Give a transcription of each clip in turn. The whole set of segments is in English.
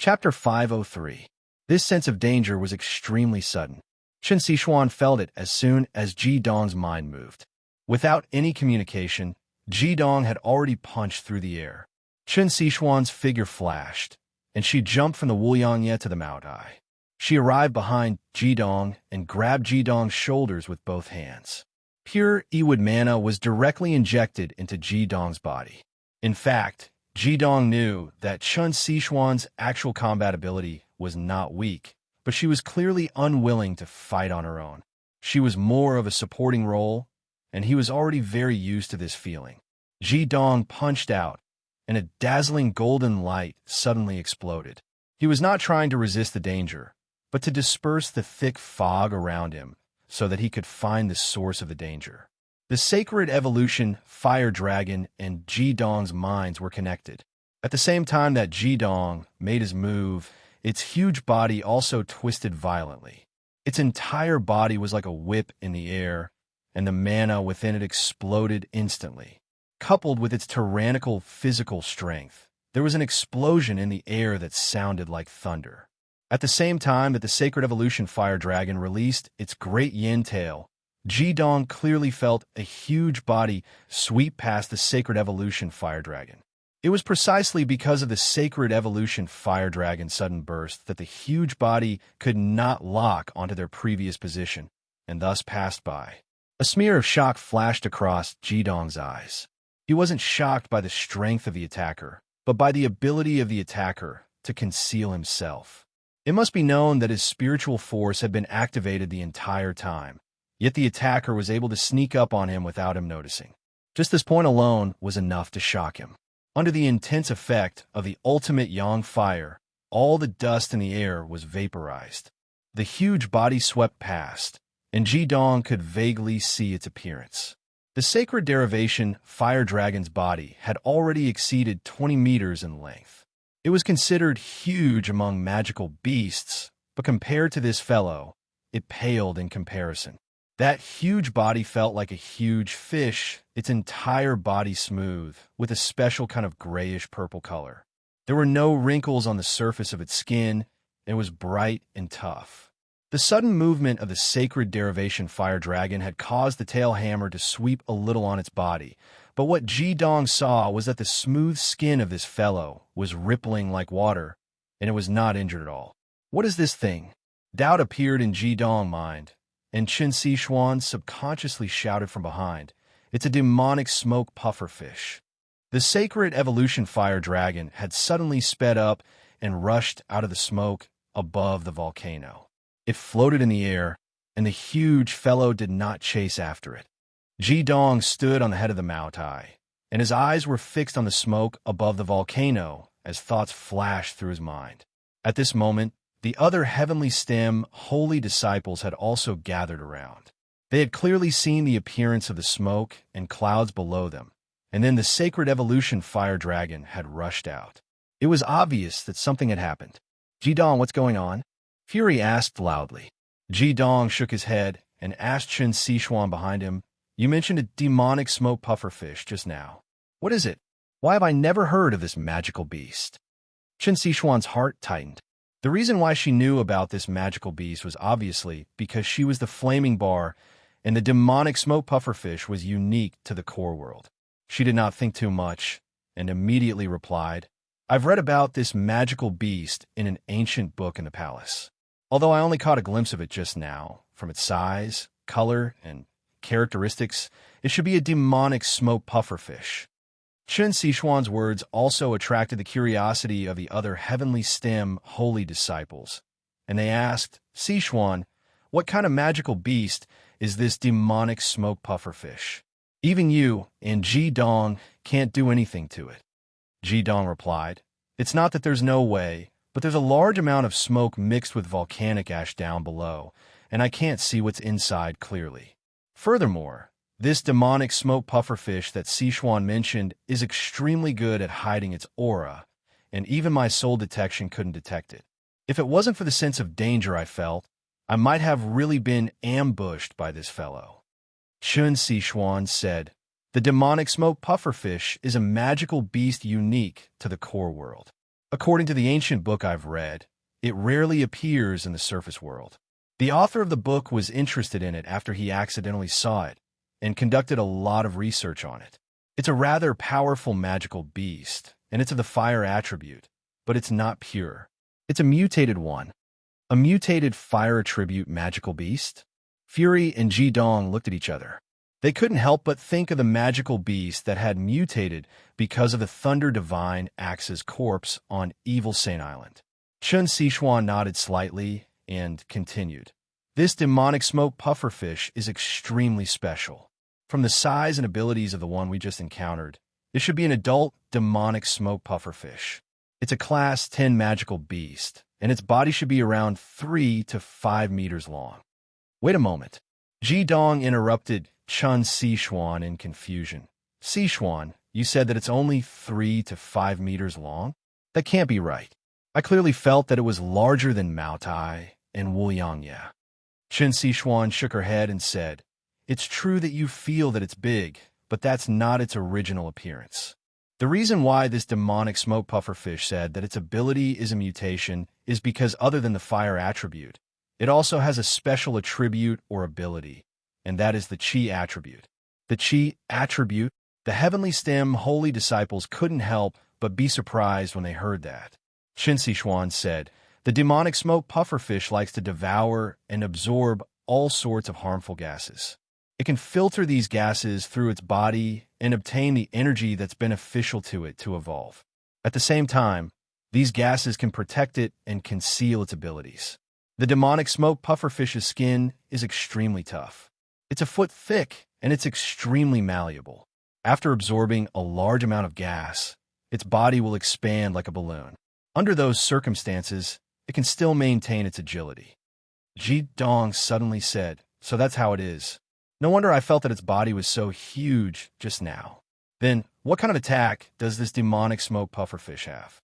Chapter 503. This sense of danger was extremely sudden. Chen Xishuan felt it as soon as Ji Dong's mind moved. Without any communication, Ji Dong had already punched through the air. Chen Xishuan's figure flashed, and she jumped from the Wuliangye to the Maotai. She arrived behind Ji Dong and grabbed Ji Dong's shoulders with both hands. Pure Ewood mana was directly injected into Ji Dong's body. In fact, Ji Dong knew that Chen Xishuan's actual combat ability was not weak, but she was clearly unwilling to fight on her own. She was more of a supporting role, and he was already very used to this feeling. Ji Dong punched out, and a dazzling golden light suddenly exploded. He was not trying to resist the danger, but to disperse the thick fog around him so that he could find the source of the danger. The sacred evolution fire dragon and Ji Dong's minds were connected. At the same time that Ji Dong made his move, its huge body also twisted violently. Its entire body was like a whip in the air, and the mana within it exploded instantly. Coupled with its tyrannical physical strength, there was an explosion in the air that sounded like thunder. At the same time that the sacred evolution fire dragon released its great yin tail, Ji Dong clearly felt a huge body sweep past the sacred evolution fire dragon. It was precisely because of the sacred evolution fire dragon's sudden burst that the huge body could not lock onto their previous position, and thus passed by. A smear of shock flashed across Ji Dong's eyes. He wasn't shocked by the strength of the attacker, but by the ability of the attacker to conceal himself. It must be known that his spiritual force had been activated the entire time, yet the attacker was able to sneak up on him without him noticing. Just this point alone was enough to shock him. Under the intense effect of the ultimate yang fire, all the dust in the air was vaporized. The huge body swept past, and Ji Dong could vaguely see its appearance. The sacred derivation fire dragon's body had already exceeded 20 meters in length. It was considered huge among magical beasts, but compared to this fellow, it paled in comparison. That huge body felt like a huge fish, its entire body smooth, with a special kind of grayish-purple color. There were no wrinkles on the surface of its skin, and it was bright and tough. The sudden movement of the sacred derivation fire dragon had caused the tail hammer to sweep a little on its body, but what Ji Dong saw was that the smooth skin of this fellow was rippling like water, and it was not injured at all. What is this thing? Doubt appeared in Ji Dong's mind, and Chen Xishuan subconsciously shouted from behind, "It's a demonic smoke pufferfish." The sacred evolution fire dragon had suddenly sped up and rushed out of the smoke above the volcano. It floated in the air, and the huge fellow did not chase after it. Ji Dong stood on the head of the Maotai, and his eyes were fixed on the smoke above the volcano as thoughts flashed through his mind. At this moment, the other heavenly stem holy disciples had also gathered around. They had clearly seen the appearance of the smoke and clouds below them, and then the sacred evolution fire dragon had rushed out. It was obvious that something had happened. "Ji Dong, what's going on?" Fury asked loudly. Ji Dong shook his head and asked Chen Xishuan behind him, "You mentioned a demonic smoke pufferfish just now. What is it? Why have I never heard of this magical beast?" Chen Xishuan's heart tightened. The reason why she knew about this magical beast was obviously because she was the flaming bar, and the demonic smoke pufferfish was unique to the core world. She did not think too much, and immediately replied, "I've read about this magical beast in an ancient book in the palace. Although I only caught a glimpse of it just now, from its size, color, and characteristics, it should be a demonic smoke pufferfish." Chen Xishuan's words also attracted the curiosity of the other heavenly stem holy disciples, and they asked, "Xishuan, what kind of magical beast is this demonic smoke pufferfish? Even you and Ji Dong can't do anything to it." Ji Dong replied, "It's not that there's no way, but there's a large amount of smoke mixed with volcanic ash down below, and I can't see what's inside clearly. Furthermore, this demonic smoke pufferfish that Xishuan mentioned is extremely good at hiding its aura, and even my soul detection couldn't detect it. If it wasn't for the sense of danger I felt, I might have really been ambushed by this fellow." Chen Xishuan said, "The demonic smoke pufferfish is a magical beast unique to the core world. According to the ancient book I've read, it rarely appears in the surface world. The author of the book was interested in it after he accidentally saw it and conducted a lot of research on it. It's a rather powerful magical beast, and it's of the fire attribute, but it's not pure. It's a mutated one. A mutated fire attribute magical beast? Fury and Ji-dong looked at each other. They couldn't help but think of the magical beast that had mutated because of the Thunder Divine Axe's corpse on Evil Saint Island. Chun Sichuan nodded slightly and continued. This demonic smoke pufferfish is extremely special. From the size and abilities of the one we just encountered, this should be an adult demonic smoke pufferfish. It's a Class 10 magical beast, and its body should be around 3 to 5 meters long. Wait a moment. Ji-dong interrupted Chun Sichuan in confusion. Sichuan, you said that it's only 3 to 5 meters long? That can't be right. I clearly felt that it was larger than Mao Tai and Wuliangye. Chun Sichuan shook her head and said, It's true that you feel that it's big, but that's not its original appearance. The reason why this demonic smoke pufferfish said that its ability is a mutation is because other than the fire attribute, it also has a special attribute or ability, and that is the Qi attribute. The Qi attribute, the heavenly stem holy disciples couldn't help but be surprised when they heard that. Qin Sichuan said, The demonic smoke pufferfish likes to devour and absorb all sorts of harmful gases. It can filter these gases through its body and obtain the energy that's beneficial to it to evolve. At the same time, these gases can protect it and conceal its abilities. The demonic smoke pufferfish's skin is extremely tough. It's a foot thick and it's extremely malleable. After absorbing a large amount of gas, its body will expand like a balloon. Under those circumstances, it can still maintain its agility. Ji-dong suddenly said, So that's how it is. No wonder I felt that its body was so huge just now. Then, what kind of attack does this demonic smoke pufferfish have?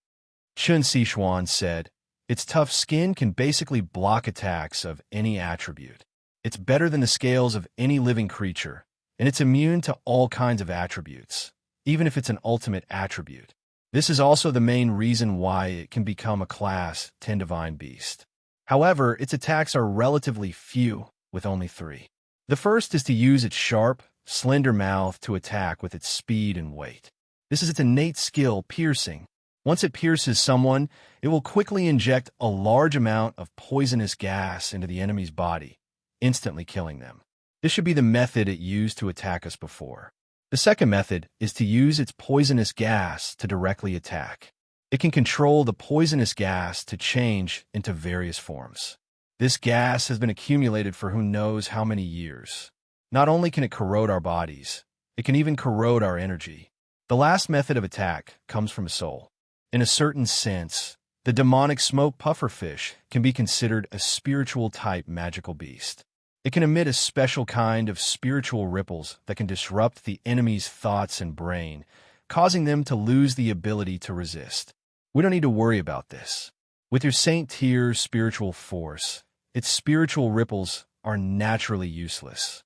Chun Sichuan said, Its tough skin can basically block attacks of any attribute. It's better than the scales of any living creature, and it's immune to all kinds of attributes, even if it's an ultimate attribute. This is also the main reason why it can become a Class 10 divine beast. However, its attacks are relatively few, with only 3. The first is to use its sharp, slender mouth to attack with its speed and weight. This is its innate skill, piercing. Once it pierces someone, it will quickly inject a large amount of poisonous gas into the enemy's body, instantly killing them. This should be the method it used to attack us before. The second method is to use its poisonous gas to directly attack. It can control the poisonous gas to change into various forms. This gas has been accumulated for who knows how many years. Not only can it corrode our bodies, it can even corrode our energy. The last method of attack comes from a soul. In a certain sense, the demonic smoke pufferfish can be considered a spiritual-type magical beast. It can emit a special kind of spiritual ripples that can disrupt the enemy's thoughts and brain, causing them to lose the ability to resist. We don't need to worry about this. With your Saint Tier's spiritual force, its spiritual ripples are naturally useless.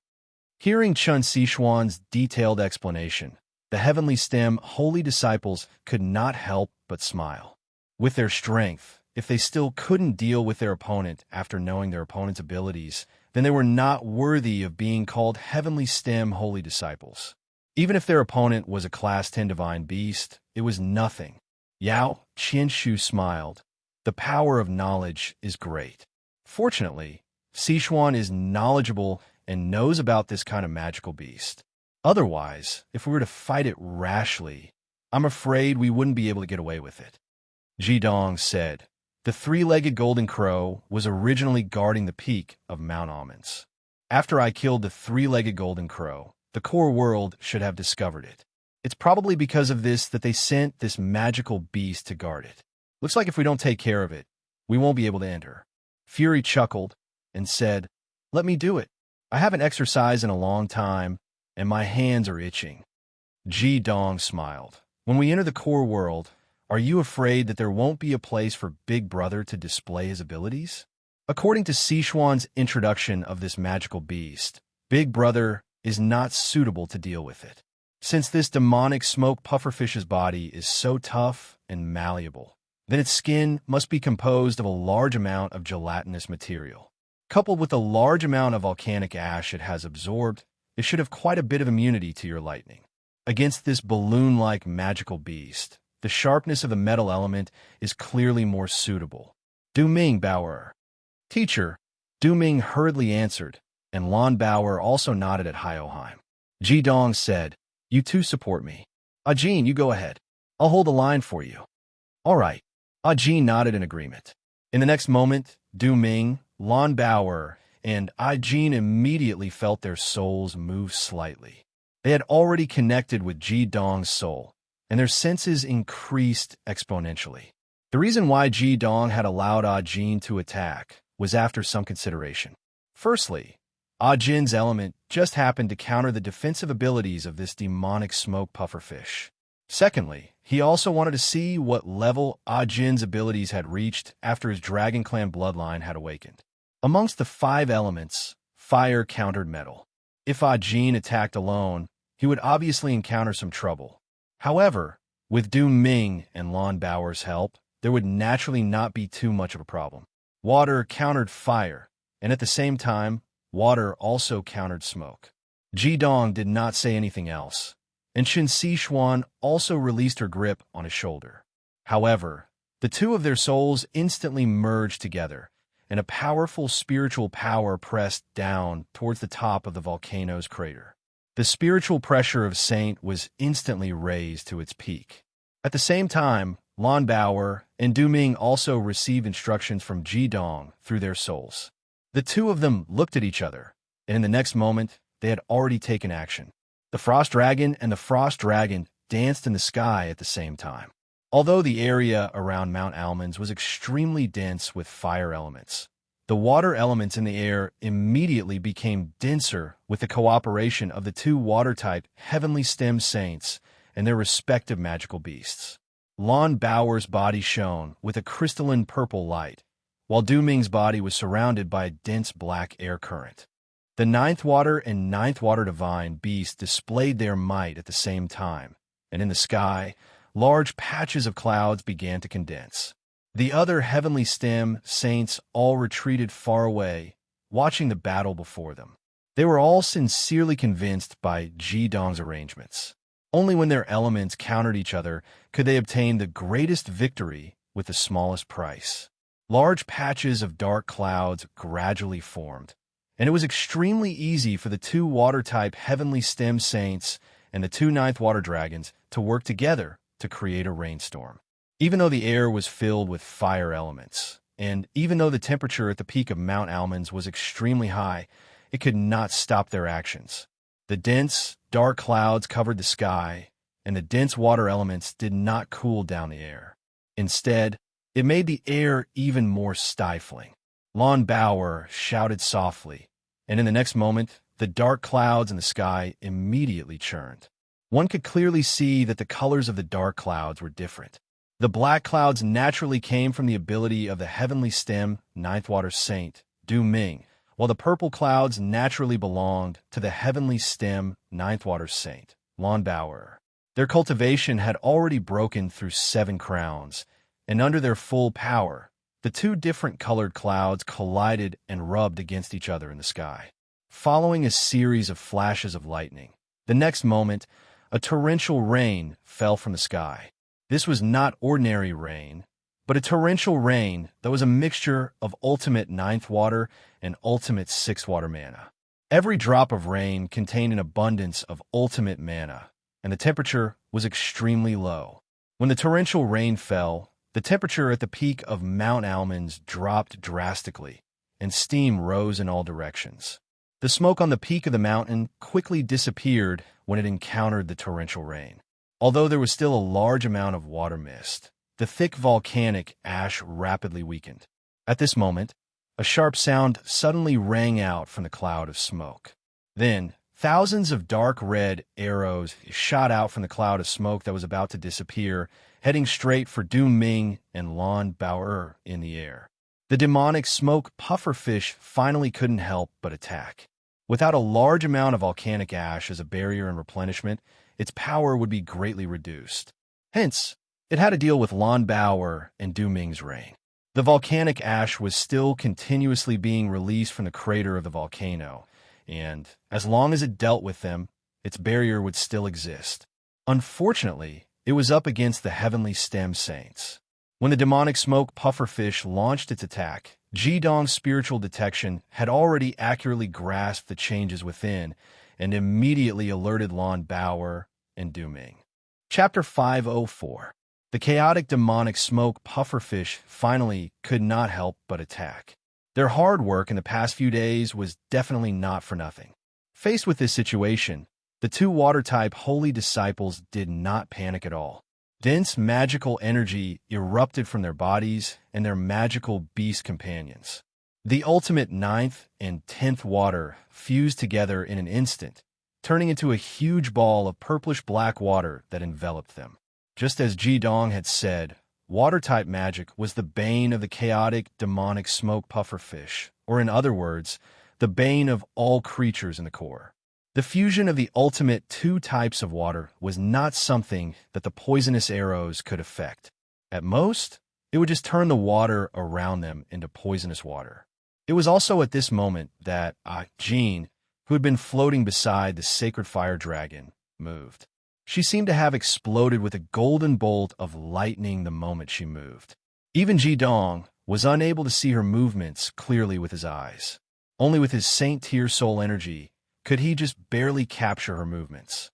Hearing Chun Sichuan's detailed explanation, the heavenly stem holy disciples could not help but smile. With their strength, if they still couldn't deal with their opponent after knowing their opponent's abilities, then they were not worthy of being called heavenly stem holy disciples. Even if their opponent was a Class 10 divine beast, it was nothing. Yao Qianshu smiled. The power of knowledge is great. Fortunately, Sichuan is knowledgeable and knows about this kind of magical beast. Otherwise, if we were to fight it rashly, I'm afraid we wouldn't be able to get away with it. Ji-dong said, The 3-legged golden crow was originally guarding the peak of Mount Almonds. After I killed the 3-legged golden crow, the core world should have discovered it. It's probably because of this that they sent this magical beast to guard it. Looks like if we don't take care of it, we won't be able to enter. Fury chuckled and said, Let me do it. I haven't exercised in a long time, and my hands are itching. Ji-dong smiled. When we enter the core world, are you afraid that there won't be a place for Big Brother to display his abilities? According to Sichuan's introduction of this magical beast, Big Brother is not suitable to deal with it. Since this demonic smoke pufferfish's body is so tough and malleable, then its skin must be composed of a large amount of gelatinous material. Coupled with the large amount of volcanic ash it has absorbed, it should have quite a bit of immunity to your lightning. Against this balloon-like magical beast, the sharpness of the metal element is clearly more suitable. Du Ming Bauer. Teacher, Du Ming hurriedly answered, and Lon Bauer also nodded at Hyoheim. Ji Dong said, "You two support me. Ah Jin, you go ahead. I'll hold the line for you." "All right." Ah Jin nodded in agreement. In the next moment, Du Ming, Lon Bauer, and Ah Jin immediately felt their souls move slightly. They had already connected with Ji Dong's soul, and their senses increased exponentially. The reason why Ji Dong had allowed Ah Jin to attack was after some consideration. Firstly, Ah Jin's element just happened to counter the defensive abilities of this demonic smoke pufferfish. Secondly, he also wanted to see what level Ah Jin's abilities had reached after his Dragon Clan bloodline had awakened. Amongst the 5 elements, fire countered metal. If Ah Jin attacked alone, he would obviously encounter some trouble. However, with Du Ming and Lon Bauer's help, there would naturally not be too much of a problem. Water countered fire, and at the same time, water also countered smoke. Ji Dong did not say anything else, and Qin Sichuan also released her grip on his shoulder. However, the two of their souls instantly merged together, and a powerful spiritual power pressed down towards the top of the volcano's crater. The spiritual pressure of Saint was instantly raised to its peak. At the same time, Lon Bauer and Du Ming also received instructions from Ji Dong through their souls. The two of them looked at each other, and in the next moment, they had already taken action. The Frost Dragon and the Frost Dragon danced in the sky at the same time. Although the area around Mount Almonds was extremely dense with fire elements, the water elements in the air immediately became denser with the cooperation of the 2 water-type heavenly stem saints and their respective magical beasts. Lon Bauer's body shone with a crystalline purple light, while Du Ming's body was surrounded by a dense black air current. The 9th Water and 9th Water Divine beasts displayed their might at the same time, and in the sky, large patches of clouds began to condense. The other heavenly stem saints all retreated far away, watching the battle before them. They were all sincerely convinced by Ji Dong's arrangements. Only when their elements countered each other could they obtain the greatest victory with the smallest price. Large patches of dark clouds gradually formed, and it was extremely easy for the 2 water-type heavenly stem saints and the 2 9th Water Dragons to work together to create a rainstorm. Even though the air was filled with fire elements, and even though the temperature at the peak of Mount Almonds was extremely high, it could not stop their actions. The dense, dark clouds covered the sky, and the dense water elements did not cool down the air. Instead, it made the air even more stifling. Lon Bauer shouted softly, and in the next moment, the dark clouds in the sky immediately churned. One could clearly see that the colors of the dark clouds were different. The black clouds naturally came from the ability of the heavenly stem 9th Water Saint, Du Ming, while the purple clouds naturally belonged to the heavenly stem 9th Water Saint, Lon Bauer. Their cultivation had already broken through 7 crowns, and under their full power, the 2 different colored clouds collided and rubbed against each other in the sky. Following a series of flashes of lightning, the next moment, a torrential rain fell from the sky. This was not ordinary rain, but a torrential rain that was a mixture of ultimate 9th Water and ultimate 6th Water mana. Every drop of rain contained an abundance of ultimate mana, and the temperature was extremely low. When the torrential rain fell, the temperature at the peak of Mount Almonds dropped drastically, and steam rose in all directions. The smoke on the peak of the mountain quickly disappeared when it encountered the torrential rain. Although there was still a large amount of water mist, the thick volcanic ash rapidly weakened. At this moment, a sharp sound suddenly rang out from the cloud of smoke. Then, thousands of dark red arrows shot out from the cloud of smoke that was about to disappear, heading straight for Du Ming and Lon Bauer in the air. The demonic smoke pufferfish finally couldn't help but attack. Without a large amount of volcanic ash as a barrier and replenishment, its power would be greatly reduced. Hence, It had to deal with Lan Baoer and Du Ming's reign. The volcanic ash was still continuously being released from the crater of the volcano, and as long as it dealt with them, its barrier would still exist. Unfortunately, it was up against the heavenly stem saints. When the demonic smoke pufferfish launched its attack, Jidong's spiritual detection had already accurately grasped the changes within and immediately alerted Lan Baoer and Du Ming. Chapter 504. The chaotic demonic smoke pufferfish finally could not help but attack. Their hard work in the past few days was definitely not for nothing. Faced with this situation, the two water-type holy disciples did not panic at all. Dense magical energy erupted from their bodies and their magical beast companions. The ultimate 9th and 10th water fused together in an instant, turning into a huge ball of purplish-black water that enveloped them. Just as Jidong had said, water-type magic was the bane of the chaotic demonic smoke pufferfish, or in other words, the bane of all creatures in the core. The fusion of the ultimate two types of water was not something that the poisonous arrows could affect. At most, it would just turn the water around them into poisonous water. It was also at this moment that Jin, who had been floating beside the sacred fire dragon, moved. She seemed to have exploded with a golden bolt of lightning the moment she moved. Even Jidong was unable to see her movements clearly with his eyes. Only with his saint-tier soul energy could he just barely capture her movements.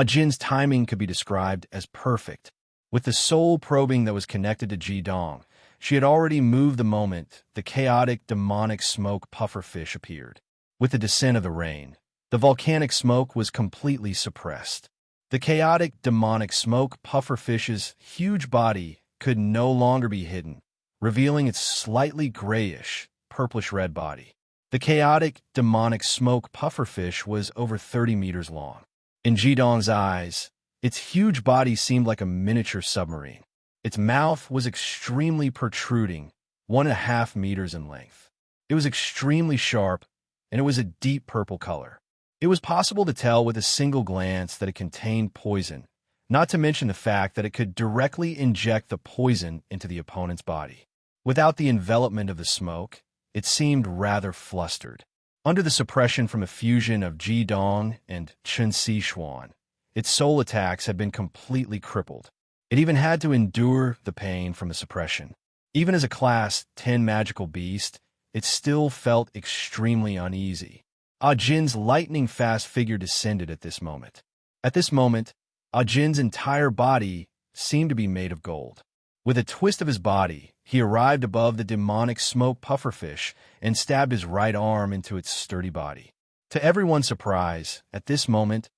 Jin's timing could be described as perfect. With the soul probing that was connected to Jidong, she had already moved the moment the chaotic demonic smoke pufferfish appeared. With the descent of the rain, the volcanic smoke was completely suppressed. The chaotic demonic smoke pufferfish's huge body could no longer be hidden, revealing its slightly grayish, purplish-red body. The chaotic demonic smoke pufferfish was over 30 meters long. In Jidong's eyes, its huge body seemed like a miniature submarine. Its mouth was extremely protruding, 1.5 meters in length. It was extremely sharp, and it was a deep purple color. It was possible to tell with a single glance that it contained poison, not to mention the fact that it could directly inject the poison into the opponent's body. Without the envelopment of the smoke, it seemed rather flustered. Under the suppression from a fusion of Jidong and Chen Sichuan, its soul attacks had been completely crippled. It even had to endure the pain from the suppression. Even as a Class 10 magical beast, it still felt extremely uneasy. Jin's lightning-fast figure descended at this moment. At this moment, Jin's entire body seemed to be made of gold. With a twist of his body, he arrived above the demonic smoke pufferfish and stabbed his right arm into its sturdy body. To everyone's surprise, at this moment,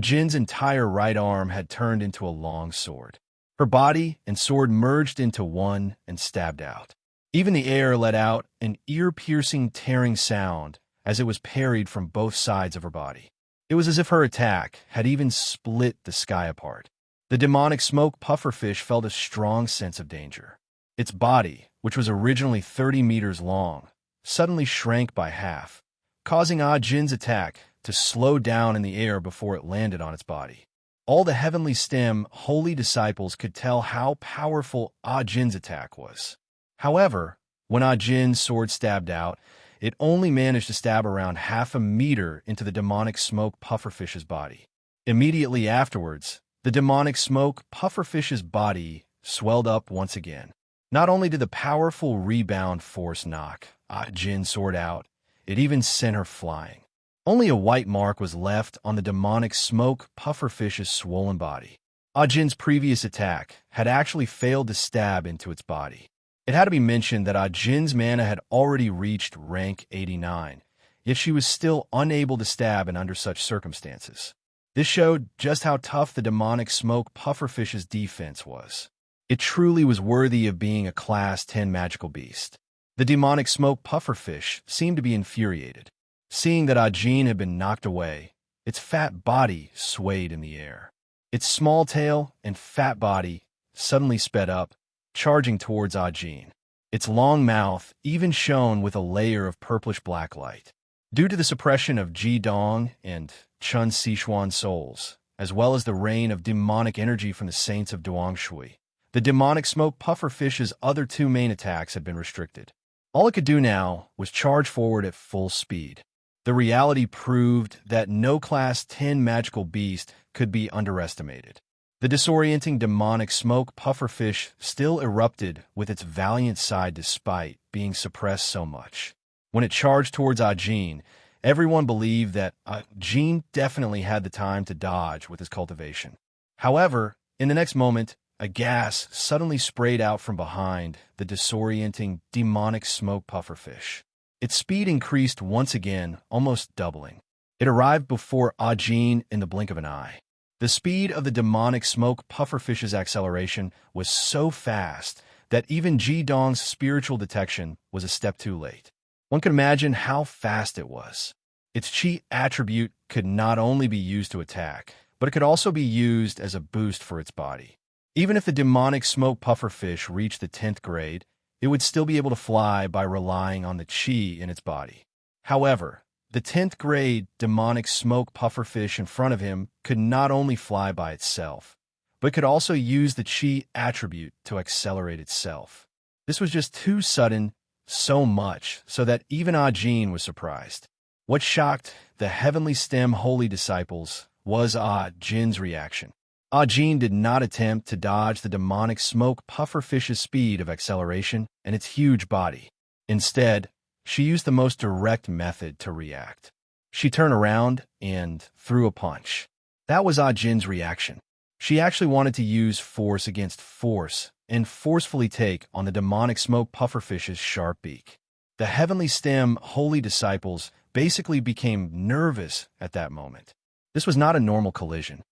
Jin's entire right arm had turned into a long sword. Her body and sword merged into one and stabbed out. Even the air let out an ear-piercing tearing sound as it was parried from both sides of her body. It was as if her attack had even split the sky apart. The demonic smoke pufferfish felt a strong sense of danger. Its body, which was originally 30 meters long, suddenly shrank by half, causing Jin's attack to slow down in the air before it landed on its body. All the heavenly stem holy disciples could tell how powerful Jin's attack was. However, when Jin's sword stabbed out, it only managed to stab around 0.5 meter into the demonic smoke pufferfish's body. Immediately afterwards, the demonic smoke pufferfish's body swelled up once again. Not only did the powerful rebound force knock Jin's sword out, it even sent her flying. Only a white mark was left on the demonic smoke pufferfish's swollen body. Jin's previous attack had actually failed to stab into its body. It had to be mentioned that Jin's mana had already reached rank 89, yet she was still unable to stab under such circumstances. This showed just how tough the demonic smoke pufferfish's defense was. It truly was worthy of being a Class 10 magical beast. The demonic smoke pufferfish seemed to be infuriated. Seeing that Jin had been knocked away, its fat body swayed in the air. Its small tail and fat body suddenly sped up, charging towards Jin. Its long mouth even shone with a layer of purplish-black light. Due to the suppression of Jidong and Chen Sichuan souls, as well as the rain of demonic energy from the saints of Duangshui, The demonic smoke pufferfish's other two main attacks had been restricted. All it could do now was charge forward at full speed. The reality proved that no Class 10 magical beast could be underestimated. The disorienting demonic smoke pufferfish still erupted with its valiant side despite being suppressed so much. When it charged towards Ajin, everyone believed that Ajin definitely had the time to dodge with his cultivation. However, in the next moment, a gas suddenly sprayed out from behind the disorienting demonic smoke pufferfish. Its speed increased once again, almost doubling. It arrived before Ajin in the blink of an eye. The speed of the demonic smoke pufferfish's acceleration was so fast that even Ji Dong's spiritual detection was a step too late. One could imagine how fast it was. Its chi attribute could not only be used to attack, but it could also be used as a boost for its body. Even if the demonic smoke pufferfish reached the 10th grade, it would still be able to fly by relying on the chi in its body. However, the 10th grade demonic smoke pufferfish in front of him could not only fly by itself, but could also use the chi attribute to accelerate itself. This was just too sudden, so much so that even Ajin was surprised. What shocked the heavenly stem holy disciples was Jin's reaction. Ajin did not attempt to dodge the demonic smoke pufferfish's speed of acceleration and its huge body. Instead, she used the most direct method to react. She turned around and threw a punch. That was Ajin's reaction. She actually wanted to use force against force and forcefully take on the demonic smoke pufferfish's sharp beak. The heavenly stem holy disciples basically became nervous at that moment. This was not a normal collision.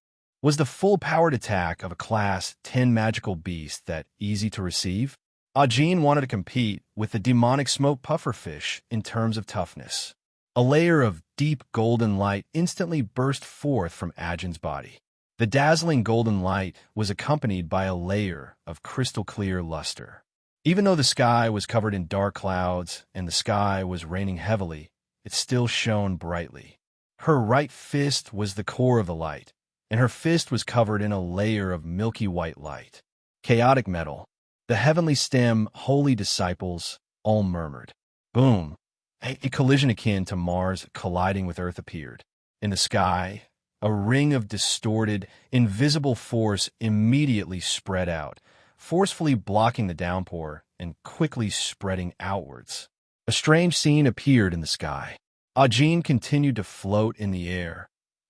Was the full-powered attack of a Class 10 magical beast that easy to receive? Ajin wanted to compete with the demonic smoke pufferfish in terms of toughness. A layer of deep golden light instantly burst forth from Ajin's body. The dazzling golden light was accompanied by a layer of crystal-clear luster. Even though the sky was covered in dark clouds and the sky was raining heavily, it still shone brightly. Her right fist was the core of the light, and her fist was covered in a layer of milky white light. Chaotic metal. The heavenly stem holy disciples all murmured. Boom! A collision akin to Mars colliding with Earth appeared. In the sky, a ring of distorted, invisible force immediately spread out, forcefully blocking the downpour and quickly spreading outwards. A strange scene appeared in the sky. Ajin continued to float in the air,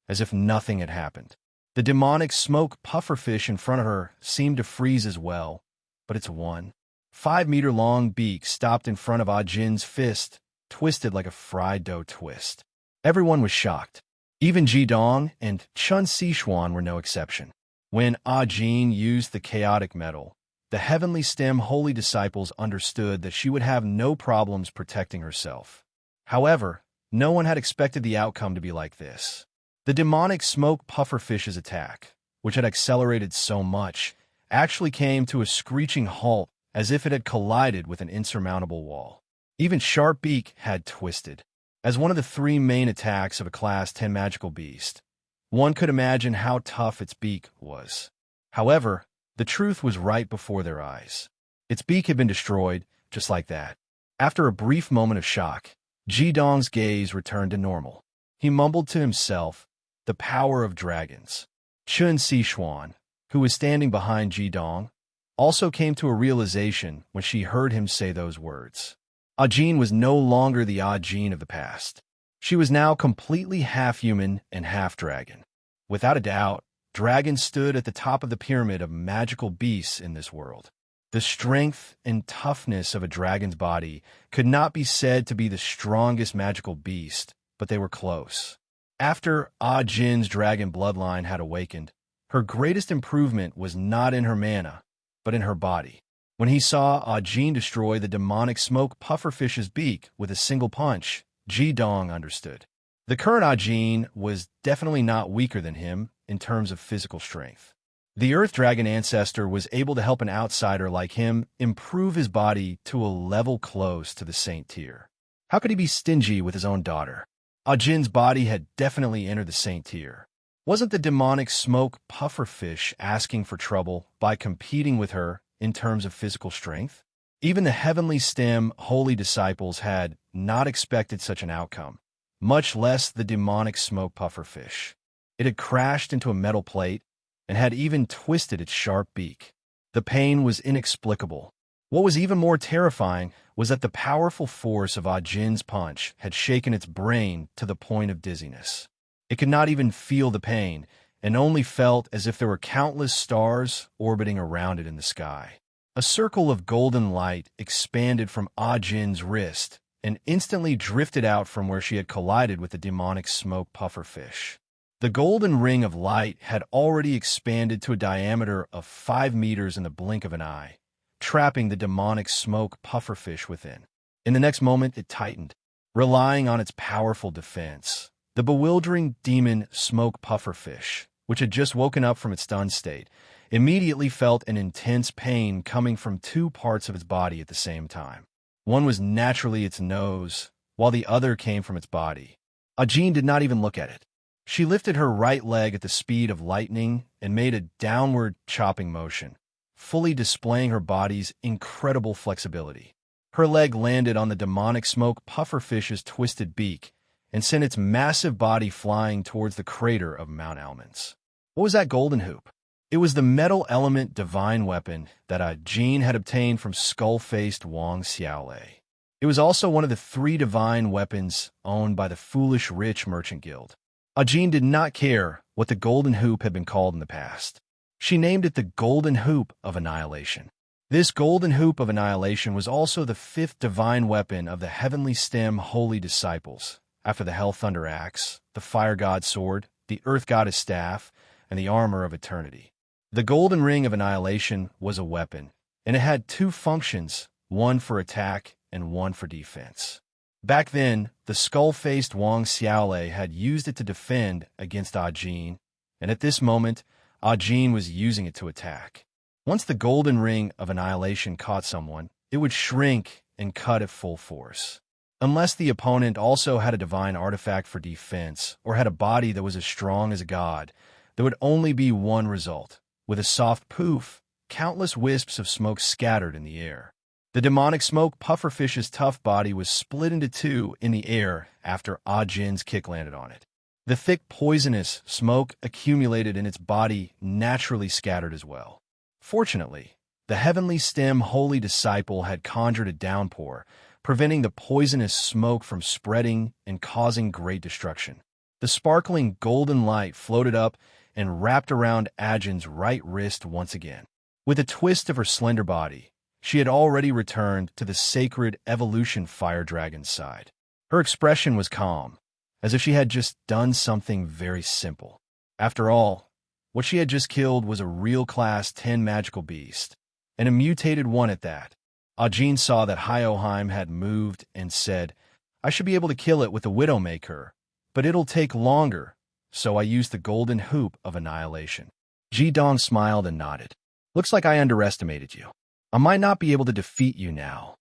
as if nothing had happened. The demonic smoke pufferfish in front of her seemed to freeze as well, but its 5-meter-long beak stopped in front of Ajin's fist, twisted like a fried dough twist. Everyone was shocked. Even Ji Dong and Chun Sichuan were no exception. When Ajin used the chaotic metal, the heavenly stem holy disciples understood that she would have no problems protecting herself. However, no one had expected the outcome to be like this. The demonic smoke pufferfish's attack, which had accelerated so much, actually came to a screeching halt as if it had collided with an insurmountable wall. Even Sharp Beak had twisted. As one of the three main attacks of a Class 10 magical beast, one could imagine how tough its beak was. However, the truth was right before their eyes. Its beak had been destroyed, just like that. After a brief moment of shock, Ji Dong's gaze returned to normal. He mumbled to himself, "The power of dragons." Chun Sichuan, who was standing behind Ji Dong, also came to a realization when she heard him say those words. Ajin was no longer the Ajin of the past. She was now completely half-human and half-dragon. Without a doubt, dragons stood at the top of the pyramid of magical beasts in this world. The strength and toughness of a dragon's body could not be said to be the strongest magical beast, but they were close. After Ajin's dragon bloodline had awakened, her greatest improvement was not in her mana, but in her body. When he saw Ajin destroy the demonic smoke pufferfish's beak with a single punch, Ji Dong understood. The current Ajin was definitely not weaker than him in terms of physical strength. The Earth Dragon ancestor was able to help an outsider like him improve his body to a level close to the saint tier. How could he be stingy with his own daughter? Ajin's body had definitely entered the saint tier. Wasn't the demonic smoke pufferfish asking for trouble by competing with her in terms of physical strength? Even the heavenly stem holy disciples had not expected such an outcome, much less the demonic smoke pufferfish. It had crashed into a metal plate and had even twisted its sharp beak. The pain was inexplicable. What was even more terrifying was that the powerful force of Ajin's punch had shaken its brain to the point of dizziness. It could not even feel the pain, and only felt as if there were countless stars orbiting around it in the sky. A circle of golden light expanded from Ajin's wrist and instantly drifted out from where she had collided with the demonic smoke pufferfish. The golden ring of light had already expanded to a diameter of 5 meters in the blink of an eye, trapping the demonic smoke pufferfish within. In the next moment, it tightened, relying on its powerful defense. The bewildering demon smoke pufferfish, which had just woken up from its stunned state, immediately felt an intense pain coming from 2 parts of its body at the same time. One was naturally its nose, while the other came from its body. Ajin did not even look at it. She lifted her right leg at the speed of lightning and made a downward chopping motion, fully displaying her body's incredible flexibility. Her leg landed on the demonic smoke pufferfish's twisted beak and sent its massive body flying towards the crater of Mount Almonds. What was that golden hoop? It was the metal element divine weapon that Ajin had obtained from skull-faced Wang Xiaolei. It was also one of the 3 divine weapons owned by the foolish rich merchant guild. Ajin did not care what the golden hoop had been called in the past. She named it the Golden Hoop of Annihilation. This Golden Hoop of Annihilation was also the 5th divine weapon of the Heavenly Stem Holy Disciples, after the Hell Thunder Axe, the Fire God Sword, the Earth Goddess Staff, and the Armor of Eternity. The Golden Ring of Annihilation was a weapon, and it had 2 functions, one for attack and one for defense. Back then, the skull-faced Wang Xiaolei had used it to defend against Ajin, and at this moment, Ajin was using it to attack. Once the Golden Ring of Annihilation caught someone, it would shrink and cut at full force. Unless the opponent also had a divine artifact for defense or had a body that was as strong as a god, there would only be one result. With a soft poof, countless wisps of smoke scattered in the air. The demonic smoke pufferfish's tough body was split into 2 in the air after Ajin's kick landed on it. The thick, poisonous smoke accumulated in its body naturally scattered as well. Fortunately, the Heavenly Stem Holy Disciple had conjured a downpour, preventing the poisonous smoke from spreading and causing great destruction. The sparkling golden light floated up and wrapped around Ajin's right wrist once again. With a twist of her slender body, she had already returned to the sacred evolution fire dragon's side. Her expression was calm, as if she had just done something very simple. After all, what she had just killed was a real Class 10 magical beast, and a mutated one at that. Ajin saw that Hyoheim had moved and said, "I should be able to kill it with the Widowmaker, but it'll take longer, so I used the Golden Hoop of Annihilation." Ji Dong smiled and nodded. "Looks like I underestimated you. I might not be able to defeat you now."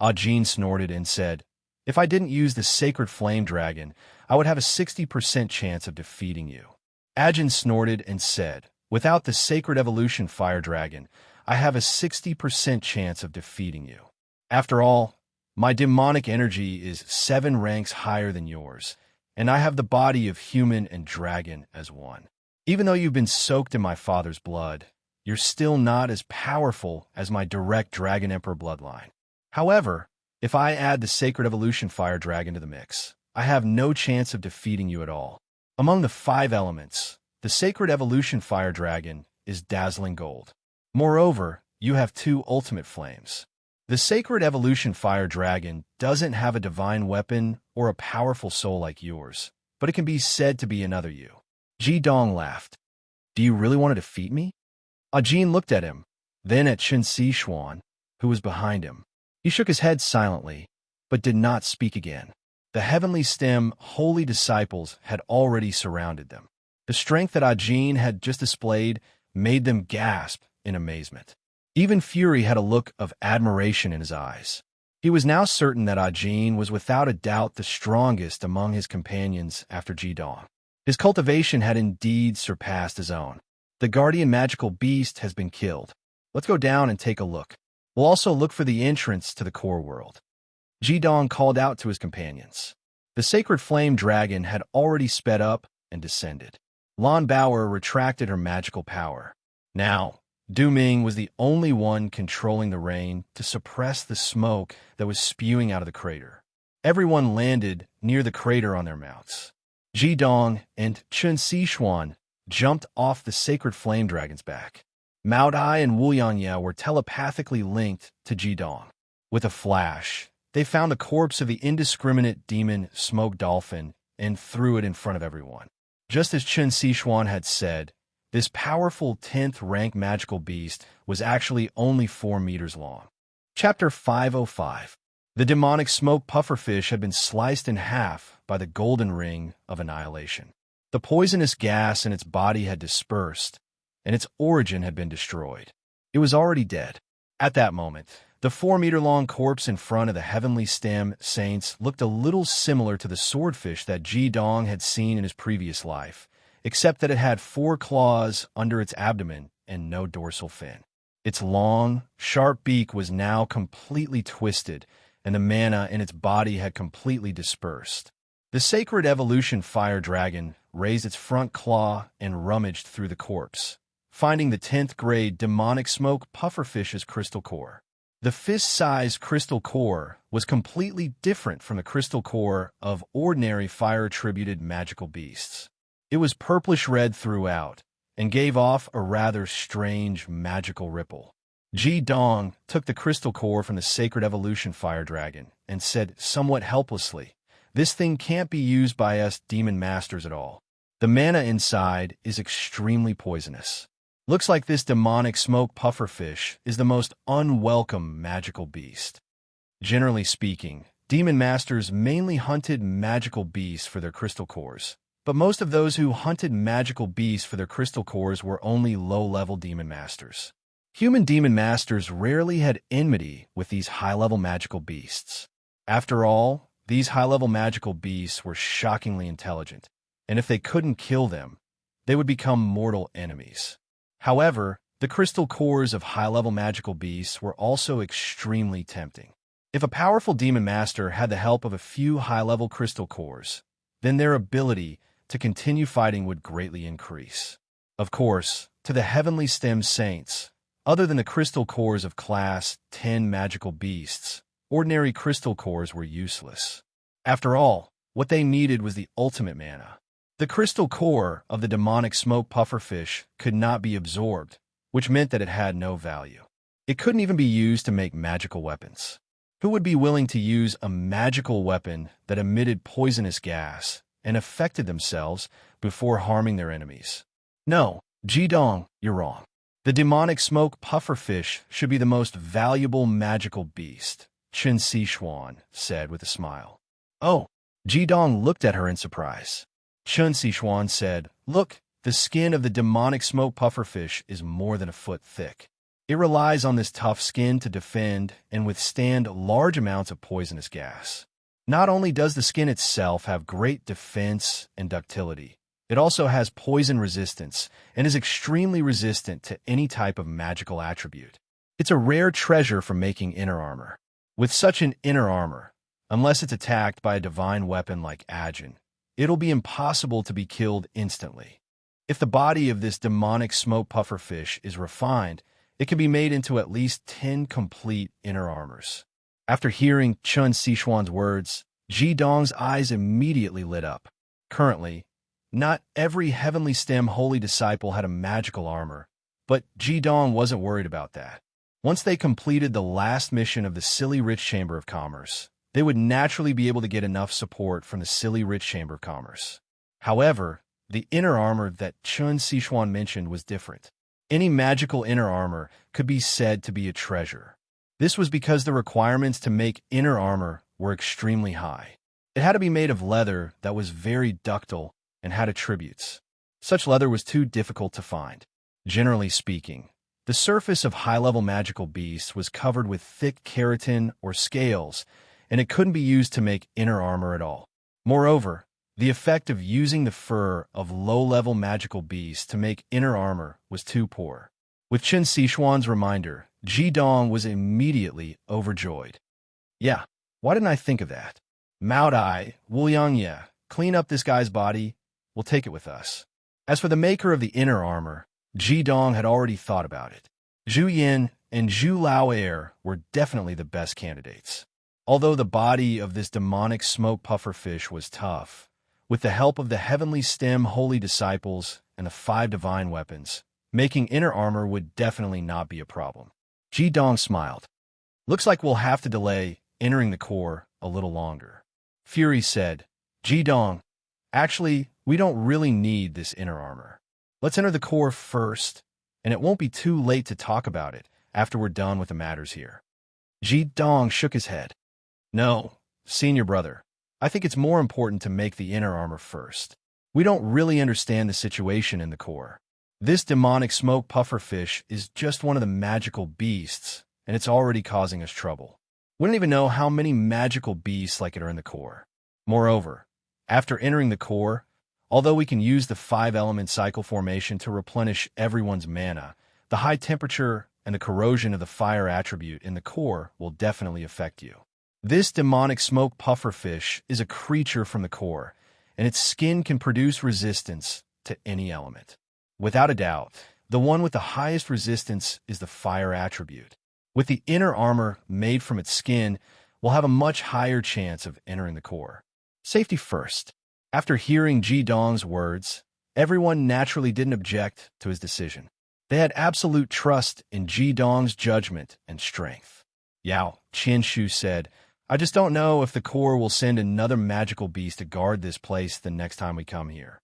Ajin snorted and said, "If I didn't use the Sacred Flame Dragon, I would have a 60% chance of defeating you." Ajin snorted and said, "Without the Sacred Evolution Fire Dragon, I have a 60% chance of defeating you. After all, my demonic energy is 7 ranks higher than yours, and I have the body of human and dragon as one. Even though you've been soaked in my father's blood, you're still not as powerful as my direct Dragon Emperor bloodline. However, if I add the Sacred Evolution Fire Dragon to the mix, I have no chance of defeating you at all. Among the 5 elements, the Sacred Evolution Fire Dragon is dazzling gold. Moreover, you have 2 ultimate flames. The Sacred Evolution Fire Dragon doesn't have a divine weapon or a powerful soul like yours, but it can be said to be another you." Ji Dong laughed. "Do you really want to defeat me?" Ajin looked at him, then at Qin Sishuan, who was behind him. He shook his head silently, but did not speak again. The Heavenly Stem Holy Disciples had already surrounded them. The strength that Ajin had just displayed made them gasp in amazement. Even Fury had a look of admiration in his eyes. He was now certain that Ajin was without a doubt the strongest among his companions after Ji Dong. His cultivation had indeed surpassed his own. The guardian magical beast has been killed. Let's go down and take a look. We'll also look for the entrance to the core world. Jidong called out to his companions. The sacred flame dragon had already sped up and descended. Lan Bauer retracted her magical power. Now, Du Ming was the only one controlling the rain to suppress the smoke that was spewing out of the crater. Everyone landed near the crater on their mounts. Jidong and Chen Sichuan jumped off the sacred flame dragon's back. Mao Dai and Wu Yangya were telepathically linked to Jidong. With a flash, they found the corpse of the indiscriminate demon smoke dolphin and threw it in front of everyone. Just as Chen Sichuan had said, this powerful 10th rank magical beast was actually only 4 meters long. Chapter 505. The demonic smoke pufferfish had been sliced in half by the golden ring of annihilation. The poisonous gas in its body had dispersed, and its origin had been destroyed. It was already dead. At that moment, the 4-meter-long corpse in front of the heavenly stem saints looked a little similar to the swordfish that Jidong had seen in his previous life, except that it had 4 claws under its abdomen and no dorsal fin. Its long, sharp beak was now completely twisted, and the mana in its body had completely dispersed. The sacred evolution fire dragon raised its front claw and rummaged through the corpse, finding the 10th grade demonic smoke pufferfish's crystal core. The fist-sized crystal core was completely different from the crystal core of ordinary fire-attributed magical beasts. It was purplish-red throughout and gave off a rather strange magical ripple. Jidong took the crystal core from the sacred evolution fire dragon and said somewhat helplessly, "This thing can't be used by us demon masters at all. The mana inside is extremely poisonous. Looks like this demonic smoke pufferfish is the most unwelcome magical beast." Generally speaking, demon masters mainly hunted magical beasts for their crystal cores, but most of those who hunted magical beasts for their crystal cores were only low-level demon masters. Human demon masters rarely had enmity with these high-level magical beasts. After all, these high-level magical beasts were shockingly intelligent, and if they couldn't kill them, they would become mortal enemies. However, the crystal cores of high-level magical beasts were also extremely tempting. If a powerful demon master had the help of a few high-level crystal cores, then their ability to continue fighting would greatly increase. Of course, to the heavenly stem saints, other than the crystal cores of class 10 magical beasts, ordinary crystal cores were useless. After all, what they needed was the ultimate mana. The crystal core of the demonic smoke pufferfish could not be absorbed, which meant that it had no value. It couldn't even be used to make magical weapons. Who would be willing to use a magical weapon that emitted poisonous gas and affected themselves before harming their enemies? No, Jidong, you're wrong. The demonic smoke pufferfish should be the most valuable magical beast, Chen Sichuan said with a smile. Oh, Jidong looked at her in surprise. Chen Sichuan said, "Look, the skin of the demonic smoke pufferfish is more than a foot thick. It relies on this tough skin to defend and withstand large amounts of poisonous gas. Not only does the skin itself have great defense and ductility, it also has poison resistance and is extremely resistant to any type of magical attribute. It's a rare treasure for making inner armor. With such an inner armor, unless it's attacked by a divine weapon like Ajin, it'll be impossible to be killed instantly. If the body of this demonic smoke pufferfish is refined, it can be made into at least 10 complete inner armors." After hearing Chen Sichuan's words, Jidong's eyes immediately lit up. Currently, not every heavenly stem holy disciple had a magical armor, but Jidong wasn't worried about that. Once they completed the last mission of the Silly Rich Chamber of Commerce, they would naturally be able to get enough support from the Silly Rich Chamber of Commerce. However, the inner armor that Chen Sichuan mentioned was different. Any magical inner armor could be said to be a treasure. This was because the requirements to make inner armor were extremely high. It had to be made of leather that was very ductile and had attributes. Such leather was too difficult to find. Generally speaking, the surface of high-level magical beasts was covered with thick keratin or scales, and it couldn't be used to make inner armor at all. Moreover, The effect of using the fur of low-level magical beasts to make inner armor was too poor. With Chen Sichuan's reminder, Ji Dong was immediately overjoyed. Yeah, why didn't I think of that? Mao Dai, Wu Yang Ye, clean up this guy's body, we'll take it with us. As for the maker of the inner armor, Ji Dong had already thought about it. Zhu Yin and Zhu Lao Air were definitely the best candidates. Although the body of this demonic smoke puffer fish was tough, with the help of the heavenly stem holy disciples and the 5 divine weapons, making inner armor would definitely not be a problem. Ji Dong smiled. Looks like we'll have to delay entering the core a little longer. Fury said, Ji Dong, actually, we don't really need this inner armor. Let's enter the core first, and it won't be too late to talk about it after we're done with the matters here. Ji Dong shook his head. No, senior brother, I think it's more important to make the inner armor first. We don't really understand the situation in the core. This demonic smoke puffer fish is just one of the magical beasts, and it's already causing us trouble. We don't even know how many magical beasts like it are in the core. Moreover, after entering the core, although we can use the 5-element cycle formation to replenish everyone's mana, the high temperature and the corrosion of the fire attribute in the core will definitely affect you. This demonic smoke puffer fish is a creature from the core, and its skin can produce resistance to any element. Without a doubt, the one with the highest resistance is the fire attribute. With the inner armor made from its skin, we'll have a much higher chance of entering the core. Safety first. After hearing Ji Dong's words, everyone naturally didn't object to his decision. They had absolute trust in Ji Dong's judgment and strength. Yao Qianshu said, I just don't know if the core will send another magical beast to guard this place the next time we come here.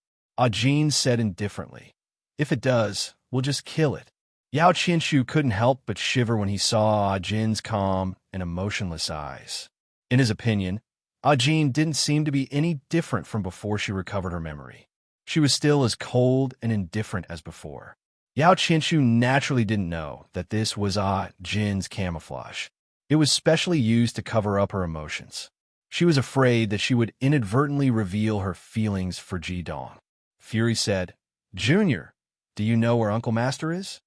Jin said indifferently, if it does, we'll just kill it. Yao Qianshu couldn't help but shiver when he saw Jin's calm and emotionless eyes. In his opinion, Jin didn't seem to be any different from before she recovered her memory. She was still as cold and indifferent as before. Yao Qianshu naturally didn't know that this was Jin's camouflage. It was specially used to cover up her emotions. She was afraid that she would inadvertently reveal her feelings for Ji Dong. Fury said, Junior, do you know where Uncle Master is?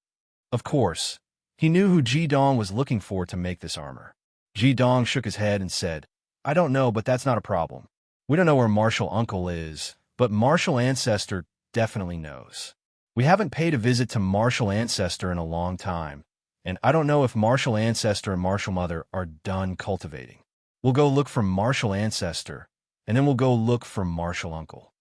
Of course. He knew who Ji Dong was looking for to make this armor. Ji Dong shook his head and said, I don't know, but that's not a problem. We don't know where Martial Uncle is, but Martial Ancestor definitely knows. We haven't paid a visit to Martial Ancestor in a long time, and I don't know if Martial Ancestor and Martial Mother are done cultivating. We'll go look for Martial Ancestor, and then we'll go look for Martial Uncle.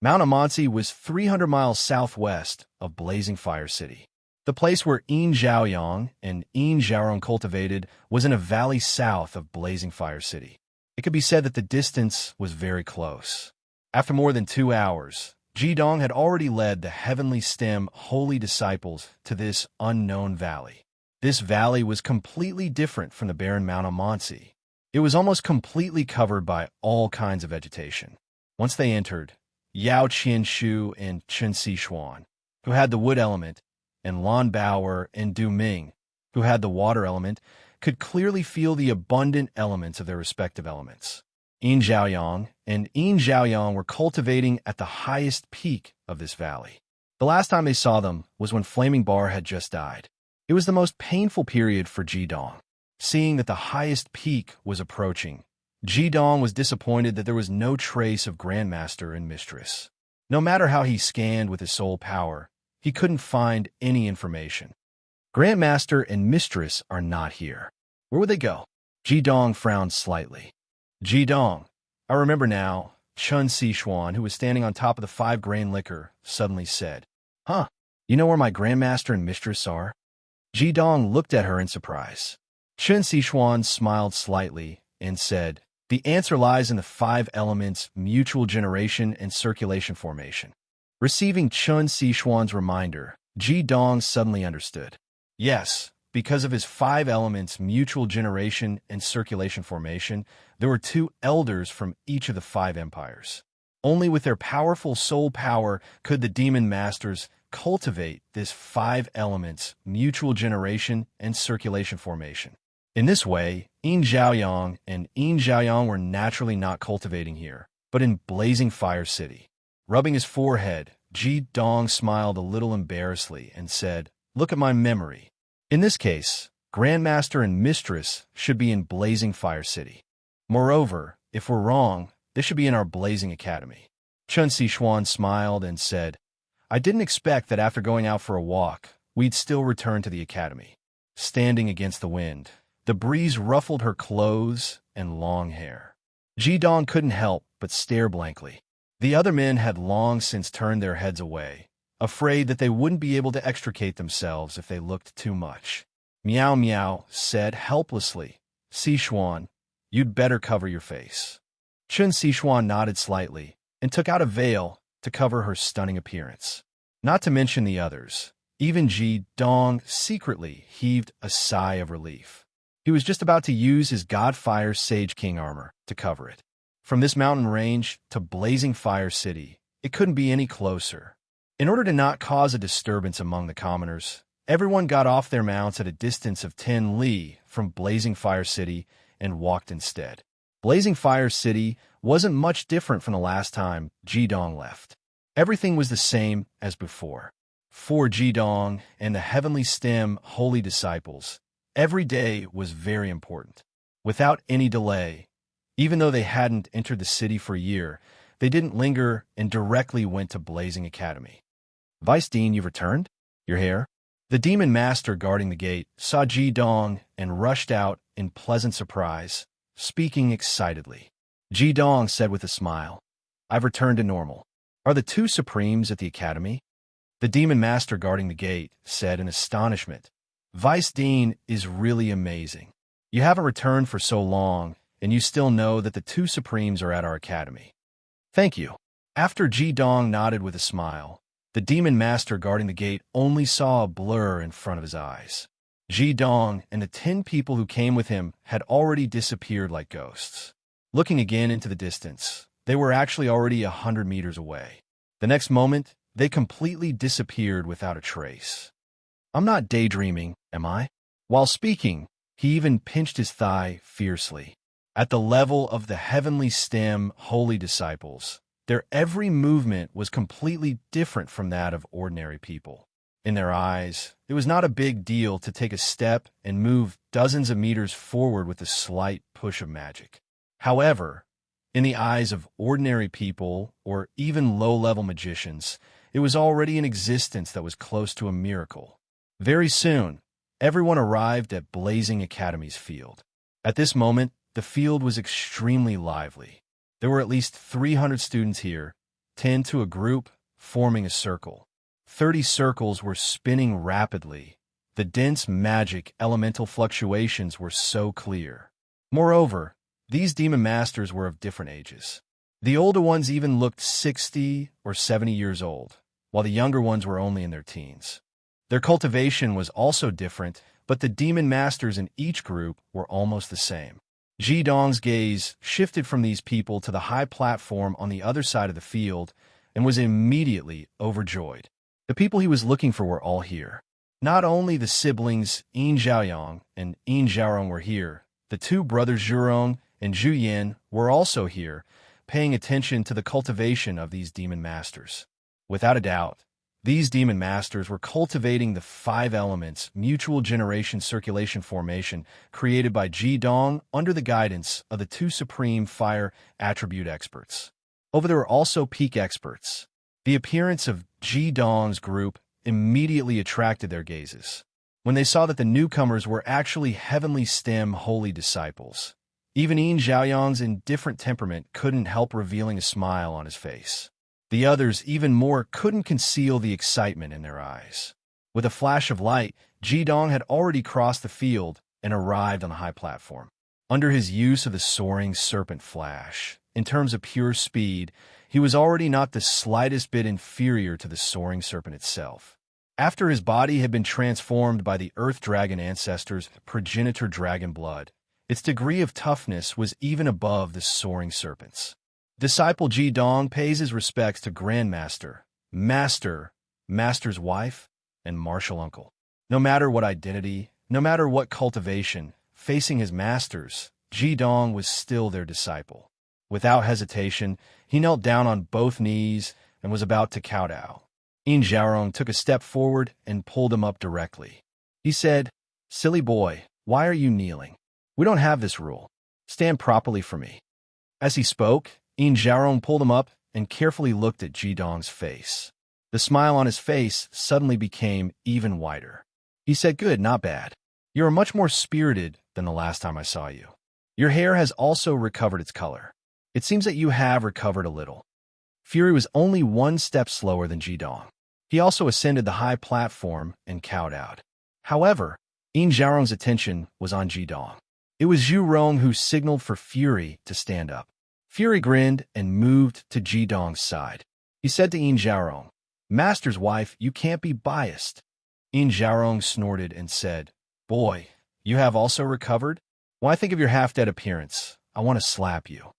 Mount Amansi was 300 miles southwest of Blazing Fire City. The place where Yin Zhaoyang and Yin Zhaorong cultivated was in a valley south of Blazing Fire City. It could be said that the distance was very close. After more than 2 hours, Ji Dong had already led the Heavenly Stem holy disciples to this unknown valley. This valley was completely different from the barren Mount Amansi. It was almost completely covered by all kinds of vegetation. Once they entered, Yao Qianshu and Chen Sichuan, who had the wood element, and Lan Bauer and Du Ming, who had the water element, could clearly feel the abundant elements of their respective elements. Yin Zhaoyang and Yin Zhaoyang were cultivating at the highest peak of this valley. The last time they saw them was when Flaming Bar had just died. It was the most painful period for Ji Dong. Seeing that the highest peak was approaching, Ji Dong was disappointed that there was no trace of Grandmaster and Mistress. No matter how he scanned with his soul power, he couldn't find any information. Grandmaster and Mistress are not here. Where would they go? Ji Dong frowned slightly. Ji Dong, I remember now, Chen Sichuan, who was standing on top of the 5-grain liquor, suddenly said, Huh, you know where my Grandmaster and Mistress are? Ji Dong looked at her in surprise. Chen Sichuan smiled slightly and said, The answer lies in the 5 elements mutual generation and circulation formation. Receiving Chen Sichuan's reminder, Ji Dong suddenly understood. Yes, because of his 5 elements mutual generation and circulation formation, there were 2 elders from each of the 5 empires. Only with their powerful soul power could the demon masters cultivate this 5 elements mutual generation and circulation formation. In this way, Yin Zhaoyang and Yin Zhaoyang were naturally not cultivating here, but in Blazing Fire City. Rubbing his forehead, Ji Dong smiled a little embarrassedly and said, "Look at my memory. In this case, Grandmaster and Mistress should be in Blazing Fire City. Moreover, if we're wrong, this should be in our Blazing Academy." Chun Sichuan smiled and said, "I didn't expect that after going out for a walk, we'd still return to the academy." Standing against the wind, the breeze ruffled her clothes and long hair. Ji Dong couldn't help but stare blankly. The other men had long since turned their heads away, afraid that they wouldn't be able to extricate themselves if they looked too much. Meow Meow said helplessly, "Sichuan, you'd better cover your face." Chun Sichuan nodded slightly and took out a veil to cover her stunning appearance. Not to mention the others, even Ji Dong secretly heaved a sigh of relief. He was just about to use his Godfire Sage King armor to cover it. From this mountain range to Blazing Fire City, it couldn't be any closer. In order to not cause a disturbance among the commoners, everyone got off their mounts at a distance of 10 li from Blazing Fire City and walked instead. Blazing Fire City wasn't much different from the last time Ji Dong left. Everything was the same as before. For Ji Dong and the Heavenly Stem Holy Disciples, every day was very important. Without any delay, even though they hadn't entered the city for a year, they didn't linger and directly went to Blazing Academy. "Vice Dean, you've returned? Your hair?" The demon master guarding the gate saw Ji Dong and rushed out in pleasant surprise, speaking excitedly. Ji Dong said with a smile, "I've returned to normal. Are the two Supremes at the academy?" The demon master guarding the gate said in astonishment, "Vice Dean is really amazing. You haven't returned for so long, and you still know that the two Supremes are at our academy." "Thank you." After Ji Dong nodded with a smile, the demon master guarding the gate only saw a blur in front of his eyes. Ji Dong and the 10 people who came with him had already disappeared like ghosts. Looking again into the distance, they were actually already 100 meters away. The next moment, they completely disappeared without a trace. "I'm not daydreaming, am I?" While speaking, he even pinched his thigh fiercely. At the level of the Heavenly Stem Holy Disciples, their every movement was completely different from that of ordinary people. In their eyes, it was not a big deal to take a step and move dozens of meters forward with a slight push of magic. However, in the eyes of ordinary people or even low-level magicians, it was already an existence that was close to a miracle. Very soon, everyone arrived at Blazing Academy's field. At this moment, the field was extremely lively. There were at least 300 students here, 10 to a group, forming a circle. 30 circles were spinning rapidly. The dense magic elemental fluctuations were so clear. Moreover, these demon masters were of different ages. The older ones even looked 60 or 70 years old, while the younger ones were only in their teens. Their cultivation was also different, but the demon masters in each group were almost the same. Ji Dong's gaze shifted from these people to the high platform on the other side of the field and was immediately overjoyed. The people he was looking for were all here. Not only the siblings Yin Zhaoyang and Yin Zhaorong were here, the two brothers Zhurong and Zhu Yin were also here, paying attention to the cultivation of these demon masters. Without a doubt, these demon masters were cultivating the 5 elements mutual generation circulation formation created by Ji Dong under the guidance of the 2 supreme fire attribute experts. There were also peak experts. The appearance of Ji Dong's group immediately attracted their gazes. When they saw that the newcomers were actually Heavenly Stem Holy Disciples, even Yin Zhaoyang's indifferent temperament couldn't help revealing a smile on his face. The others, even more, couldn't conceal the excitement in their eyes. With a flash of light, Ji Dong had already crossed the field and arrived on the high platform. Under his use of the soaring serpent flash, in terms of pure speed, he was already not the slightest bit inferior to the soaring serpent itself. After his body had been transformed by the Earth Dragon ancestors' progenitor dragon blood, its degree of toughness was even above the soaring serpent's. Disciple Ji Dong pays his respects to Grandmaster, Master, Master's wife, and martial uncle. No matter what identity, no matter what cultivation, facing his masters, Ji Dong was still their disciple. Without hesitation, he knelt down on both knees and was about to kowtow. Yin Xiaorong took a step forward and pulled him up directly. He said, "Silly boy, why are you kneeling? We don't have this rule. Stand properly for me." As he spoke, Yin Xiaorong pulled him up and carefully looked at Jidong's face. The smile on his face suddenly became even wider. He said, "Good, not bad. You are much more spirited than the last time I saw you. Your hair has also recovered its color. It seems that you have recovered a little." Fury was only one step slower than Jidong. He also ascended the high platform and kowtowed. However, Yin Xiaorong's attention was on Jidong. It was Zhu Rong who signaled for Fury to stand up. Fury grinned and moved to Jidong's side. He said to Yin Xiaorong, "Master's wife, you can't be biased." Yin Xiaorong snorted and said, "Boy, you have also recovered? When I think of your half-dead appearance, I want to slap you."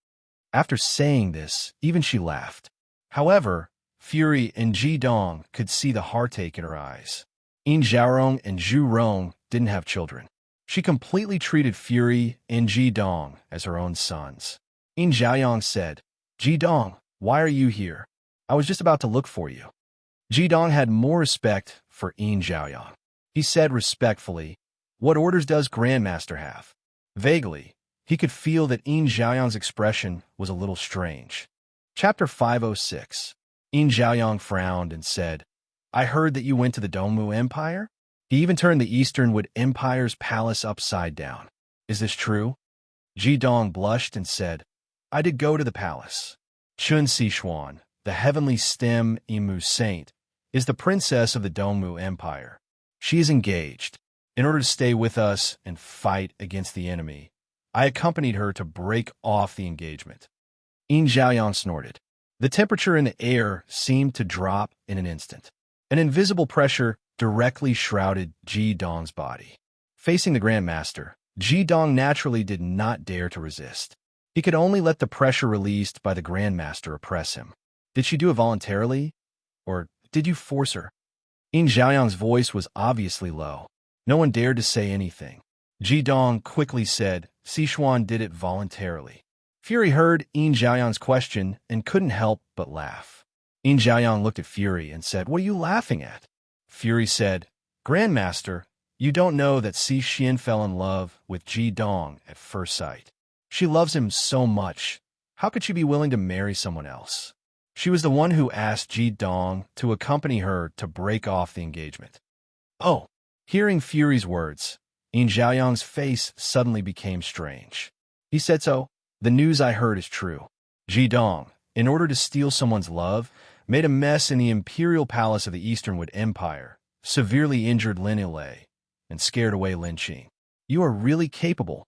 After saying this, even she laughed. However, Fury and Jidong could see the heartache in her eyes. Yin Xiaorong and Zhu Rong didn't have children. She completely treated Fury and Jidong as her own sons. Yin Xiaoyang said, "Jidong, why are you here? I was just about to look for you." Jidong had more respect for Yin Xiaoyang. He said respectfully, "What orders does Grandmaster have?" Vaguely, he could feel that Yin Xiaoyang's expression was a little strange. Chapter 506. Yin Xiaoyang frowned and said, "I heard that you went to the Dongmu Empire? He even turned the Easternwood Empire's palace upside down. Is this true?" Jidong blushed and said, "I did go to the palace. Chun Sichuan, the heavenly stem Imu saint, is the princess of the Dongmu Empire. She is engaged. In order to stay with us and fight against the enemy, I accompanied her to break off the engagement." Yin Xiaoyang snorted. The temperature in the air seemed to drop in an instant. An invisible pressure directly shrouded Jidong's body. Facing the Grandmaster, Jidong naturally did not dare to resist. He could only let the pressure released by the Grandmaster oppress him. "Did she do it voluntarily? Or did you force her?" Yin Xiaoyang's voice was obviously low. No one dared to say anything. Jidong quickly said, "Sichuan did it voluntarily." Fury heard Yin Xiaoyang's question and couldn't help but laugh. Yin Xiaoyang looked at Fury and said, "What are you laughing at?" Fury said, "Grandmaster, you don't know that Si Xian fell in love with Jidong at first sight. She loves him so much. How could she be willing to marry someone else? She was the one who asked Jidong to accompany her to break off the engagement." Oh! Hearing Fury's words, Yin Xiaoyang's face suddenly became strange. He said, "So, the news I heard is true. Jidong, in order to steal someone's love, made a mess in the imperial palace of the Easternwood Empire, severely injured Lin Ilay, and scared away Lin Qing. You are really capable."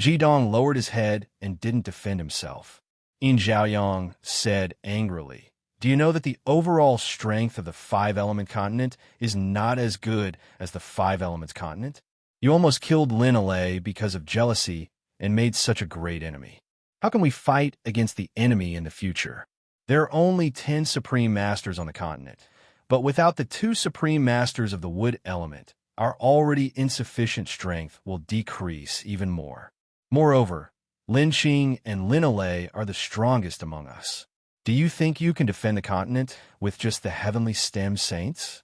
Jidong lowered his head and didn't defend himself. Yin Xiaoyang said angrily, "Do you know that the overall strength of the five-element continent is not as good as the five-elements continent? You almost killed Lin Ilay because of jealousy and made such a great enemy. How can we fight against the enemy in the future? There are only 10 Supreme Masters on the continent, but without the 2 Supreme Masters of the wood element, our already insufficient strength will decrease even more. Moreover, Lin Qing and Lin Ilay are the strongest among us. Do you think you can defend the continent with just the heavenly stem saints?"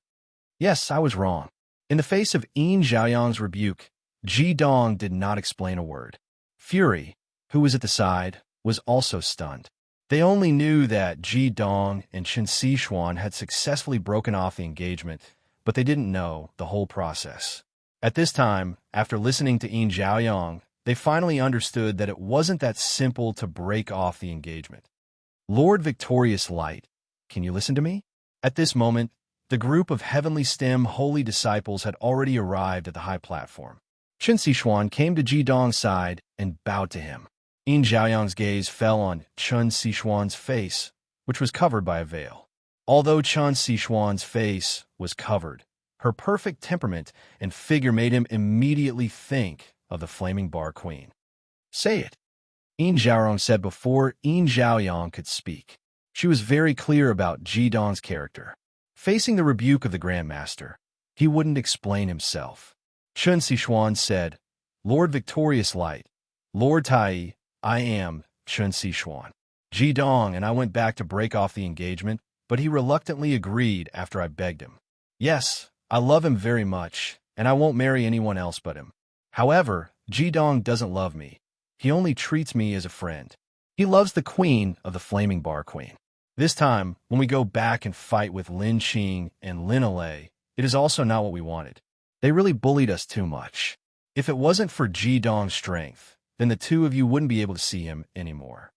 Yes, I was wrong. In the face of Yin Xiaoyang's rebuke, Jidong did not explain a word. Fury, who was at the side, was also stunned. They only knew that Jidong and Chen Sichuan had successfully broken off the engagement, but they didn't know the whole process. At this time, after listening to Yin Xiaoyang, they finally understood that it wasn't that simple to break off the engagement. "Lord Victorious Light, can you listen to me?" At this moment, the group of Heavenly Stem holy disciples had already arrived at the high platform. Chen Sichuan came to Jidong's side and bowed to him. Yin Xiaoyang's gaze fell on Chen Sichuan's face, which was covered by a veil. Although Chen Sichuan's face was covered, her perfect temperament and figure made him immediately think of the Flaming Bar Queen. "Say it," Yin Xiaorong said before Yin Xiaoyang could speak. She was very clear about Jidong's character. Facing the rebuke of the Grandmaster, he wouldn't explain himself. Chen Sichuan said, "Lord Victorious Light, Lord Tai, I am Chun Sichuan. Ji Dong and I went back to break off the engagement, but he reluctantly agreed after I begged him. Yes, I love him very much, and I won't marry anyone else but him. However, Ji Dong doesn't love me. He only treats me as a friend. He loves the queen of the Flaming Bar Queen. This time, when we go back and fight with Lin Qing and Lin Alei, it is also not what we wanted. They really bullied us too much. If it wasn't for Ji Dong's strength, then the two of you wouldn't be able to see him anymore.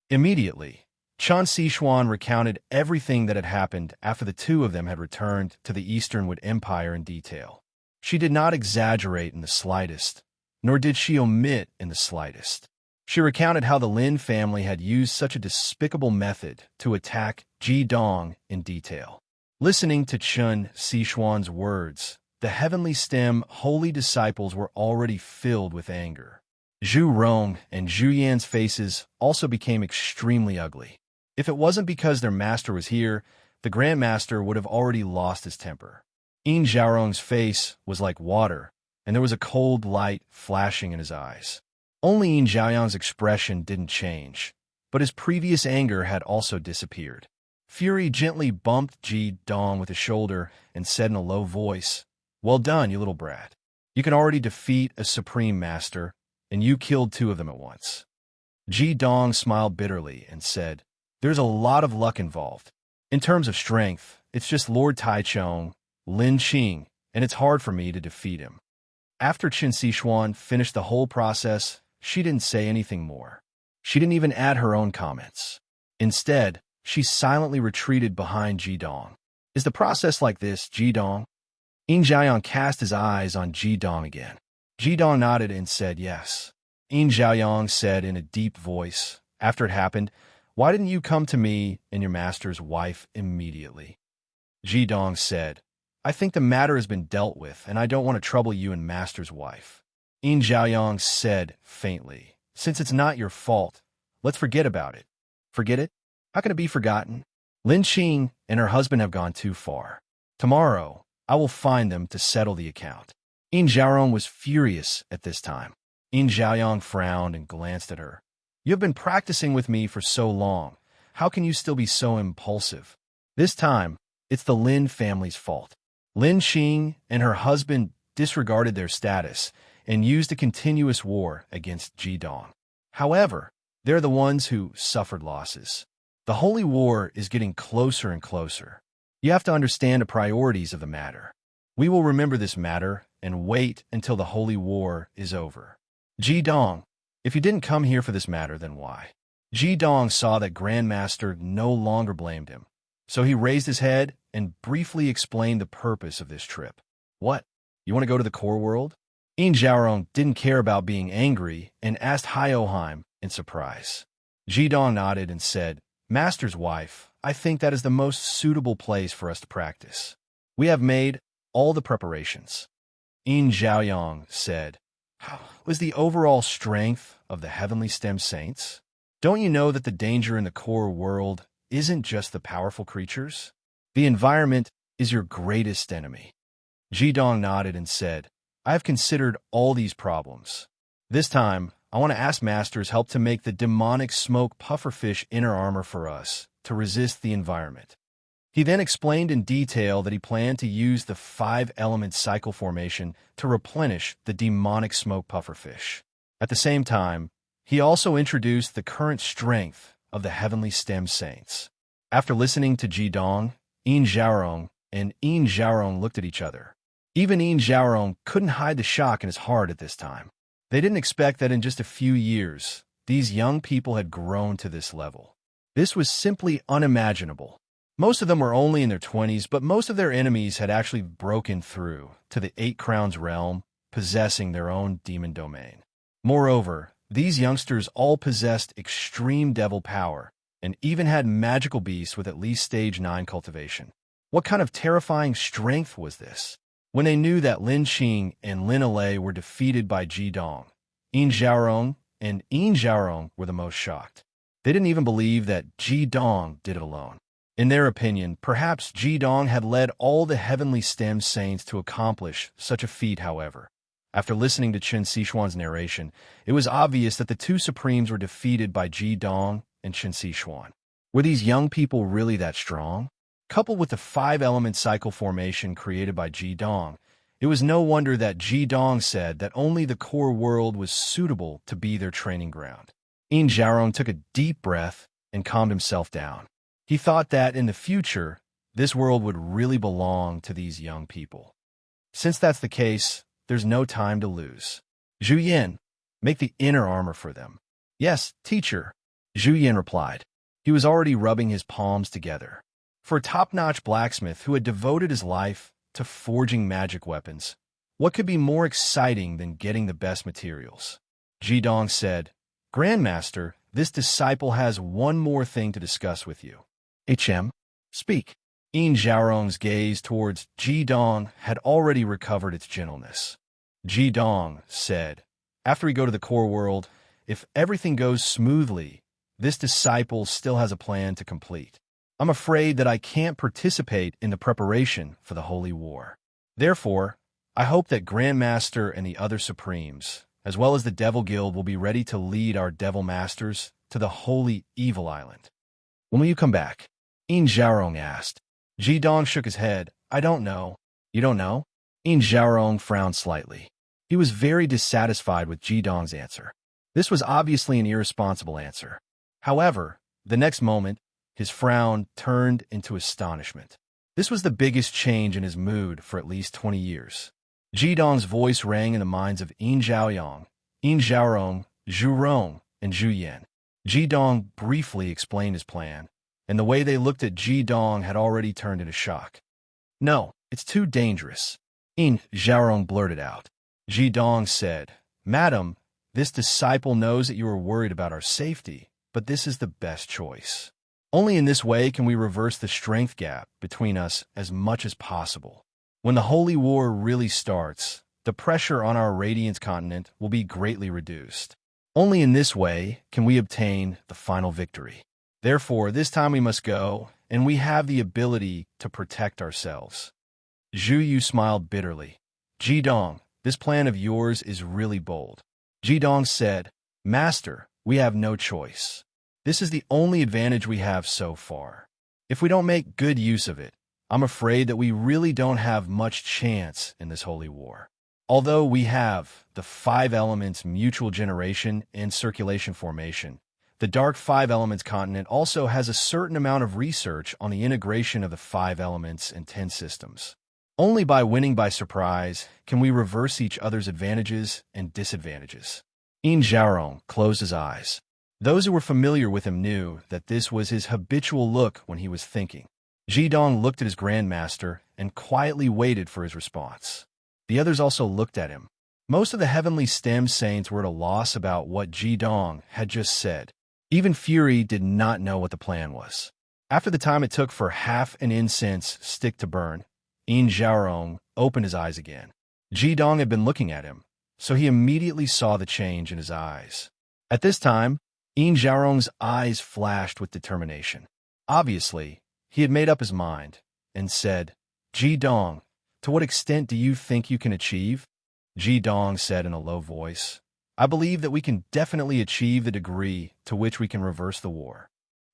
Immediately, Chun Sichuan recounted everything that had happened after the two of them had returned to the Easternwood Empire in detail. She did not exaggerate in the slightest, nor did she omit in the slightest. She recounted how the Lin family had used such a despicable method to attack Ji Dong in detail. Listening to Chun Sichuan's words, the Heavenly Stem holy disciples were already filled with anger. Zhu Rong and Zhu Yan's faces also became extremely ugly. If it wasn't because their master was here, the Grand Master would have already lost his temper. Yin Xiaorong's face was like water, and there was a cold light flashing in his eyes. Only Yin Xiaoyang's expression didn't change, but his previous anger had also disappeared. Fury gently bumped Ji Dong with his shoulder and said in a low voice, "Well done, you little brat. You can already defeat a Supreme Master, and you killed two of them at once." Ji Dong smiled bitterly and said, "There's a lot of luck involved. In terms of strength, it's just Lord Taichung, Lin Qing, and it's hard for me to defeat him." After Chun Sichuan finished the whole process, she didn't say anything more. She didn't even add her own comments. Instead, she silently retreated behind Ji Dong. "Is the process like this, Ji Dong?" Yin Xiaoyang cast his eyes on Ji Dong again. Ji Dong nodded and said yes. Yin Xiaoyang said in a deep voice, after it happened, "Why didn't you come to me and your master's wife immediately?" Ji Dong said, "I think the matter has been dealt with, and I don't want to trouble you and master's wife." Yin Xiaoyang said faintly, "Since it's not your fault, let's forget about it." "Forget it? How can it be forgotten? Lin Qing and her husband have gone too far. Tomorrow, I will find them to settle the account." Yin Xiaorong was furious at this time. Yin Xiaoyang frowned and glanced at her. "You have been practicing with me for so long. How can you still be so impulsive? This time, it's the Lin family's fault. Lin Qing and her husband disregarded their status and used a continuous war against Ji Dong. However, they're the ones who suffered losses. The Holy War is getting closer and closer. You have to understand the priorities of the matter. We will remember this matter and wait until the Holy War is over. Ji Dong, if you didn't come here for this matter, then why?" Ji Dong saw that Grandmaster no longer blamed him, so he raised his head and briefly explained the purpose of this trip. "What? You want to go to the core world?" Yin Xiaorong didn't care about being angry and asked Hyoheim in surprise. Ji Dong nodded and said, "Master's wife, I think that is the most suitable place for us to practice. We have made all the preparations." Yin Xiaoyang said, "How was the overall strength of the Heavenly Stem Saints? Don't you know that the danger in the core world isn't just the powerful creatures? The environment is your greatest enemy." Ji Dong nodded and said, "I have considered all these problems. This time, I want to ask Master's help to make the demonic smoke pufferfish inner armor for us to resist the environment." He then explained in detail that he planned to use the 5-element cycle formation to replenish the demonic smoke pufferfish. At the same time, he also introduced the current strength of the Heavenly Stem Saints. After listening to Ji Dong, Yin Xiaorong and Yin Xiaorong looked at each other. Even Yin Xiaorong couldn't hide the shock in his heart at this time. They didn't expect that in just a few years, these young people had grown to this level. This was simply unimaginable. Most of them were only in their 20s, but most of their enemies had actually broken through to the 8 Crowns realm, possessing their own demon domain. Moreover, these youngsters all possessed extreme devil power and even had magical beasts with at least stage 9 cultivation. What kind of terrifying strength was this? When they knew that Lin Qing and Lin Alei were defeated by Ji Dong, Yin Xiaorong and Yin Xiaorong were the most shocked. They didn't even believe that Ji Dong did it alone. In their opinion, perhaps Ji Dong had led all the Heavenly Stem Saints to accomplish such a feat, however. After listening to Qin Sixuan's narration, it was obvious that the two Supremes were defeated by Ji Dong and Qin Sixuan. Were these young people really that strong? Coupled with the five-element cycle formation created by Ji Dong, it was no wonder that Ji Dong said that only the core world was suitable to be their training ground. Yin Zhaorong took a deep breath and calmed himself down. He thought that in the future, this world would really belong to these young people. Since that's the case, there's no time to lose. Zhu Yin, make the inner armor for them. Yes, teacher, Zhu Yin replied. He was already rubbing his palms together. For a top-notch blacksmith who had devoted his life to forging magic weapons, what could be more exciting than getting the best materials? Ji Dong said, Grandmaster, this disciple has one more thing to discuss with you. HM, speak. Yin Zhaorong's gaze towards Ji Dong had already recovered its gentleness. Ji Dong said, after we go to the core world, if everything goes smoothly, this disciple still has a plan to complete. I'm afraid that I can't participate in the preparation for the Holy War. Therefore, I hope that Grandmaster and the other Supremes, as well as the Devil Guild, will be ready to lead our Devil Masters to the Holy Evil Island. When will you come back? Yin Zhaorong asked. Ji Dong shook his head. I don't know. You don't know? Yin Zhaorong frowned slightly. He was very dissatisfied with Ji Dong's answer. This was obviously an irresponsible answer. However, the next moment, his frown turned into astonishment. This was the biggest change in his mood for at least 20 years. Ji Dong's voice rang in the minds of Yin Zhaoyang, Yin Zhaorong, Zhu Rong, and Zhu Yin. Ji Dong briefly explained his plan, and the way they looked at Ji Dong had already turned into shock. No, it's too dangerous, Yin Zhaorong blurted out. Ji Dong said, Madam, this disciple knows that you are worried about our safety, but this is the best choice. Only in this way can we reverse the strength gap between us as much as possible. When the Holy War really starts, the pressure on our Radiance continent will be greatly reduced. Only in this way can we obtain the final victory. Therefore, this time we must go, and we have the ability to protect ourselves. Zhu Yu smiled bitterly. Ji Dong, this plan of yours is really bold. Ji Dong said, Master, we have no choice. This is the only advantage we have so far. If we don't make good use of it, I'm afraid that we really don't have much chance in this holy war. Although we have the 5 elements mutual generation and circulation formation, the Dark 5 Elements continent also has a certain amount of research on the integration of the 5 elements and 10 systems. Only by winning by surprise can we reverse each other's advantages and disadvantages. Yin Zhaorong closed his eyes. Those who were familiar with him knew that this was his habitual look when he was thinking. Ji Dong looked at his grandmaster and quietly waited for his response. The others also looked at him. Most of the heavenly stem saints were at a loss about what Ji Dong had just said. Even Fury did not know what the plan was. After the time it took for half an incense stick to burn, Yin Zhaorong opened his eyes again. Ji Dong had been looking at him, so he immediately saw the change in his eyes. At this time, Yin Zhaorong's eyes flashed with determination. Obviously, he had made up his mind and said, Ji Dong, to what extent do you think you can achieve? Ji Dong said in a low voice, I believe that we can definitely achieve the degree to which we can reverse the war.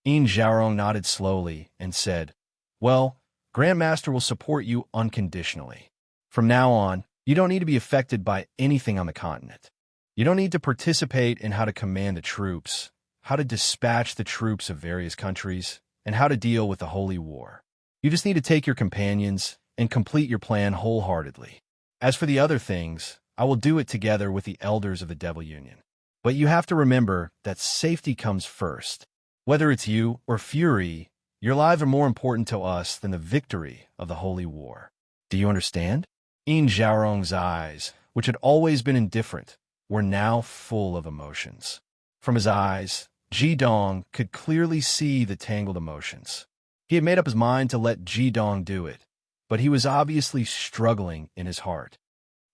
Yin Zhaorong nodded slowly and said, Well, Grandmaster will support you unconditionally. From now on, you don't need to be affected by anything on the continent. You don't need to participate in how to command the troops, how to dispatch the troops of various countries, and how to deal with the Holy War. You just need to take your companions and complete your plan wholeheartedly. As for the other things, I will do it together with the elders of the Devil Union. But you have to remember that safety comes first. Whether it's you or Fury, your lives are more important to us than the victory of the Holy War. Do you understand? Yin Zhaorong's eyes, which had always been indifferent, were now full of emotions. From his eyes, Ji Dong could clearly see the tangled emotions. He had made up his mind to let Ji Dong do it, but he was obviously struggling in his heart.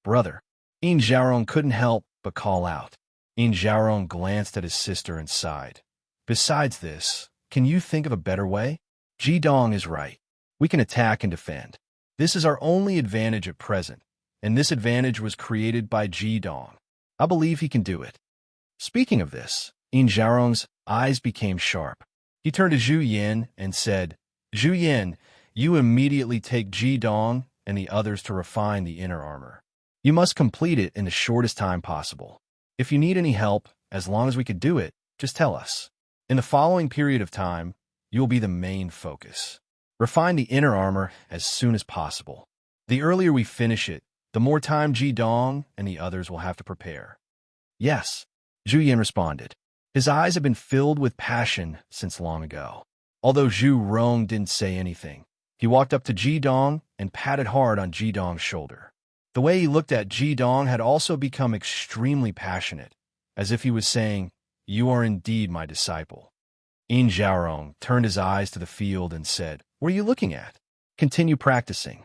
Brother, Yin Zhaorong couldn't help but call out. Yin Zhaorong glanced at his sister and sighed. Besides this, can you think of a better way? Ji Dong is right. We can attack and defend. This is our only advantage at present, and this advantage was created by Ji Dong. I believe he can do it. Speaking of this, Yin Xiaorong's eyes became sharp. He turned to Zhu Yin and said, Zhu Yin, you immediately take Ji Dong and the others to refine the inner armor. You must complete it in the shortest time possible. If you need any help, as long as we could do it, just tell us. In the following period of time, you will be the main focus. Refine the inner armor as soon as possible. The earlier we finish it, the more time Ji Dong and the others will have to prepare. Yes, Zhu Yin responded. His eyes had been filled with passion since long ago. Although Zhu Rong didn't say anything, he walked up to Ji Dong and patted hard on Ji Dong's shoulder. The way he looked at Ji Dong had also become extremely passionate, as if he was saying, You are indeed my disciple. Yin Xiaorong turned his eyes to the field and said, What are you looking at? Continue practicing.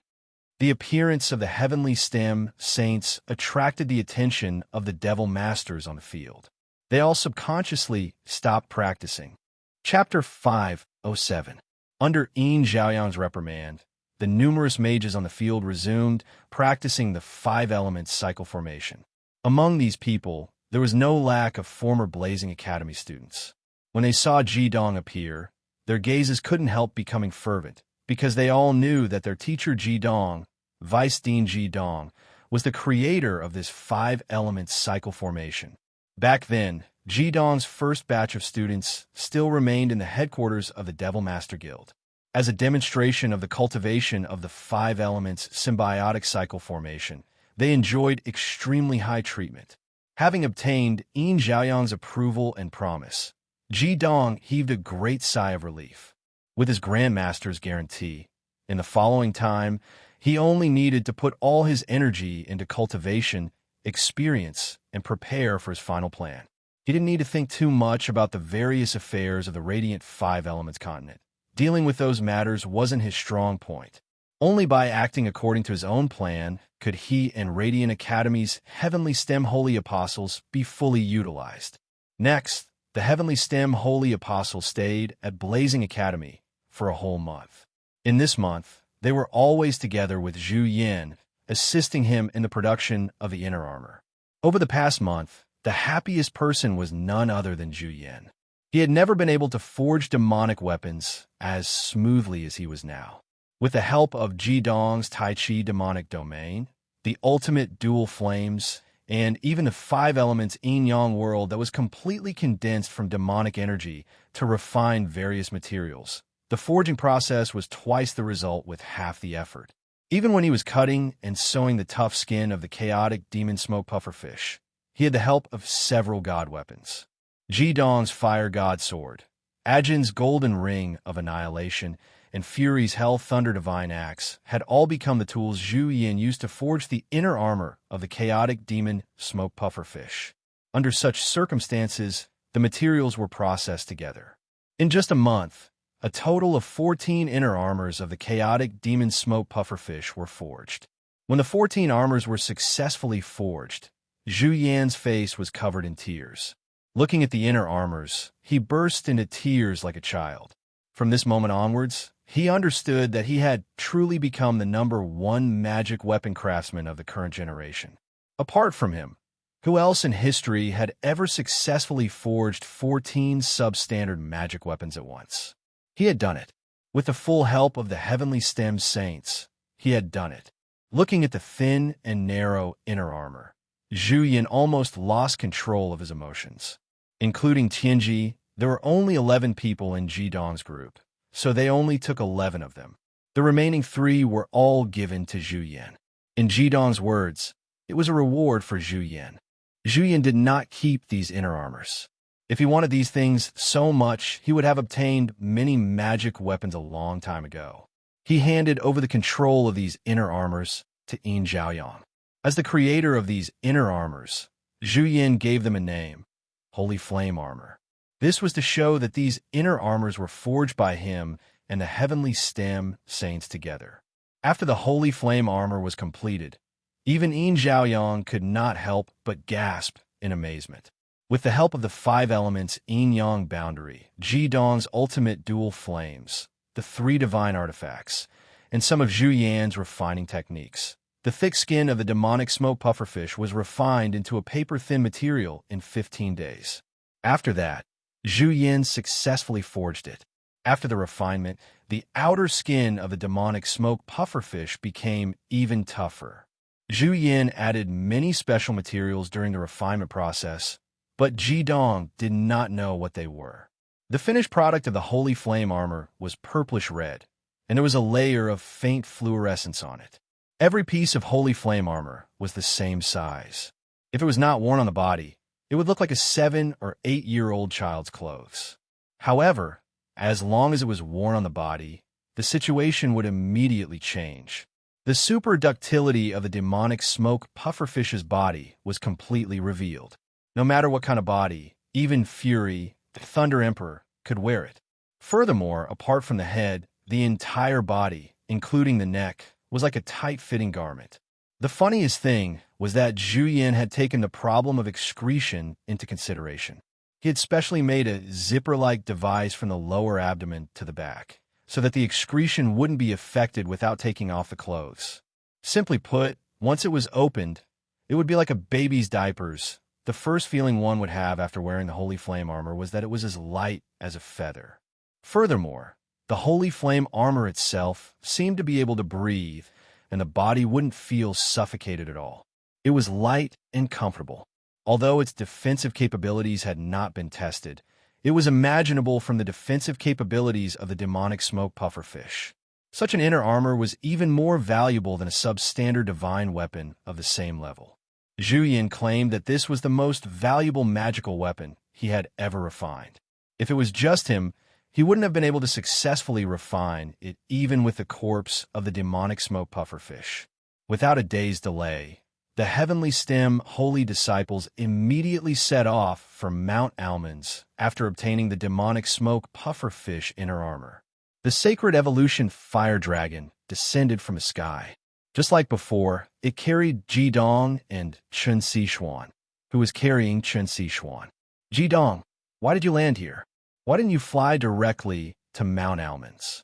The appearance of the heavenly stem saints attracted the attention of the devil masters on the field. They all subconsciously stopped practicing. Chapter 507. Under Yin Xiaoyang's reprimand, the numerous mages on the field resumed practicing the 5 elements cycle formation. Among these people, there was no lack of former Blazing Academy students. When they saw Ji Dong appear, their gazes couldn't help becoming fervent, because they all knew that their teacher Ji Dong, Vice Dean Ji Dong, was the creator of this 5 elements cycle formation. Back then, Ji Dong's first batch of students still remained in the headquarters of the Devil Master Guild. As a demonstration of the cultivation of the 5 elements symbiotic cycle formation, they enjoyed extremely high treatment. Having obtained Yin Xiaoyang's approval and promise, Ji Dong heaved a great sigh of relief. With his Grandmaster's guarantee, in the following time, he only needed to put all his energy into cultivation, experience, and prepare for his final plan. He didn't need to think too much about the various affairs of the Radiant 5 elements continent. Dealing with those matters wasn't his strong point. Only by acting according to his own plan could he and Radiant Academy's Heavenly Stem Holy Apostles be fully utilized. Next, the Heavenly Stem Holy Apostles stayed at Blazing Academy for a whole month. In this month, they were always together with Zhu Yin, assisting him in the production of the inner armor. Over the past month, the happiest person was none other than Zhu Yin. He had never been able to forge demonic weapons as smoothly as he was now. With the help of Ji Dong's Tai Chi demonic domain, the ultimate dual flames, and even the 5 elements yin-yang world that was completely condensed from demonic energy to refine various materials, the forging process was twice the result with half the effort. Even when he was cutting and sewing the tough skin of the chaotic demon smoke pufferfish, he had the help of several god weapons. Ji Dong's fire god sword, Ajin's golden ring of annihilation, and Fury's hell thunder divine axe had all become the tools Zhu Yin used to forge the inner armor of the chaotic demon smoke pufferfish. Under such circumstances, the materials were processed together. In just a month, a total of 14 inner armors of the chaotic demon smoke pufferfish were forged. When the 14 armors were successfully forged, Zhu Yan's face was covered in tears. Looking at the inner armors, he burst into tears like a child. From this moment onwards, he understood that he had truly become the #1 magic weapon craftsman of the current generation. Apart from him, who else in history had ever successfully forged 14 substandard magic weapons at once? He had done it. With the full help of the Heavenly Stem Saints, he had done it. Looking at the thin and narrow inner armor, Zhu Yin almost lost control of his emotions. Including Tianji, there were only 11 people in Ji Dong's group, so they only took 11 of them. The remaining 3 were all given to Zhu Yin. In Ji Dong's words, it was a reward for Zhu Yin. Zhu Yin did not keep these inner armors. If he wanted these things so much, he would have obtained many magic weapons a long time ago. He handed over the control of these inner armors to Yin Xiaoyang. As the creator of these inner armors, Zhu Yin gave them a name, Holy Flame Armor. This was to show that these inner armors were forged by him and the Heavenly Stem Saints together. After the Holy Flame Armor was completed, even Yin Xiaoyang could not help but gasp in amazement. With the help of the 5 elements yin-yang boundary, Ji Dong's ultimate dual flames, the 3 divine artifacts, and some of Zhu Yan's refining techniques, The thick skin of the demonic smoke pufferfish was refined into a paper-thin material in 15 days. After that, Zhu Yin successfully forged it. After the refinement, the outer skin of the demonic smoke pufferfish became even tougher. Zhu Yin added many special materials during the refinement process, but Ji Dong did not know what they were. The finished product of the Holy Flame armor was purplish-red, and there was a layer of faint fluorescence on it. Every piece of Holy Flame armor was the same size. If it was not worn on the body, it would look like a 7- or 8-year-old child's clothes. However, as long as it was worn on the body, the situation would immediately change. The super ductility of the demonic smoke pufferfish's body was completely revealed. No matter what kind of body, even Fury, the Thunder Emperor, could wear it. Furthermore, apart from the head, the entire body, including the neck, was like a tight-fitting garment. The funniest thing was that Zhu Yin had taken the problem of excretion into consideration. He had specially made a zipper-like device from the lower abdomen to the back, so that the excretion wouldn't be affected without taking off the clothes. Simply put, once it was opened, it would be like a baby's diapers. The first feeling one would have after wearing the Holy Flame armor was that it was as light as a feather. Furthermore, the Holy Flame armor itself seemed to be able to breathe, and the body wouldn't feel suffocated at all. It was light and comfortable. Although its defensive capabilities had not been tested, it was imaginable from the defensive capabilities of the demonic smoke pufferfish. Such an inner armor was even more valuable than a substandard divine weapon of the same level. Zhu Yin claimed that this was the most valuable magical weapon he had ever refined. If it was just him, he wouldn't have been able to successfully refine it even with the corpse of the demonic smoke pufferfish. Without a day's delay, the Heavenly Stem holy disciples immediately set off for Mount Almonds after obtaining the demonic smoke pufferfish inner armor. The sacred evolution fire dragon descended from the sky. Just like before, it carried Ji Dong and Chen Xishuan, who was carrying Chen Xishuan. Ji Dong, why did you land here? Why didn't you fly directly to Mount Almonds?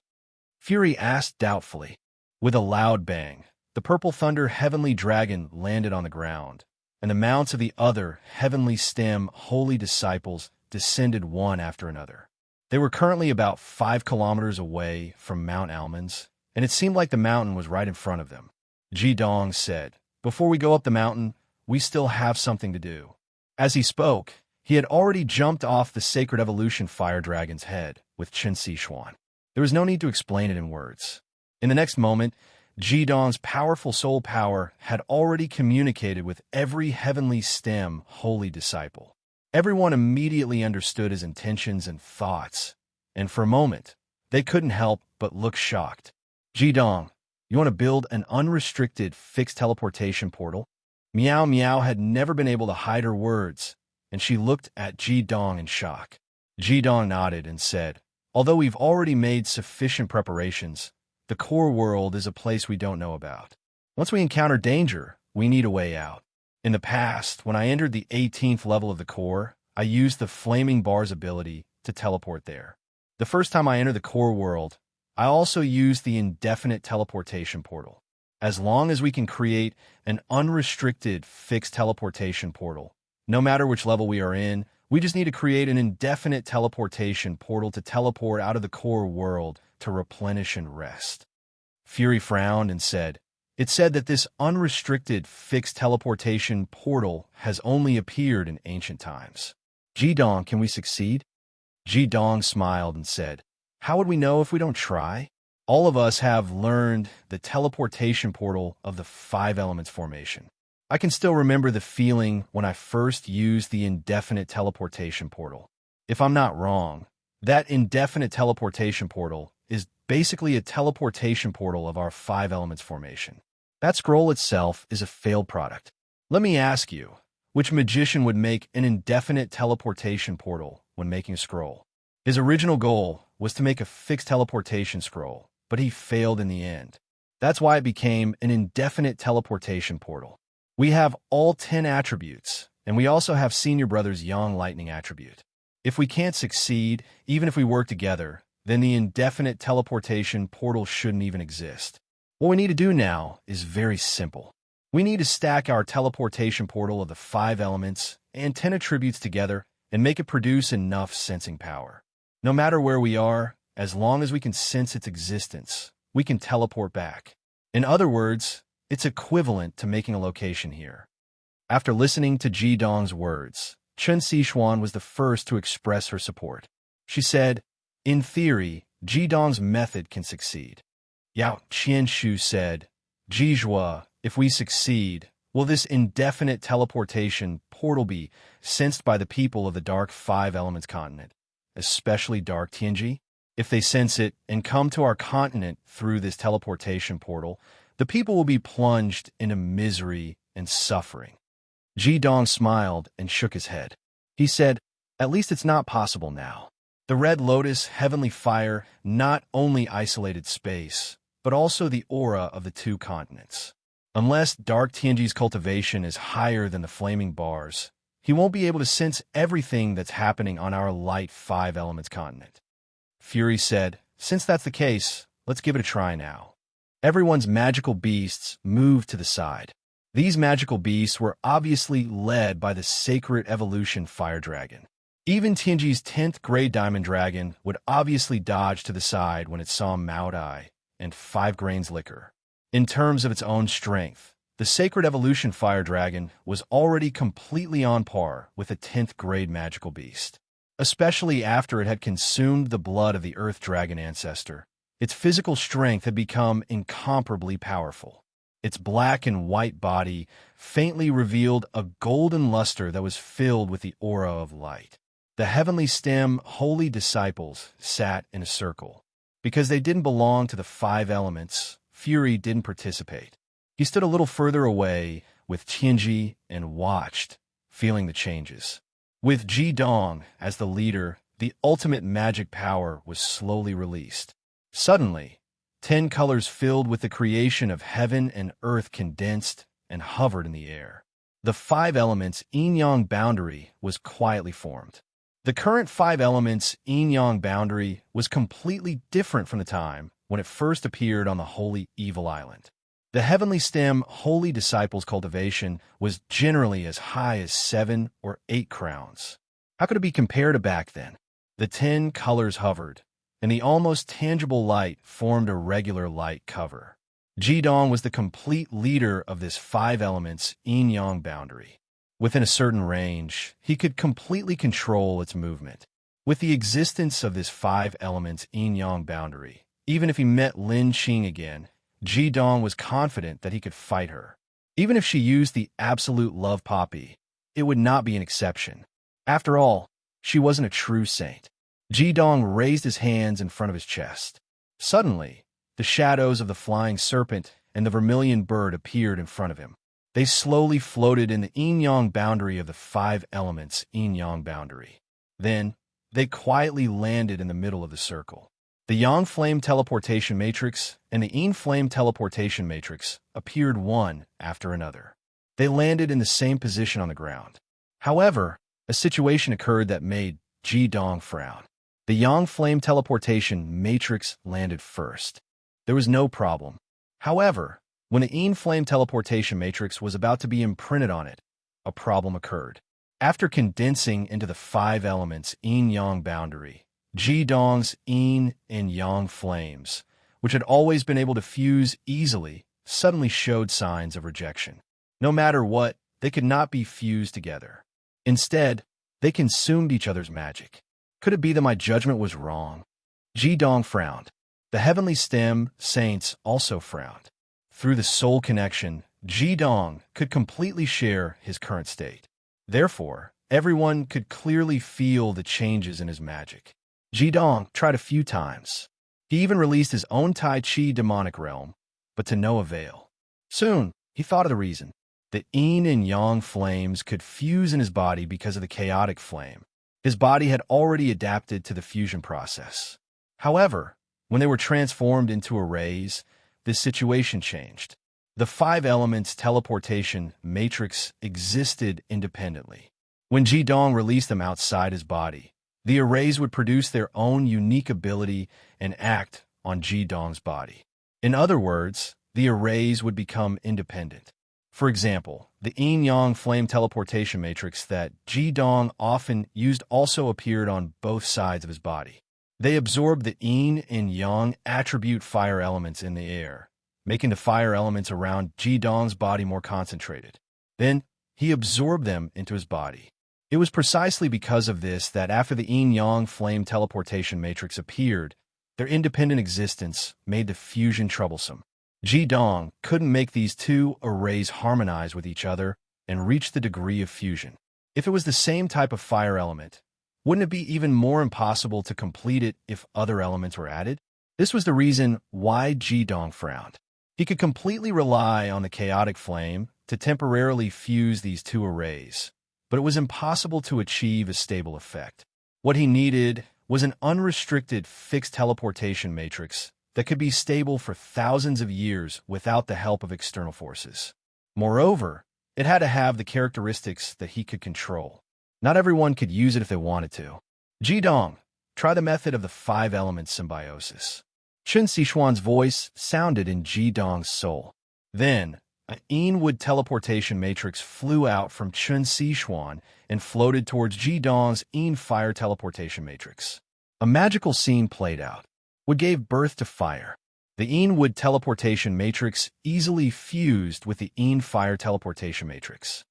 Fury asked doubtfully. With a loud bang, the purple thunder heavenly dragon landed on the ground, and the mounts of the other Heavenly Stem holy disciples descended one after another. They were currently about 5 kilometers away from Mount Almonds, and it seemed like the mountain was right in front of them. Ji Dong said, "Before we go up the mountain, we still have something to do." As he spoke, he had already jumped off the sacred evolution fire dragon's head with Chen Xishuan. There was no need to explain it in words. In the next moment, Ji Dong's powerful soul power had already communicated with every Heavenly Stem holy disciple. Everyone immediately understood his intentions and thoughts, and for a moment, they couldn't help but look shocked. Ji Dong, you want to build an unrestricted fixed teleportation portal? Meow Meow had never been able to hide her words, and she looked at Ji Dong in shock. Ji Dong nodded and said, "Although we've already made sufficient preparations, the core world is a place we don't know about. Once we encounter danger, we need a way out. In the past, when I entered the 18th level of the core, I used the Flaming Bar's ability to teleport there. The first time I entered the core world, I also used the indefinite teleportation portal. As long as we can create an unrestricted fixed teleportation portal, no matter which level we are in, we just need to create an indefinite teleportation portal to teleport out of the core world to replenish and rest." Fury frowned and said, "It said that this unrestricted fixed teleportation portal has only appeared in ancient times. Ji Dong, can we succeed?" Ji Dong smiled and said, "How would we know if we don't try? All of us have learned the teleportation portal of the 5 elements formation. I can still remember the feeling when I first used the indefinite teleportation portal. If I'm not wrong, that indefinite teleportation portal is basically a teleportation portal of our 5 elements formation. That scroll itself is a failed product. Let me ask you, which magician would make an indefinite teleportation portal when making a scroll? His original goal was to make a fixed teleportation scroll, but he failed in the end. That's why it became an indefinite teleportation portal. We have all 10 attributes, and we also have Senior Brother's Yang Lightning attribute. If we can't succeed, even if we work together, then the indefinite teleportation portal shouldn't even exist. What we need to do now is very simple. We need to stack our teleportation portal of the 5 elements and 10 attributes together and make it produce enough sensing power. No matter where we are, as long as we can sense its existence, we can teleport back. In other words, it's equivalent to making a location here. After listening to Ji Dong's words, Chen Xishuan was the first to express her support. She said, "In theory, Ji Dong's method can succeed." Yao Qianshu said, "Jizhua, if we succeed, will this indefinite teleportation portal be sensed by the people of the Dark 5 Elements continent, especially Dark Tianji? If they sense it and come to our continent through this teleportation portal, the people will be plunged into misery and suffering." Ji Dong smiled and shook his head. He said, "At least it's not possible now. The Red Lotus heavenly fire not only isolated space, but also the aura of the 2 continents. Unless Dark Tianji's cultivation is higher than the flaming bars, he won't be able to sense everything that's happening on our light 5 elements continent." Fury said, "Since that's the case, let's give it a try now." Everyone's magical beasts moved to the side. These magical beasts were obviously led by the sacred evolution fire dragon. Even Tianji's 10th grade diamond dragon would obviously dodge to the side when it saw Mao Dai and 5 grains liquor. In terms of its own strength, the sacred evolution fire dragon was already completely on par with a 10th grade magical beast. Especially after it had consumed the blood of the earth dragon ancestor, its physical strength had become incomparably powerful. Its black and white body faintly revealed a golden luster that was filled with the aura of light. The heavenly stem holy disciples sat in a circle. Because they didn't belong to the 5 elements, Fury didn't participate. He stood a little further away with Tianji and watched, feeling the changes. With Ji Dong as the leader, the ultimate magic power was slowly released. Suddenly, 10 colors filled with the creation of heaven and earth condensed and hovered in the air. The 5 elements yin-yang boundary was quietly formed. The current 5 elements yin-yang boundary was completely different from the time when it first appeared on the Holy Evil Island. The heavenly stem holy disciples cultivation was generally as high as 7 or 8 crowns. How could it be compared to back then? The 10 colors hovered, and the almost tangible light formed a regular light cover. Ji Dong was the complete leader of this 5 elements yin-yang boundary. Within a certain range, he could completely control its movement. With the existence of this 5 elements yin-yang boundary, even if he met Lin Qing again, Ji Dong was confident that he could fight her. Even if she used the absolute love poppy, it would not be an exception. After all, she wasn't a true saint. Ji Dong raised his hands in front of his chest. Suddenly, the shadows of the flying serpent and the vermilion bird appeared in front of him. They slowly floated in the yin-yang boundary of the 5 elements yin-yang boundary. Then, they quietly landed in the middle of the circle. The Yang Flame Teleportation Matrix and the Yin Flame Teleportation Matrix appeared one after another. They landed in the same position on the ground. However, a situation occurred that made Ji Dong frown. The Yang Flame Teleportation Matrix landed first. There was no problem. However, when the Yin Flame Teleportation Matrix was about to be imprinted on it, a problem occurred. After condensing into the 5 elements yin-yang boundary, Ji Dong's yin and yang flames, which had always been able to fuse easily, suddenly showed signs of rejection. No matter what, they could not be fused together. Instead, they consumed each other's magic. Could it be that my judgment was wrong? Ji Dong frowned. The heavenly stem saints also frowned. Through the soul connection, Ji Dong could completely share his current state. Therefore, everyone could clearly feel the changes in his magic. Ji Dong tried a few times. He even released his own Tai Chi demonic realm, but to no avail. Soon, he thought of the reason. The yin and yang flames could fuse in his body because of the chaotic flame. His body had already adapted to the fusion process. However, when they were transformed into arrays, this situation changed. The 5 elements teleportation matrix existed independently. When Ji Dong released them outside his body, the arrays would produce their own unique ability and act on Ji Dong's body. In other words, the arrays would become independent. For example, the yin-yang flame teleportation matrix that Ji-dong often used also appeared on both sides of his body. They absorbed the yin and yang attribute fire elements in the air, making the fire elements around Ji-dong's body more concentrated. Then, he absorbed them into his body. It was precisely because of this that after the yin-yang flame teleportation matrix appeared, their independent existence made the fusion troublesome. Ji-dong couldn't make these two arrays harmonize with each other and reach the degree of fusion. If it was the same type of fire element, wouldn't it be even more impossible to complete it if other elements were added? This was the reason why Ji-dong frowned. He could completely rely on the chaotic flame to temporarily fuse these two arrays, but it was impossible to achieve a stable effect. What he needed was an unrestricted fixed teleportation matrix that could be stable for thousands of years without the help of external forces. Moreover, it had to have the characteristics that he could control. Not everyone could use it if they wanted to. Ji-dong, try the method of the 5-element symbiosis. Chen Sichuan's voice sounded in Ji-dong's soul. Then, a yin-wood teleportation matrix flew out from Chen Sichuan and floated towards Ji-dong's yin-fire teleportation matrix. A magical scene played out. Wood gave birth to fire. The yin-wood teleportation matrix easily fused with the yin-fire teleportation matrix.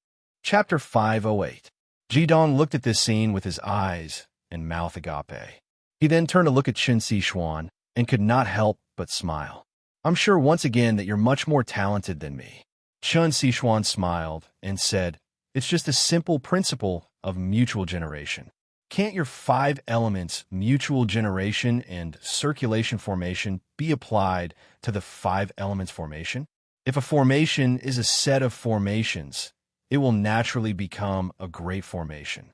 Chapter 508. Ji-dong looked at this scene with his eyes and mouth agape. He then turned to look at Chen Sichuan and could not help but smile. I'm sure once again that you're much more talented than me. Chen Sichuan smiled and said, it's just a simple principle of mutual generation. Can't your 5 elements, mutual generation and circulation formation, be applied to the 5 elements formation? If a formation is a set of formations, it will naturally become a great formation.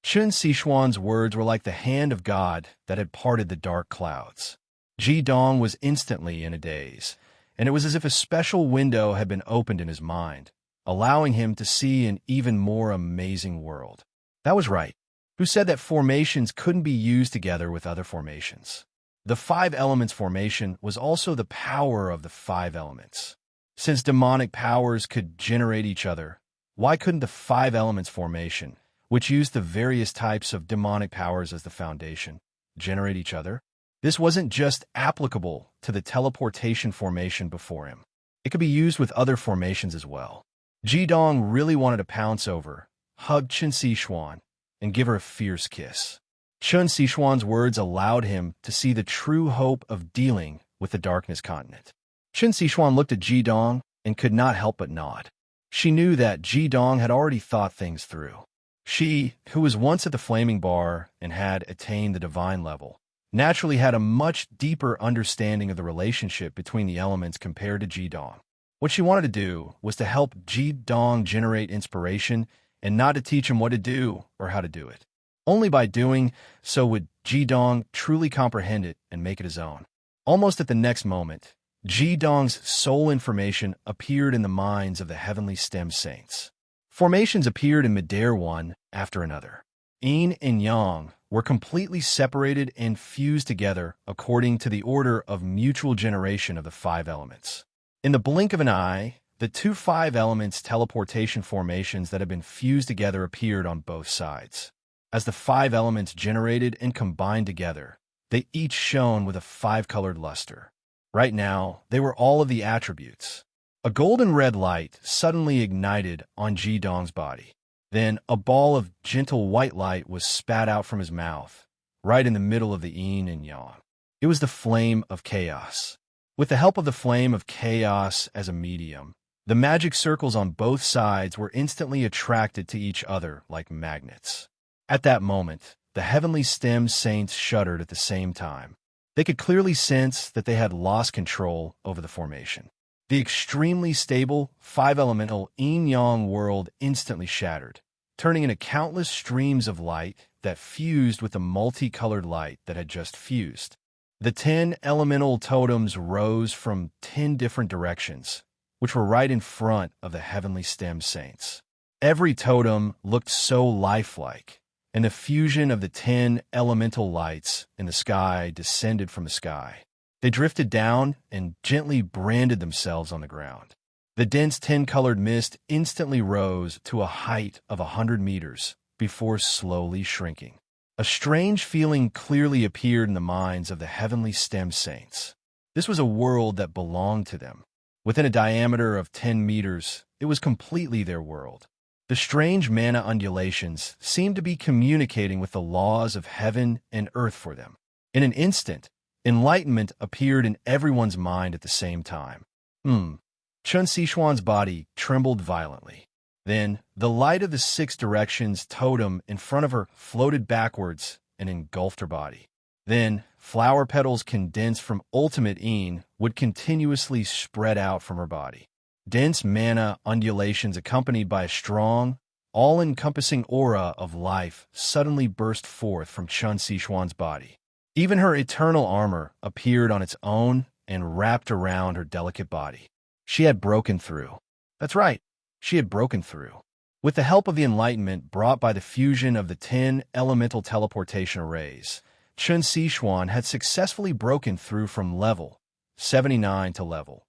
Chen Sichuan's words were like the hand of God that had parted the dark clouds. Ji-dong was instantly in a daze, and it was as if a special window had been opened in his mind, allowing him to see an even more amazing world. That was right. Who said that formations couldn't be used together with other formations? The 5 elements formation was also the power of the 5 elements. Since demonic powers could generate each other, why couldn't the 5 elements formation, which used the various types of demonic powers as the foundation, generate each other? This wasn't just applicable to the teleportation formation before him. It could be used with other formations as well. Ji-dong really wanted to pounce over, hug Chen Sichuan, and give her a fierce kiss. Chen Sichuan's words allowed him to see the true hope of dealing with the darkness continent. Chen Sichuan looked at Ji-dong and could not help but nod. She knew that Ji-dong had already thought things through. She, who was once at the flaming bar and had attained the divine level, naturally had a much deeper understanding of the relationship between the elements compared to Ji-dong. What she wanted to do was to help Ji-dong generate inspiration and not to teach him what to do or how to do it. Only by doing so would Ji-dong truly comprehend it and make it his own. Almost at the next moment, Ji-dong's soul information appeared in the minds of the heavenly stem saints. Formations appeared in midair one after another. Yin and yang were completely separated and fused together according to the order of mutual generation of the 5 elements. In the blink of an eye, the two 5 elements teleportation formations that had been fused together appeared on both sides. As the 5 elements generated and combined together, they each shone with a 5-colored luster. Right now, they were all of the attributes. A golden red light suddenly ignited on Ji-dong's body. Then a ball of gentle white light was spat out from his mouth, right in the middle of the yin and yang. It was the flame of chaos. With the help of the flame of chaos as a medium, the magic circles on both sides were instantly attracted to each other like magnets. At that moment, the heavenly stem saints shuddered at the same time. They could clearly sense that they had lost control over the formation. The extremely stable, 5-elemental yin-yang world instantly shattered, turning into countless streams of light that fused with the multicolored light that had just fused. The 10 elemental totems rose from 10 different directions, which were right in front of the heavenly stem saints. Every totem looked so lifelike, and the fusion of the 10 elemental lights in the sky descended from the sky. They drifted down and gently branded themselves on the ground. The dense tin-colored mist instantly rose to a height of 100 meters before slowly shrinking. A strange feeling clearly appeared in the minds of the heavenly stem saints. This was a world that belonged to them. Within a diameter of 10 meters, it was completely their world. The strange mana undulations seemed to be communicating with the laws of heaven and earth for them. In an instant, enlightenment appeared in everyone's mind at the same time. Chun Sichuan's body trembled violently. Then, the light of the six directions totem in front of her floated backwards and engulfed her body. Then, flower petals condensed from ultimate Een would continuously spread out from her body. Dense mana undulations accompanied by a strong, all-encompassing aura of life suddenly burst forth from Chun Sichuan's body. Even her eternal armor appeared on its own and wrapped around her delicate body. She had broken through. That's right, she had broken through. With the help of the enlightenment brought by the fusion of the 10 elemental teleportation arrays, Chun Sichuan had successfully broken through from level 79 to level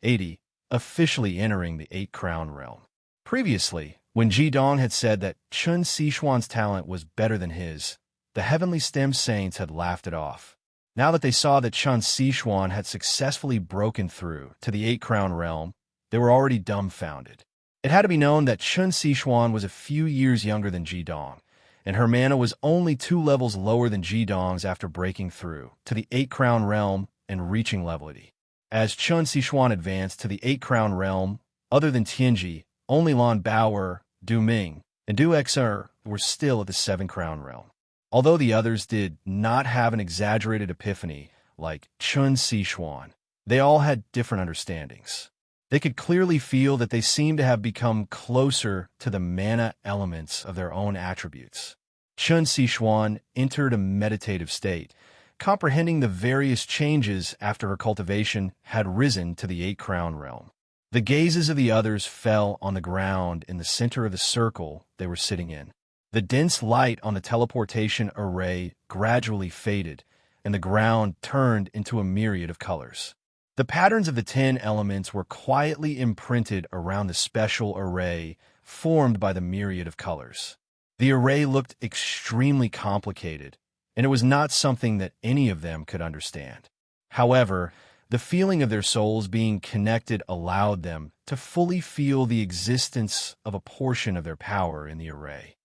80, officially entering the 8-crown realm. Previously, when Jidong had said that Chun Sichuan's talent was better than his, the heavenly stem saints had laughed it off. Now that they saw that Chun Sichuan had successfully broken through to the 8-crown realm, they were already dumbfounded. It had to be known that Chun Sichuan was a few years younger than Jidong, and her mana was only 2 levels lower than Jidong's after breaking through to the 8-crown realm and reaching level 80. As Chun Sichuan advanced to the 8-crown realm, other than Tianji, only Lan Baoer, Du Ming, and Du Xer were still at the 7-crown realm. Although the others did not have an exaggerated epiphany like Chun Sichuan, they all had different understandings. They could clearly feel that they seemed to have become closer to the mana elements of their own attributes. Chun Sichuan entered a meditative state, comprehending the various changes after her cultivation had risen to the 8-crown realm. The gazes of the others fell on the ground in the center of the circle they were sitting in. The dense light on the teleportation array gradually faded, and the ground turned into a myriad of colors. The patterns of the 10 elements were quietly imprinted around the special array formed by the myriad of colors. The array looked extremely complicated, and it was not something that any of them could understand. However, the feeling of their souls being connected allowed them to fully feel the existence of a portion of their power in the array.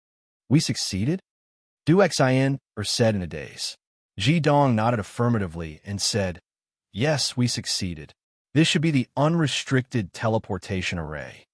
We succeeded? Du Xin said in a daze. Jidong nodded affirmatively and said, yes, we succeeded. This should be the unrestricted teleportation array.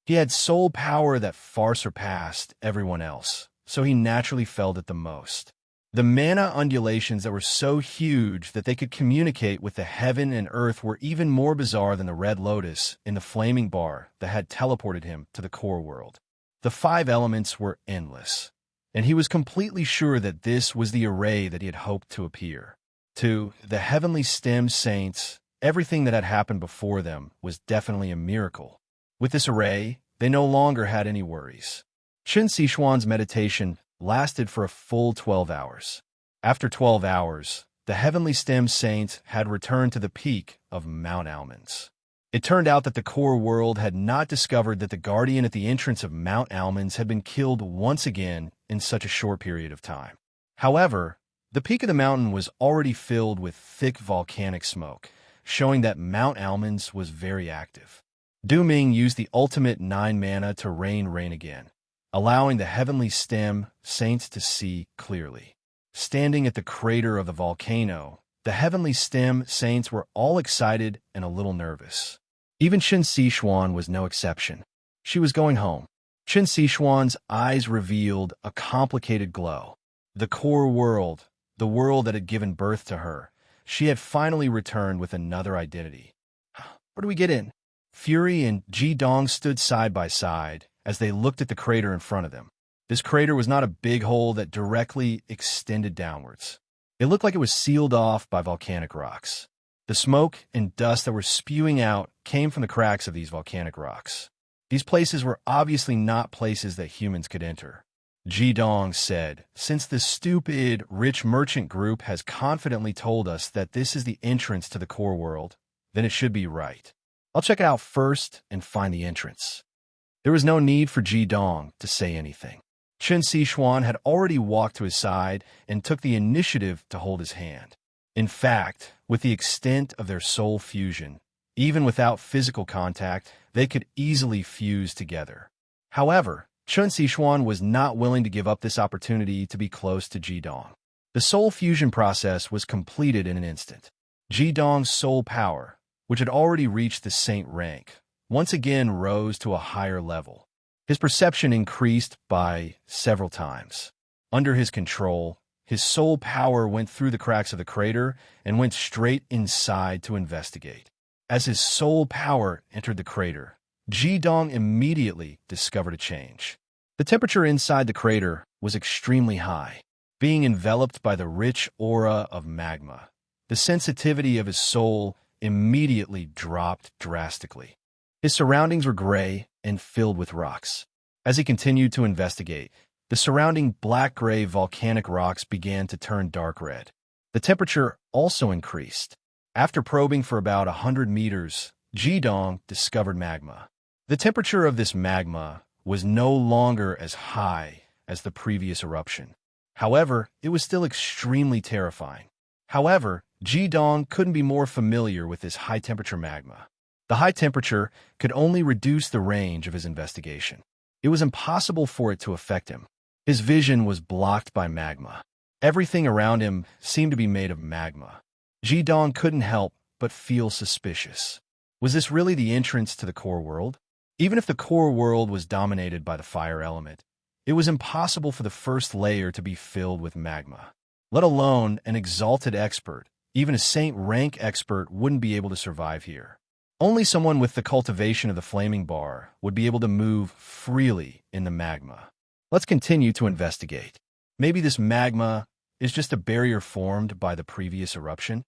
He had soul power that far surpassed everyone else, so he naturally felt it the most. The mana undulations that were so huge that they could communicate with the heaven and earth were even more bizarre than the red lotus in the flaming bar that had teleported him to the core world. The 5 elements were endless, and he was completely sure that this was the array that he had hoped to appear. To the heavenly stem saints, everything that had happened before them was definitely a miracle. With this array, they no longer had any worries. Chun Sichuan's meditation lasted for a full 12 hours. After 12 hours, the heavenly stem saints had returned to the peak of Mount Almonds. It turned out that the core world had not discovered that the guardian at the entrance of Mount Almonds had been killed once again in such a short period of time. However, the peak of the mountain was already filled with thick volcanic smoke, showing that Mount Almonds was very active. Du Ming used the ultimate 9 mana to rain again, allowing the heavenly stem saints to see clearly. Standing at the crater of the volcano, the heavenly stem saints were all excited and a little nervous. Even Chun Sichuan was no exception. She was going home. Chun Sichuan's eyes revealed a complicated glow. The core world, the world that had given birth to her, she had finally returned with another identity. Where do we get in? Fury and Jidong stood side by side as they looked at the crater in front of them. This crater was not a big hole that directly extended downwards. It looked like it was sealed off by volcanic rocks. The smoke and dust that were spewing out came from the cracks of these volcanic rocks. These places were obviously not places that humans could enter. Jidong said, "Since the stupid, rich merchant group has confidently told us that this is the entrance to the core world, then it should be right. I'll check it out first and find the entrance." There was no need for Jidong to say anything. Chen Sichuan had already walked to his side and took the initiative to hold his hand. In fact, with the extent of their soul fusion, even without physical contact, they could easily fuse together. However, Chen Sichuan was not willing to give up this opportunity to be close to Jidong. The soul fusion process was completed in an instant. Jidong's soul power, which had already reached the saint rank, once again rose to a higher level. His perception increased by several times. Under his control, his soul power went through the cracks of the crater and went straight inside to investigate. As his soul power entered the crater, Jidong immediately discovered a change. The temperature inside the crater was extremely high, being enveloped by the rich aura of magma. The sensitivity of his soul immediately dropped drastically. His surroundings were gray and filled with rocks. As he continued to investigate, the surrounding black-gray volcanic rocks began to turn dark red. The temperature also increased. After probing for about 100 meters, Jidong discovered magma. The temperature of this magma was no longer as high as the previous eruption. However, it was still extremely terrifying. However, Jidong couldn't be more familiar with this high-temperature magma. The high temperature could only reduce the range of his investigation. It was impossible for it to affect him. His vision was blocked by magma. Everything around him seemed to be made of magma. Jidong couldn't help but feel suspicious. Was this really the entrance to the core world? Even if the core world was dominated by the fire element, it was impossible for the first layer to be filled with magma. Let alone an exalted expert, even a saint rank expert wouldn't be able to survive here. Only someone with the cultivation of the flaming bar would be able to move freely in the magma. Let's continue to investigate. Maybe this magma is just a barrier formed by the previous eruption?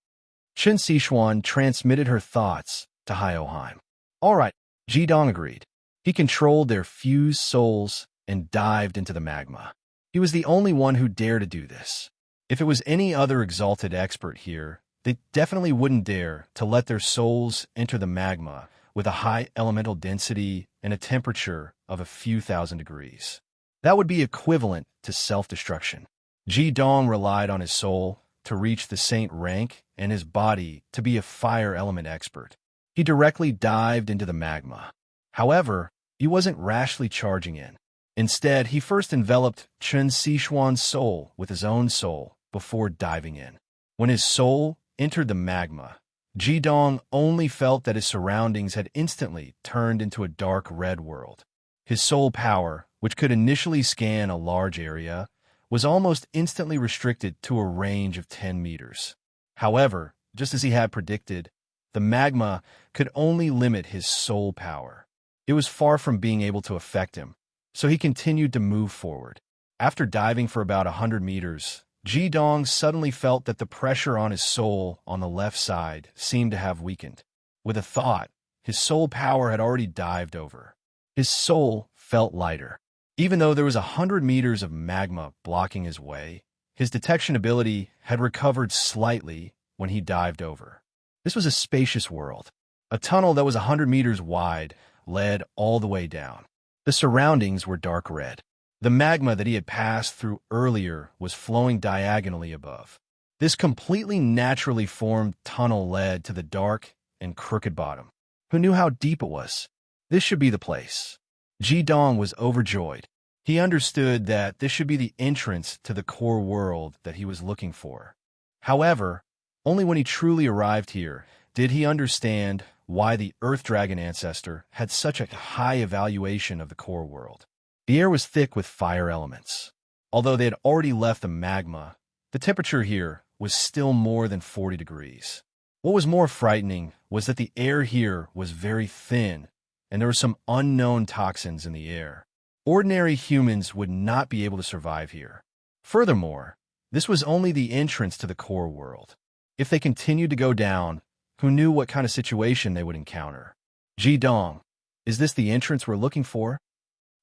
Chen Sichuan transmitted her thoughts to Hyoheim. All right, Jidong agreed. He controlled their fused souls and dived into the magma. He was the only one who dared to do this. If it was any other exalted expert here, they definitely wouldn't dare to let their souls enter the magma with a high elemental density and a temperature of a few thousand degrees. That would be equivalent to self-destruction. Jidong relied on his soul to reach the saint rank and his body to be a fire element expert. He directly dived into the magma. However, he wasn't rashly charging in. Instead, he first enveloped Chen Sichuan's soul with his own soul before diving in. When his soul entered the magma, Jidong only felt that his surroundings had instantly turned into a dark red world. His soul power, which could initially scan a large area, was almost instantly restricted to a range of 10 meters. However, just as he had predicted, the magma could only limit his soul power. It was far from being able to affect him, so he continued to move forward. After diving for about 100 meters, Jidong suddenly felt that the pressure on his soul on the left side seemed to have weakened. With a thought, his soul power had already dived over. His soul felt lighter. Even though there was 100 meters of magma blocking his way, his detection ability had recovered slightly when he dived over. This was a spacious world. A tunnel that was 100 meters wide led all the way down. The surroundings were dark red. The magma that he had passed through earlier was flowing diagonally above. This completely naturally formed tunnel led to the dark and crooked bottom. Who knew how deep it was? This should be the place. Jidong was overjoyed. He understood that this should be the entrance to the core world that he was looking for. However, only when he truly arrived here did he understand why the Earth Dragon ancestor had such a high evaluation of the core world. The air was thick with fire elements. Although they had already left the magma, the temperature here was still more than 40 degrees. What was more frightening was that the air here was very thin, and there were some unknown toxins in the air. Ordinary humans would not be able to survive here. Furthermore, this was only the entrance to the core world. If they continued to go down, who knew what kind of situation they would encounter? Jidong, is this the entrance we're looking for?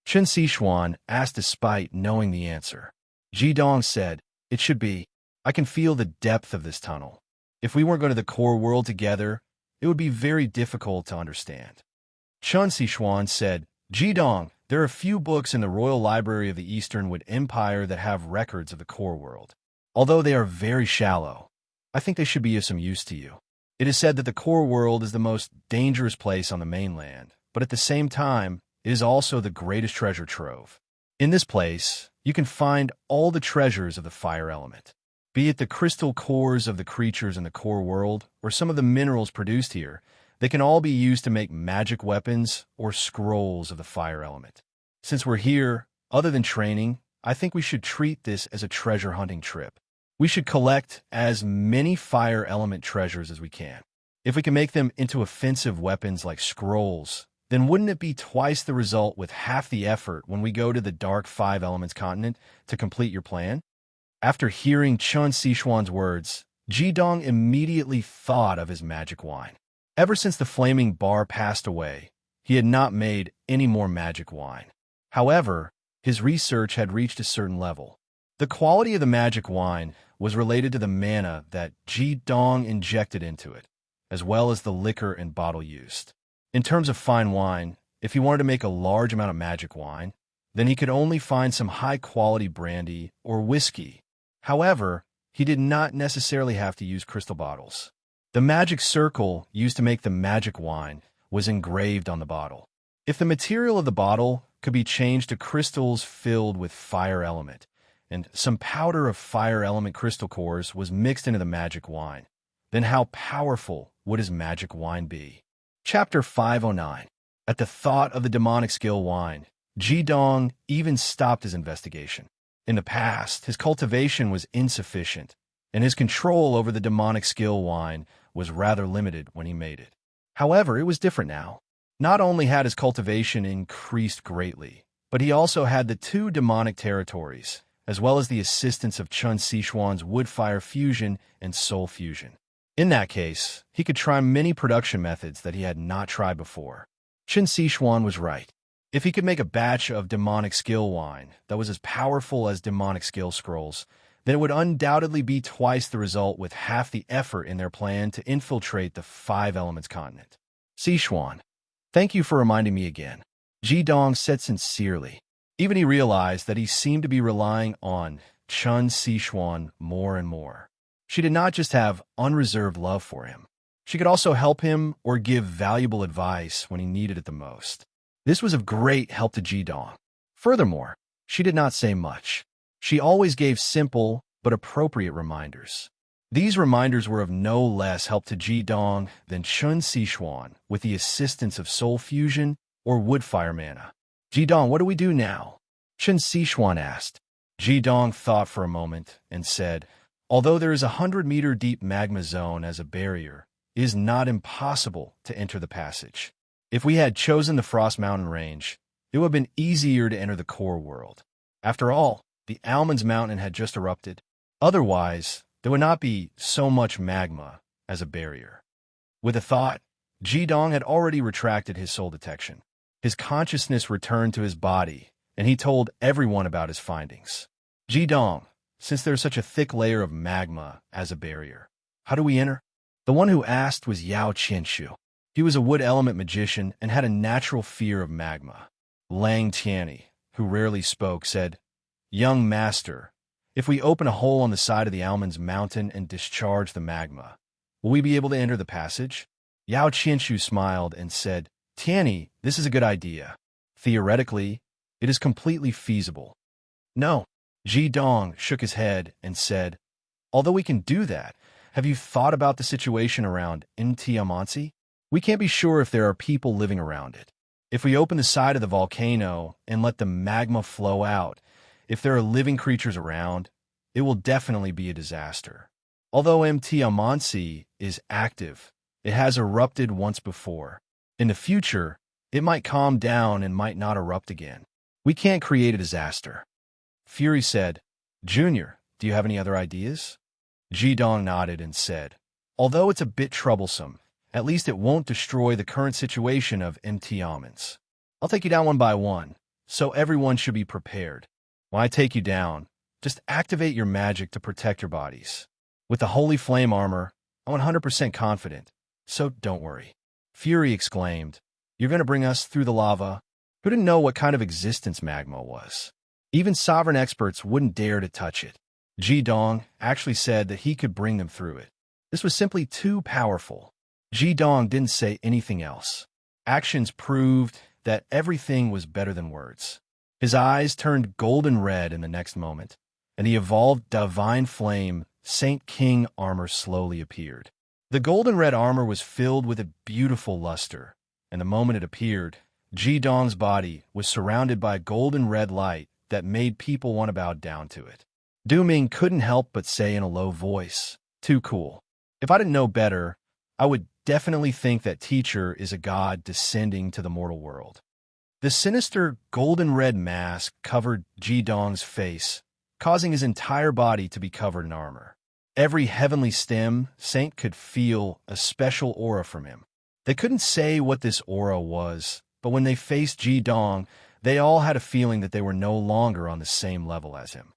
Chen Sichuan asked despite knowing the answer. Jidong said, "It should be. I can feel the depth of this tunnel. If we weren't going to the core world together, it would be very difficult to understand." Chen Sichuan said, "Jidong, there are a few books in the Royal Library of the Eastern Wood Empire that have records of the core world. Although they are very shallow, I think they should be of some use to you. It is said that the core world is the most dangerous place on the mainland, but at the same time, it is also the greatest treasure trove. In this place, you can find all the treasures of the fire element. Be it the crystal cores of the creatures in the core world, or some of the minerals produced here, they can all be used to make magic weapons or scrolls of the fire element. Since we're here, other than training, I think we should treat this as a treasure hunting trip. We should collect as many fire element treasures as we can. If we can make them into offensive weapons like scrolls, then wouldn't it be twice the result with half the effort when we go to the Dark Five Elements continent to complete your plan?" After hearing Chen Sichuan's words, Jidong immediately thought of his magic wine. Ever since the flaming bar passed away, he had not made any more magic wine. However, his research had reached a certain level. The quality of the magic wine was related to the mana that Jidong injected into it, as well as the liquor and bottle used. In terms of fine wine, if he wanted to make a large amount of magic wine, then he could only find some high-quality brandy or whiskey. However, he did not necessarily have to use crystal bottles. The magic circle used to make the magic wine was engraved on the bottle. If the material of the bottle could be changed to crystals filled with fire element, and some powder of fire element crystal cores was mixed into the magic wine, then how powerful would his magic wine be? Chapter 509. At the thought of the demonic skill wine, Jidong even stopped his investigation. In the past, his cultivation was insufficient, and his control over the demonic skill wine was rather limited when he made it. However, it was different now. Not only had his cultivation increased greatly, but he also had the 2 demonic territories, as well as the assistance of Chen Sichuan's wood-fire fusion and soul fusion. In that case, he could try many production methods that he had not tried before. Chen Sichuan was right. If he could make a batch of demonic skill wine that was as powerful as demonic skill scrolls, then it would undoubtedly be twice the result with half the effort in their plan to infiltrate the Five Elements continent. "Sichuan, thank you for reminding me again," Jidong said sincerely. Even he realized that he seemed to be relying on Chen Sichuan more and more. She did not just have unreserved love for him. She could also help him or give valuable advice when he needed it the most. This was of great help to Jidong. Furthermore, she did not say much. She always gave simple but appropriate reminders. These reminders were of no less help to Jidong than Chen Sichuan with the assistance of soul fusion or wood-fire mana. "Jidong, what do we do now?" Chen Sichuan asked. Jidong thought for a moment and said, "Although there is a 100-meter deep magma zone as a barrier, it is not impossible to enter the passage. If we had chosen the Frost Mountain range, it would have been easier to enter the core world. After all, the Almonds Mountain had just erupted. Otherwise, there would not be so much magma as a barrier." With a thought, Jidong had already retracted his soul detection. His consciousness returned to his body, and he told everyone about his findings. "Jidong, since there's such a thick layer of magma as a barrier, how do we enter?" The one who asked was Yao Qianshu. He was a wood element magician and had a natural fear of magma. Lang Tianyi, who rarely spoke, said, "Young master, if we open a hole on the side of the Almonds Mountain and discharge the magma, will we be able to enter the passage?" Yao Qianshu smiled and said, "Tianyi, this is a good idea. Theoretically, it is completely feasible." "No." Jidong shook his head and said, "Although we can do that, have you thought about the situation around Intiamansi? We can't be sure if there are people living around it. If we open the side of the volcano and let the magma flow out, if there are living creatures around, it will definitely be a disaster. Although Mtiamansi is active, it has erupted once before. In the future, it might calm down and might not erupt again. We can't create a disaster." Fury said, "Junior, do you have any other ideas?" Jidong nodded and said, "Although it's a bit troublesome, at least it won't destroy the current situation of MT Almonds. I'll take you down one by one, so everyone should be prepared. When I take you down, just activate your magic to protect your bodies. With the holy flame armor, I'm 100% confident, so don't worry." Fury exclaimed, "You're going to bring us through the lava?" Who didn't know what kind of existence magma was? Even sovereign experts wouldn't dare to touch it. Ji Dong actually said that he could bring them through it. This was simply too powerful. Ji Dong didn't say anything else. Actions proved that everything was better than words. His eyes turned golden red in the next moment, and the evolved divine flame Saint King armor slowly appeared. The golden red armor was filled with a beautiful luster, and the moment it appeared, Ji Dong's body was surrounded by golden red light that made people want to bow down to it. Du Ming couldn't help but say in a low voice, "Too cool. If I didn't know better, I would definitely think that teacher is a god descending to the mortal world." The sinister golden red mask covered Ji Dong's face, causing his entire body to be covered in armor. Every heavenly stem saint could feel a special aura from him. They couldn't say what this aura was, but when they faced Ji Dong, they all had a feeling that they were no longer on the same level as him.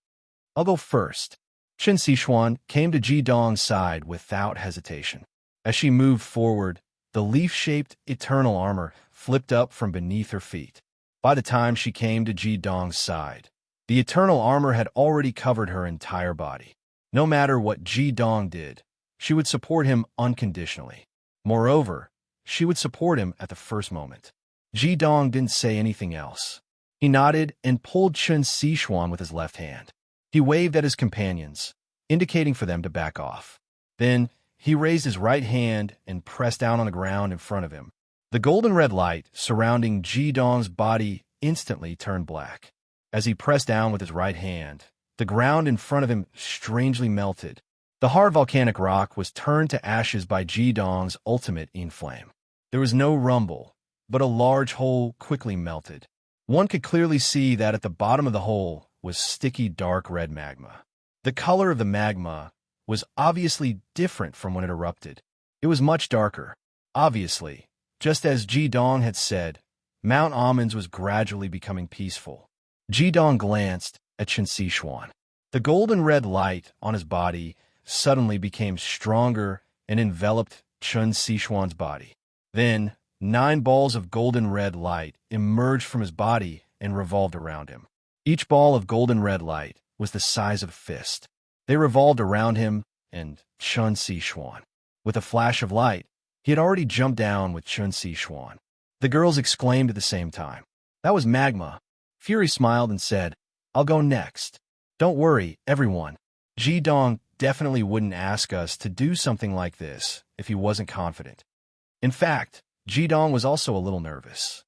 "I'll go first." Qin Sixuan came to Ji Dong's side without hesitation. As she moved forward, the leaf-shaped eternal armor flipped up from beneath her feet. By the time she came to Ji Dong's side, the eternal armor had already covered her entire body. No matter what Ji Dong did, she would support him unconditionally. Moreover, she would support him at the first moment. Ji Dong didn't say anything else. He nodded and pulled Qin Sixuan with his left hand. He waved at his companions, indicating for them to back off. Then, he raised his right hand and pressed down on the ground in front of him. The golden red light surrounding Ji Dong's body instantly turned black. As he pressed down with his right hand, the ground in front of him strangely melted. The hard volcanic rock was turned to ashes by Ji Dong's ultimate inflame. There was no rumble, but a large hole quickly melted. One could clearly see that at the bottom of the hole was sticky dark red magma. The color of the magma was obviously different from when it erupted. It was much darker. Obviously, just as Ji Dong had said, Mount Almonds was gradually becoming peaceful. Ji Dong glanced at Qin Sixuan. The golden red light on his body suddenly became stronger and enveloped Qin Sixuan's body. Then, 9 balls of golden red light emerged from his body and revolved around him. Each ball of golden red light was the size of a fist. They revolved around him and Qin Sixuan. With a flash of light, he had already jumped down with Qin Sixuan. The girls exclaimed at the same time. "That was magma." Fury smiled and said, "I'll go next. Don't worry, everyone. Ji Dong definitely wouldn't ask us to do something like this if he wasn't confident." In fact, Ji Dong was also a little nervous.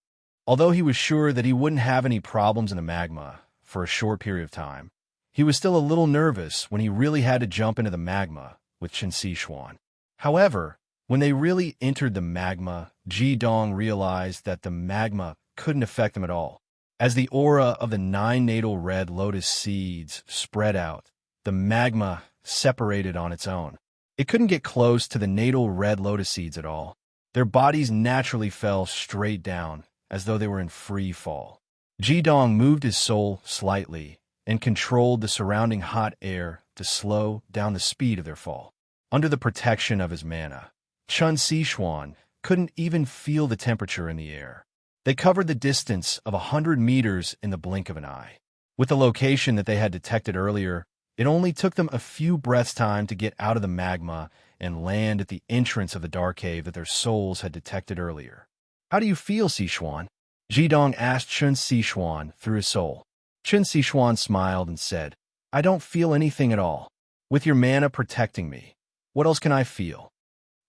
Although he was sure that he wouldn't have any problems in the magma for a short period of time, he was still a little nervous when he really had to jump into the magma with Qin Sixuan. However, when they really entered the magma, Ji Dong realized that the magma couldn't affect him at all. As the aura of the 9 natal red lotus seeds spread out, the magma separated on its own. It couldn't get close to the natal red lotus seeds at all. Their bodies naturally fell straight down, as though they were in free fall. Ji Dong moved his soul slightly and controlled the surrounding hot air to slow down the speed of their fall. Under the protection of his mana, Qin Sixuan couldn't even feel the temperature in the air. They covered the distance of 100 meters in the blink of an eye. With the location that they had detected earlier, it only took them a few breaths' time to get out of the magma and land at the entrance of the dark cave that their souls had detected earlier. "How do you feel, Sixuan?" Ji Dong asked Qin Sixuan through his soul. Qin Sixuan smiled and said, "I don't feel anything at all. With your mana protecting me, what else can I feel?"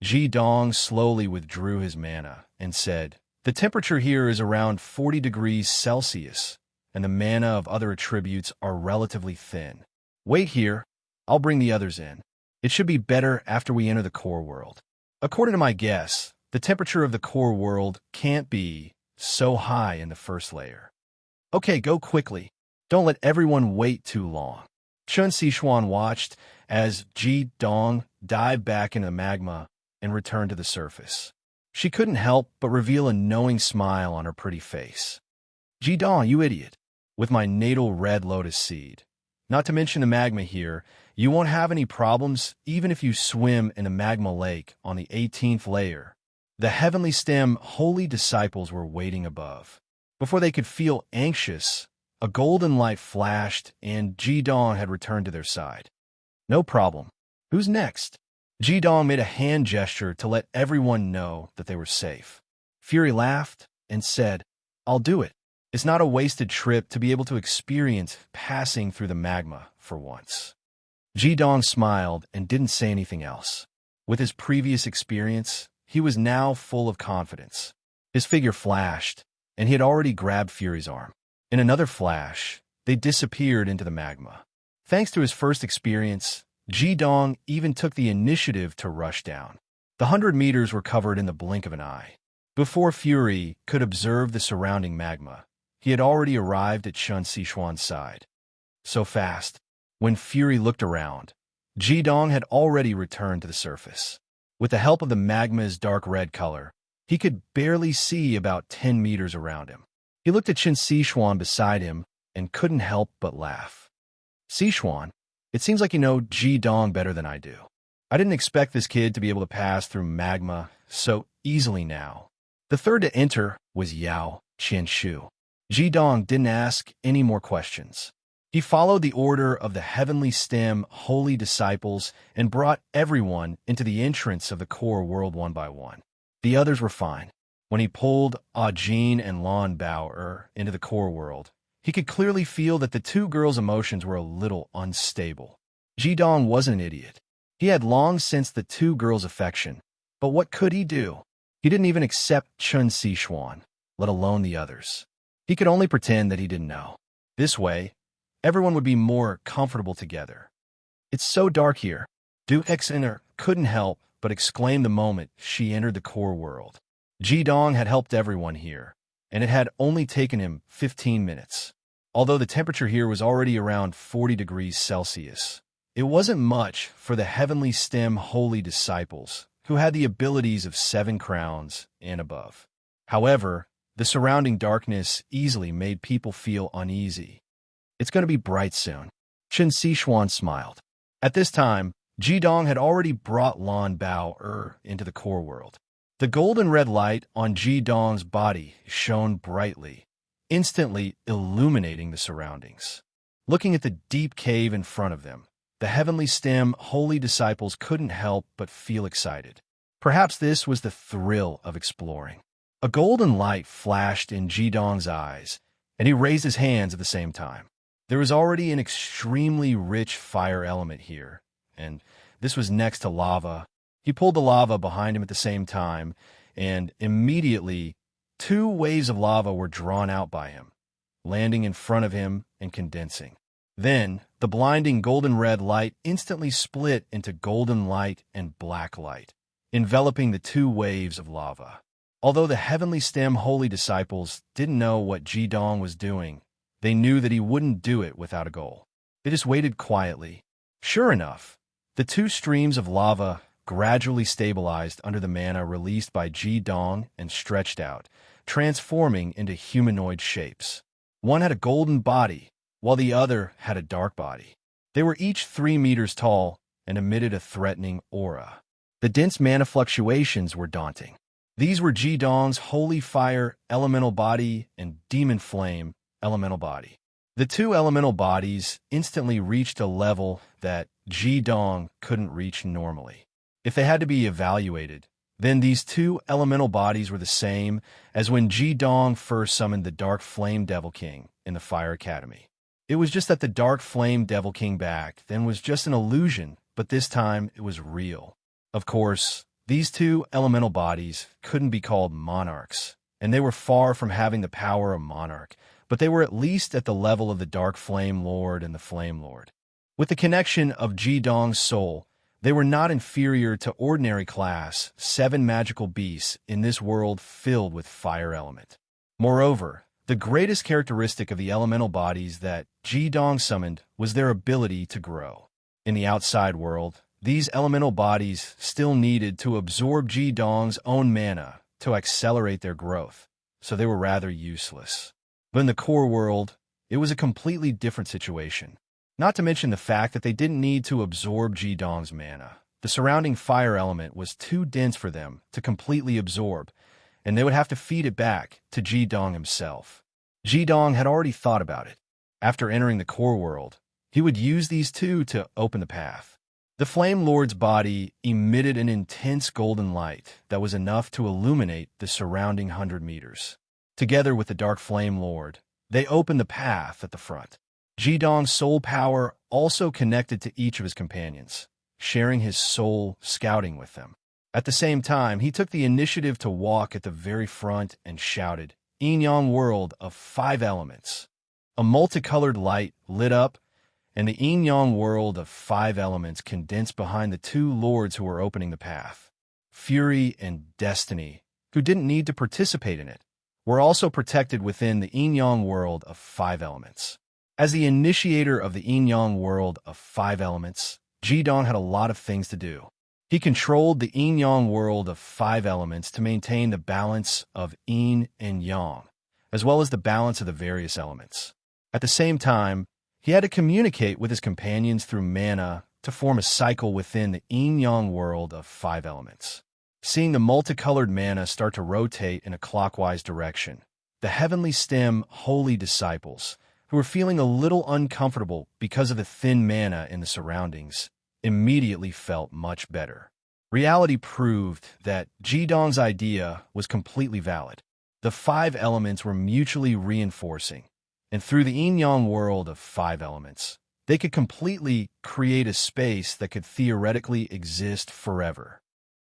Ji Dong slowly withdrew his mana and said, "The temperature here is around 40 degrees Celsius, and the mana of other attributes are relatively thin. Wait here, I'll bring the others in. It should be better after we enter the core world. According to my guess, the temperature of the core world can't be so high in the first layer. Okay, go quickly. Don't let everyone wait too long." Qin Sixuan watched as Ji Dong dived back into the magma and returned to the surface. She couldn't help but reveal a knowing smile on her pretty face. Jidong, you idiot. With my natal red lotus seed. Not to mention the magma here, you won't have any problems even if you swim in a magma lake on the 18th layer. The heavenly stem holy disciples were waiting above. Before they could feel anxious, a golden light flashed and Jidong had returned to their side. No problem. Who's next? Jidong made a hand gesture to let everyone know that they were safe. Fury laughed and said, I'll do it. It's not a wasted trip to be able to experience passing through the magma for once. Jidong smiled and didn't say anything else. With his previous experience, he was now full of confidence. His figure flashed, and he had already grabbed Fury's arm. In another flash, they disappeared into the magma. Thanks to his first experience, Jidong even took the initiative to rush down. The 100 meters were covered in the blink of an eye. Before Fury could observe the surrounding magma, he had already arrived at Chen Sichuan's side. So fast, when Fury looked around, Jidong had already returned to the surface. With the help of the magma's dark red color, he could barely see about 10 meters around him. He looked at Chen Sichuan beside him and couldn't help but laugh. Sichuan, it seems like you know Jidong better than I do. I didn't expect this kid to be able to pass through magma so easily now. The third to enter was Yao Qianshu. Jidong didn't ask any more questions. He followed the order of the heavenly stem holy disciples and brought everyone into the entrance of the core world one by one. The others were fine. When he pulled Jin and Lan Bao into the core world, he could clearly feel that the two girls' emotions were a little unstable. Jidong wasn't an idiot. He had long sensed the two girls' affection, but what could he do? He didn't even accept Chen Sichuan, let alone the others. He could only pretend that he didn't know. This way, everyone would be more comfortable together. It's so dark here. Du Xiner couldn't help but exclaim the moment she entered the core world. Jidong had helped everyone here, and it had only taken him 15 minutes. Although the temperature here was already around 40 degrees Celsius, it wasn't much for the heavenly stem holy disciples who had the abilities of 7 crowns and above. However, the surrounding darkness easily made people feel uneasy. It's going to be bright soon. Chen Sichuan smiled. At this time, Jidong had already brought Lan Bao into the core world. The golden red light on Jidong's body shone brightly, instantly illuminating the surroundings. Looking at the deep cave in front of them, the heavenly stem holy disciples couldn't help but feel excited. Perhaps this was the thrill of exploring. A golden light flashed in Jidong's eyes, and he raised his hands at the same time. There was already an extremely rich fire element here, and this was next to lava. He pulled the lava behind him at the same time, and immediately 2 waves of lava were drawn out by him, landing in front of him and condensing. Then, the blinding golden red light instantly split into golden light and black light, enveloping the 2 waves of lava. Although the heavenly stem holy disciples didn't know what Jidong was doing, they knew that he wouldn't do it without a goal. They just waited quietly. Sure enough, the 2 streams of lava gradually stabilized under the mana released by Jidong and stretched out, transforming into humanoid shapes. One had a golden body, while the other had a dark body. They were each 3 meters tall and emitted a threatening aura. The dense mana fluctuations were daunting. These were Jidong's holy fire elemental body and demon flame elemental body. The 2 elemental bodies instantly reached a level that Jidong couldn't reach normally. If they had to be evaluated, then these 2 elemental bodies were the same as when Jidong first summoned the Dark Flame Devil King in the Fire Academy. It was just that the Dark Flame Devil King back then was just an illusion, but this time it was real. Of course, these 2 elemental bodies couldn't be called monarchs, and they were far from having the power of monarch, but they were at least at the level of the Dark Flame Lord and the Flame Lord. With the connection of Jidong's soul, they were not inferior to ordinary class 7 magical beasts in this world filled with fire element. Moreover, the greatest characteristic of the elemental bodies that Jidong summoned was their ability to grow. In the outside world, these elemental bodies still needed to absorb Jidong's own mana to accelerate their growth, so they were rather useless. But in the core world, it was a completely different situation. Not to mention the fact that they didn't need to absorb Ji-dong's mana. The surrounding fire element was too dense for them to completely absorb, and they would have to feed it back to Ji-dong himself. Ji-dong had already thought about it. After entering the core world, he would use these two to open the path. The Flame Lord's body emitted an intense golden light that was enough to illuminate the surrounding 100 meters. Together with the Dark Flame Lord, they opened the path at the front. Ji-dong's soul power also connected to each of his companions, sharing his soul scouting with them. At the same time, he took the initiative to walk at the very front and shouted, "Yin-yang world of 5 elements." A multicolored light lit up, and the yin-yang world of 5 elements condensed behind the 2 lords who were opening the path. Fury and Destiny, who didn't need to participate in it, were also protected within the yin-yang world of 5 elements. As the initiator of the yin-yang world of 5 elements, Ji-dong had a lot of things to do. He controlled the yin-yang world of 5 elements to maintain the balance of yin and yang, as well as the balance of the various elements. At the same time, he had to communicate with his companions through mana to form a cycle within the yin-yang world of 5 elements. Seeing the multicolored mana start to rotate in a clockwise direction, the Heavenly Stem Holy Disciples, who were feeling a little uncomfortable because of the thin mana in the surroundings, immediately felt much better. Reality proved that Ji-dong's idea was completely valid. The 5 elements were mutually reinforcing, and through the yin-yang world of 5 elements, they could completely create a space that could theoretically exist forever.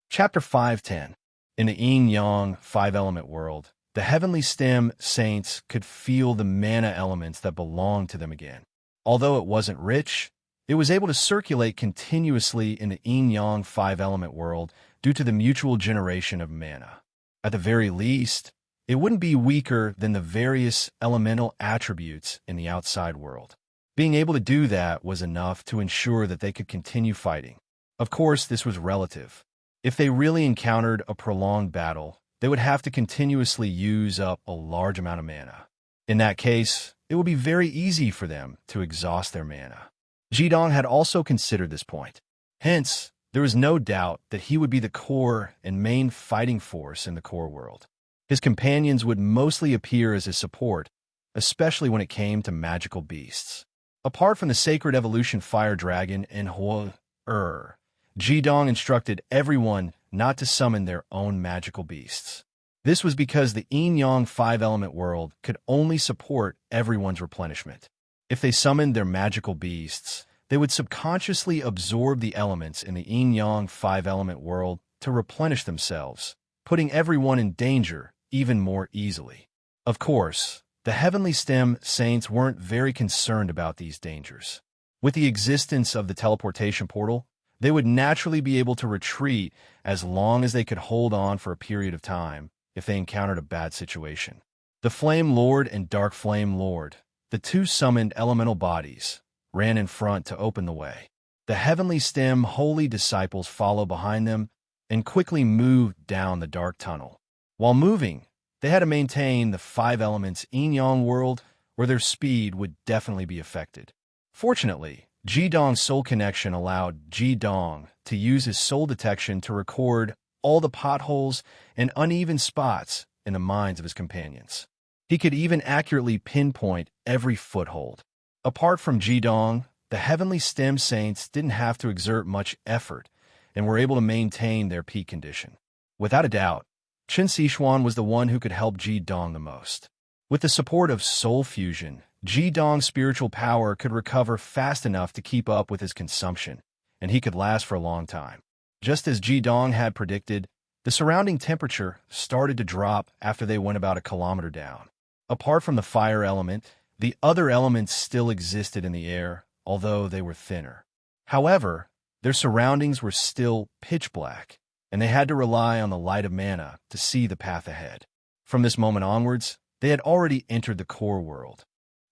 Chapter 5:10. In the yin-yang 5-element world, the Heavenly Stem Saints could feel the mana elements that belonged to them again. Although it wasn't rich, it was able to circulate continuously in the yin-yang 5-element world due to the mutual generation of mana. At the very least, it wouldn't be weaker than the various elemental attributes in the outside world. Being able to do that was enough to ensure that they could continue fighting. Of course, this was relative. If they really encountered a prolonged battle, they would have to continuously use up a large amount of mana. In that case, it would be very easy for them to exhaust their mana. Ji-dong had also considered this point. Hence, there was no doubt that he would be the core and main fighting force in the core world. His companions would mostly appear as his support, especially when it came to magical beasts. Apart from the sacred evolution fire dragon and Huo-er, Ji-dong instructed everyone not to summon their own magical beasts. This was because the yin-yang 5-element world could only support everyone's replenishment. If they summoned their magical beasts, they would subconsciously absorb the elements in the yin-yang 5-element world to replenish themselves, putting everyone in danger even more easily. Of course, the Heavenly Stem Saints weren't very concerned about these dangers. With the existence of the teleportation portal, they would naturally be able to retreat as long as they could hold on for a period of time if they encountered a bad situation. The Flame Lord and Dark Flame Lord, the 2 summoned elemental bodies, ran in front to open the way. The Heavenly Stem Holy Disciples followed behind them and quickly moved down the dark tunnel. While moving, they had to maintain the 5 elements yin-yang world where their speed would definitely be affected. Fortunately, Ji-dong's soul connection allowed Ji-dong to use his soul detection to record all the potholes and uneven spots in the minds of his companions. He could even accurately pinpoint every foothold. Apart from Ji-dong, the Heavenly Stem Saints didn't have to exert much effort and were able to maintain their peak condition. Without a doubt, Qin Sichuan was the one who could help Ji-dong the most. With the support of soul fusion, Ji-dong's spiritual power could recover fast enough to keep up with his consumption, and he could last for a long time. Just as Ji-dong had predicted, the surrounding temperature started to drop after they went about a kilometer down. Apart from the fire element, the other elements still existed in the air, although they were thinner. However, their surroundings were still pitch black, and they had to rely on the light of mana to see the path ahead. From this moment onwards, they had already entered the core world.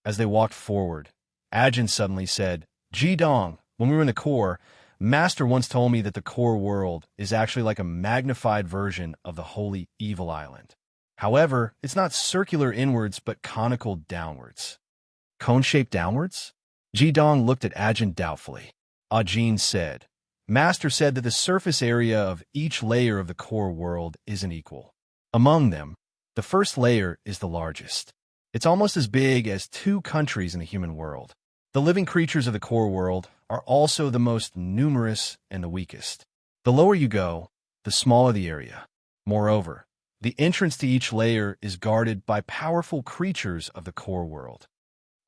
As they walked forward, Ajin suddenly said, "Ji-dong, when we were in the core, Master once told me that the core world is actually like a magnified version of the Holy Evil Island. However, it's not circular inwards but conical downwards. Cone-shaped downwards? Jidong looked at Ajin doubtfully. Ajin said, Master said that the surface area of each layer of the core world isn't equal. Among them, the first layer is the largest. It's almost as big as 2 countries in the human world. The living creatures of the core world are also the most numerous and the weakest. The lower you go, the smaller the area. Moreover, the entrance to each layer is guarded by powerful creatures of the core world.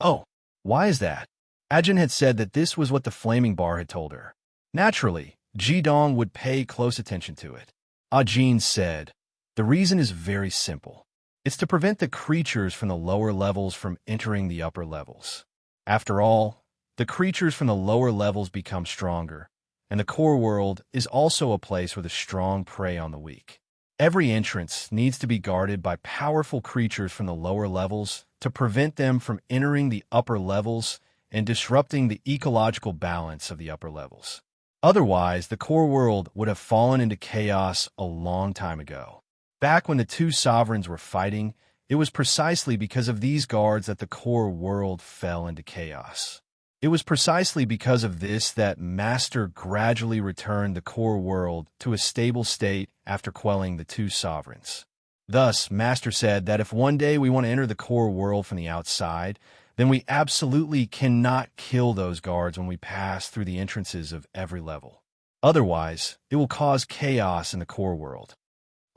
Oh, why is that? Ajin had said that this was what the flaming bar had told her. Naturally, Jidong would pay close attention to it. Ajin said, the reason is very simple. It's to prevent the creatures from the lower levels from entering the upper levels. After all, the creatures from the lower levels become stronger, and the core world is also a place where the strong prey on the weak. Every entrance needs to be guarded by powerful creatures from the lower levels to prevent them from entering the upper levels and disrupting the ecological balance of the upper levels. Otherwise, the core world would have fallen into chaos a long time ago. Back when the 2 sovereigns were fighting, it was precisely because of these guards that the core world fell into chaos. It was precisely because of this that Master gradually returned the core world to a stable state after quelling the 2 sovereigns. Thus, Master said that if one day we want to enter the core world from the outside, then we absolutely cannot kill those guards when we pass through the entrances of every level. Otherwise, it will cause chaos in the core world.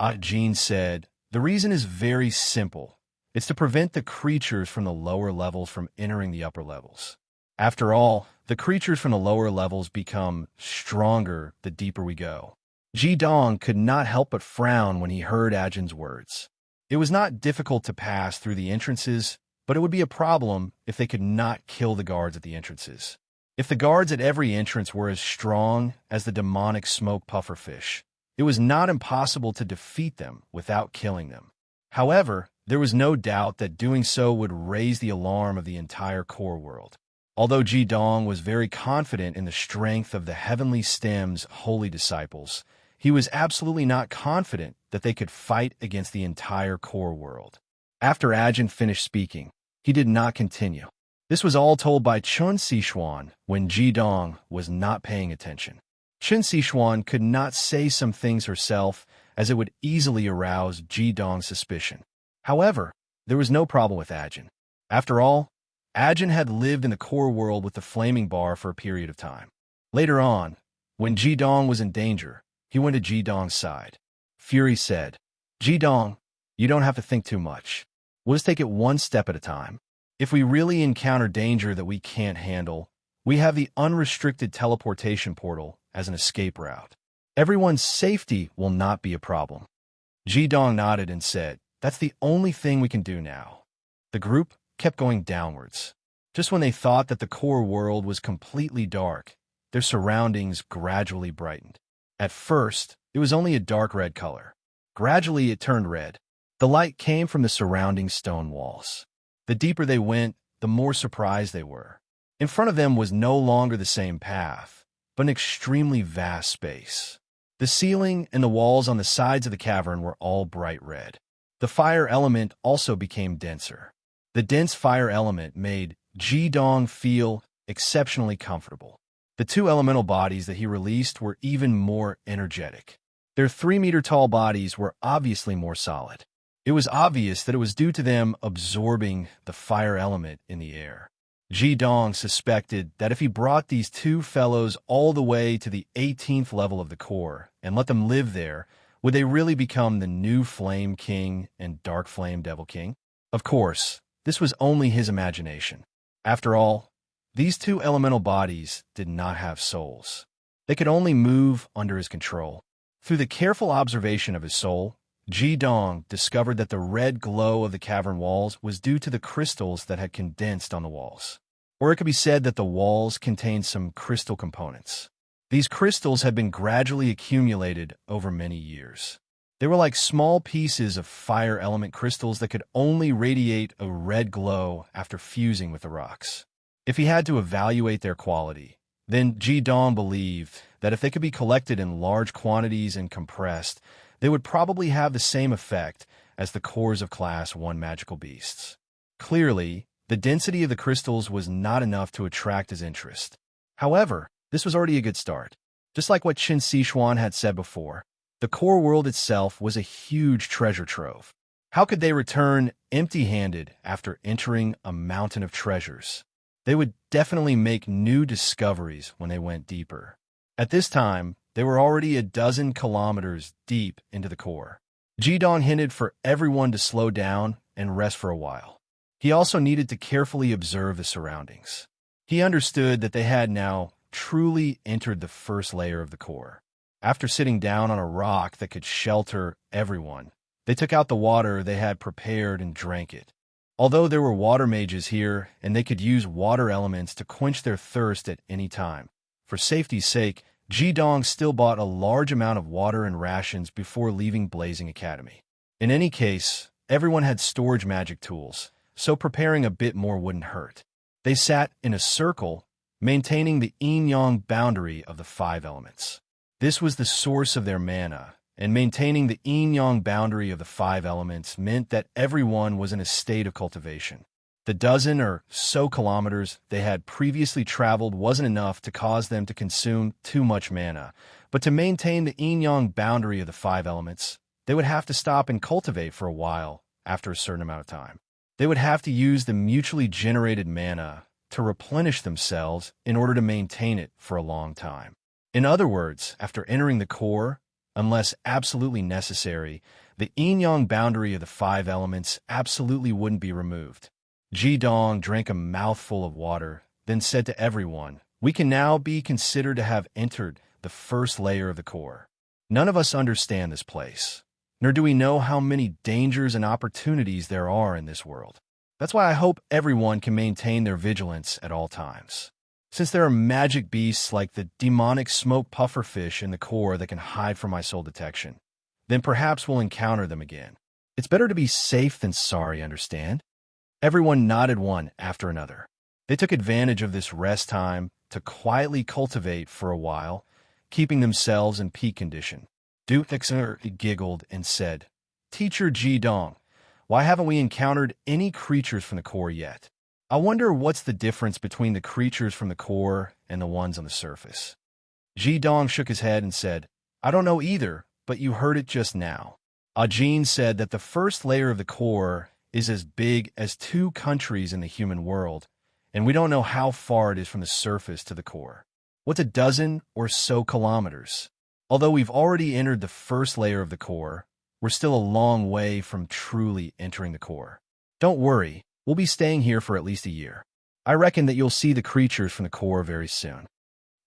Ajin said, the reason is very simple. It's to prevent the creatures from the lower levels from entering the upper levels. After all, the creatures from the lower levels become stronger the deeper we go. Jidong could not help but frown when he heard Ajin's words. It was not difficult to pass through the entrances, but it would be a problem if they could not kill the guards at the entrances. If the guards at every entrance were as strong as the demonic smoke pufferfish, it was not impossible to defeat them without killing them. However, there was no doubt that doing so would raise the alarm of the entire core world. Although Jidong was very confident in the strength of the Heavenly Stem's holy disciples, he was absolutely not confident that they could fight against the entire core world. After Ajin finished speaking, he did not continue. This was all told by Chun Sichuan when Jidong was not paying attention. Chun Sichuan could not say some things herself, as it would easily arouse Jidong's suspicion. However, there was no problem with Ajin. After all, Ajin had lived in the core world with the flaming bar for a period of time. Later on, when Jidong was in danger, he went to Jidong's side. Fury said, Jidong, you don't have to think too much. We'll just take it one step at a time. If we really encounter danger that we can't handle, we have the unrestricted teleportation portal as an escape route. Everyone's safety will not be a problem. Jidong nodded and said, that's the only thing we can do now. The group kept going downwards. Just when they thought that the core world was completely dark, their surroundings gradually brightened. At first, it was only a dark red color. Gradually, it turned red. The light came from the surrounding stone walls. The deeper they went, the more surprised they were. In front of them was no longer the same path, but an extremely vast space. The ceiling and the walls on the sides of the cavern were all bright red. The fire element also became denser. The dense fire element made Jidong feel exceptionally comfortable. The 2 elemental bodies that he released were even more energetic. Their 3-meter-tall bodies were obviously more solid. It was obvious that it was due to them absorbing the fire element in the air. Jidong suspected that if he brought these 2 fellows all the way to the 18th level of the core and let them live there, would they really become the new Flame King and Dark Flame Devil King? Of course, this was only his imagination. After all, these 2 elemental bodies did not have souls. They could only move under his control. Through the careful observation of his soul, Jidong discovered that the red glow of the cavern walls was due to the crystals that had condensed on the walls. Or it could be said that the walls contained some crystal components. These crystals had been gradually accumulated over many years. They were like small pieces of fire element crystals that could only radiate a red glow after fusing with the rocks. If he had to evaluate their quality, then Jidong believed that if they could be collected in large quantities and compressed, they would probably have the same effect as the cores of Class 1 magical beasts. Clearly, the density of the crystals was not enough to attract his interest. However, this was already a good start. Just like what Qin Sishuan had said before, the core world itself was a huge treasure trove. How could they return empty-handed after entering a mountain of treasures? They would definitely make new discoveries when they went deeper. At this time, they were already a dozen kilometers deep into the core. Jidong hinted for everyone to slow down and rest for a while. He also needed to carefully observe the surroundings. He understood that they had now truly entered the first layer of the core. After sitting down on a rock that could shelter everyone, they took out the water they had prepared and drank it. Although there were water mages here and they could use water elements to quench their thirst at any time, for safety's sake, Jidong still bought a large amount of water and rations before leaving Blazing Academy. In any case, everyone had storage magic tools, so preparing a bit more wouldn't hurt. They sat in a circle, maintaining the yin-yang boundary of the 5 elements. This was the source of their mana, and maintaining the yin-yang boundary of the 5 elements meant that everyone was in a state of cultivation. The dozen or so kilometers they had previously traveled wasn't enough to cause them to consume too much mana, but to maintain the yin-yang boundary of the 5 elements, they would have to stop and cultivate for a while after a certain amount of time. They would have to use the mutually generated mana to replenish themselves in order to maintain it for a long time. In other words, after entering the core, unless absolutely necessary, the yin-yang boundary of the 5 elements absolutely wouldn't be removed. Jidong drank a mouthful of water, then said to everyone, "We can now be considered to have entered the first layer of the core. None of us understand this place, nor do we know how many dangers and opportunities there are in this world. That's why I hope everyone can maintain their vigilance at all times. Since there are magic beasts like the demonic smoke pufferfish in the core that can hide from my soul detection, then perhaps we'll encounter them again. It's better to be safe than sorry, understand?" Everyone nodded one after another. They took advantage of this rest time to quietly cultivate for a while, keeping themselves in peak condition. Du Fixer giggled and said, "Teacher Jidong, why haven't we encountered any creatures from the core yet? I wonder what's the difference between the creatures from the core and the ones on the surface." Jidong shook his head and said, "I don't know either, but you heard it just now." Ajin said that the first layer of the core is as big as 2 countries in the human world, and we don't know how far it is from the surface to the core. What's a dozen or so kilometers? Although we've already entered the first layer of the core, we're still a long way from truly entering the core. Don't worry, we'll be staying here for at least a year. I reckon that you'll see the creatures from the core very soon.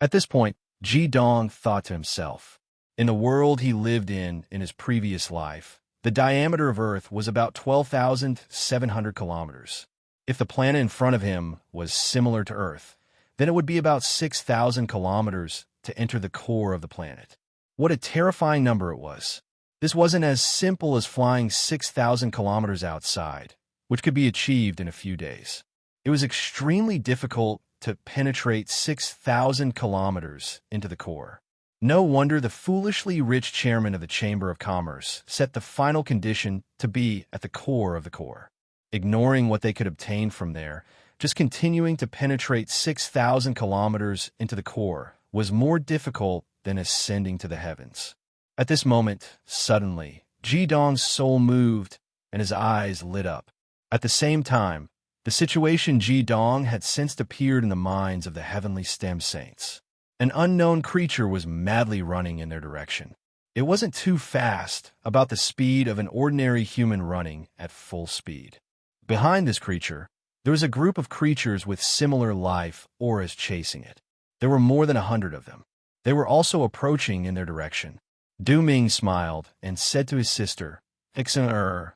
At this point, Jidong thought to himself. In the world he lived in his previous life, the diameter of Earth was about 12,700 kilometers. If the planet in front of him was similar to Earth, then it would be about 6,000 kilometers to enter the core of the planet. What a terrifying number it was. This wasn't as simple as flying 6,000 kilometers outside, which could be achieved in a few days. It was extremely difficult to penetrate 6,000 kilometers into the core. No wonder the foolishly rich chairman of the Chamber of Commerce set the final condition to be at the core of the core. Ignoring what they could obtain from there, just continuing to penetrate 6,000 kilometers into the core was more difficult than ascending to the heavens. At this moment, suddenly, Jidong's soul moved and his eyes lit up. At the same time, the situation Jidong had sensed appeared in the minds of the heavenly stem saints. An unknown creature was madly running in their direction. It wasn't too fast, about the speed of an ordinary human running at full speed. Behind this creature, there was a group of creatures with similar life auras chasing it. There were more than 100 of them. They were also approaching in their direction. Du Ming smiled and said to his sister, "Ixen,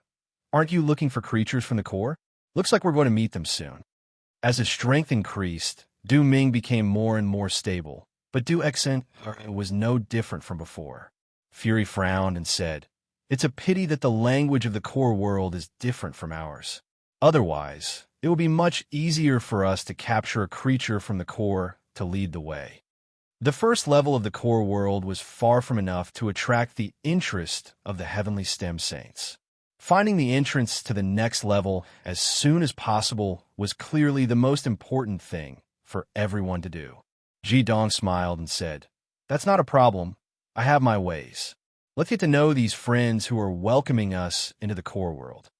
aren't you looking for creatures from the core? Looks like we're going to meet them soon." As his strength increased, Du Ming became more and more stable, but Du Ixen was no different from before. Fury frowned and said, "It's a pity that the language of the core world is different from ours. Otherwise, it will be much easier for us to capture a creature from the core to lead the way." The first level of the core world was far from enough to attract the interest of the heavenly stem saints. Finding the entrance to the next level as soon as possible was clearly the most important thing for everyone to do. Ji Dong smiled and said, "That's not a problem. I have my ways. Let's get to know these friends who are welcoming us into the core world."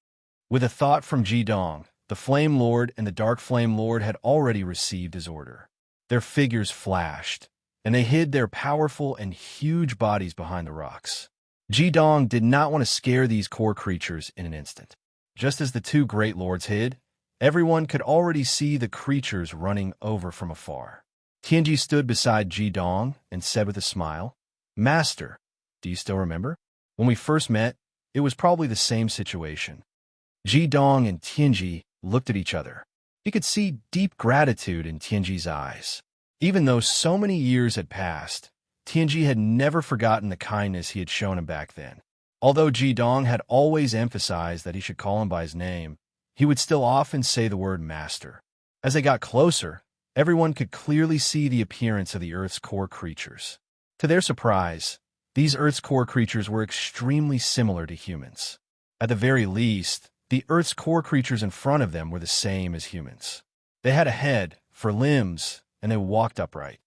With a thought from Ji Dong, the Flame Lord and the Dark Flame Lord had already received his order. Their figures flashed, and they hid their powerful and huge bodies behind the rocks. Ji Dong did not want to scare these core creatures in an instant. Just as the two great lords hid, everyone could already see the creatures running over from afar. Tianji stood beside Ji Dong and said with a smile, "Master, do you still remember? When we first met, it was probably the same situation." Ji Dong and Tianji looked at each other. He could see deep gratitude in Tianji's eyes. Even though so many years had passed, Tianji had never forgotten the kindness he had shown him back then. Although Ji Dong had always emphasized that he should call him by his name, he would still often say the word master. As they got closer, everyone could clearly see the appearance of the Earth's core creatures. To their surprise, these Earth's core creatures were extremely similar to humans. At the very least, the Earth's core creatures in front of them were the same as humans. They had a head, for limbs, and they walked upright.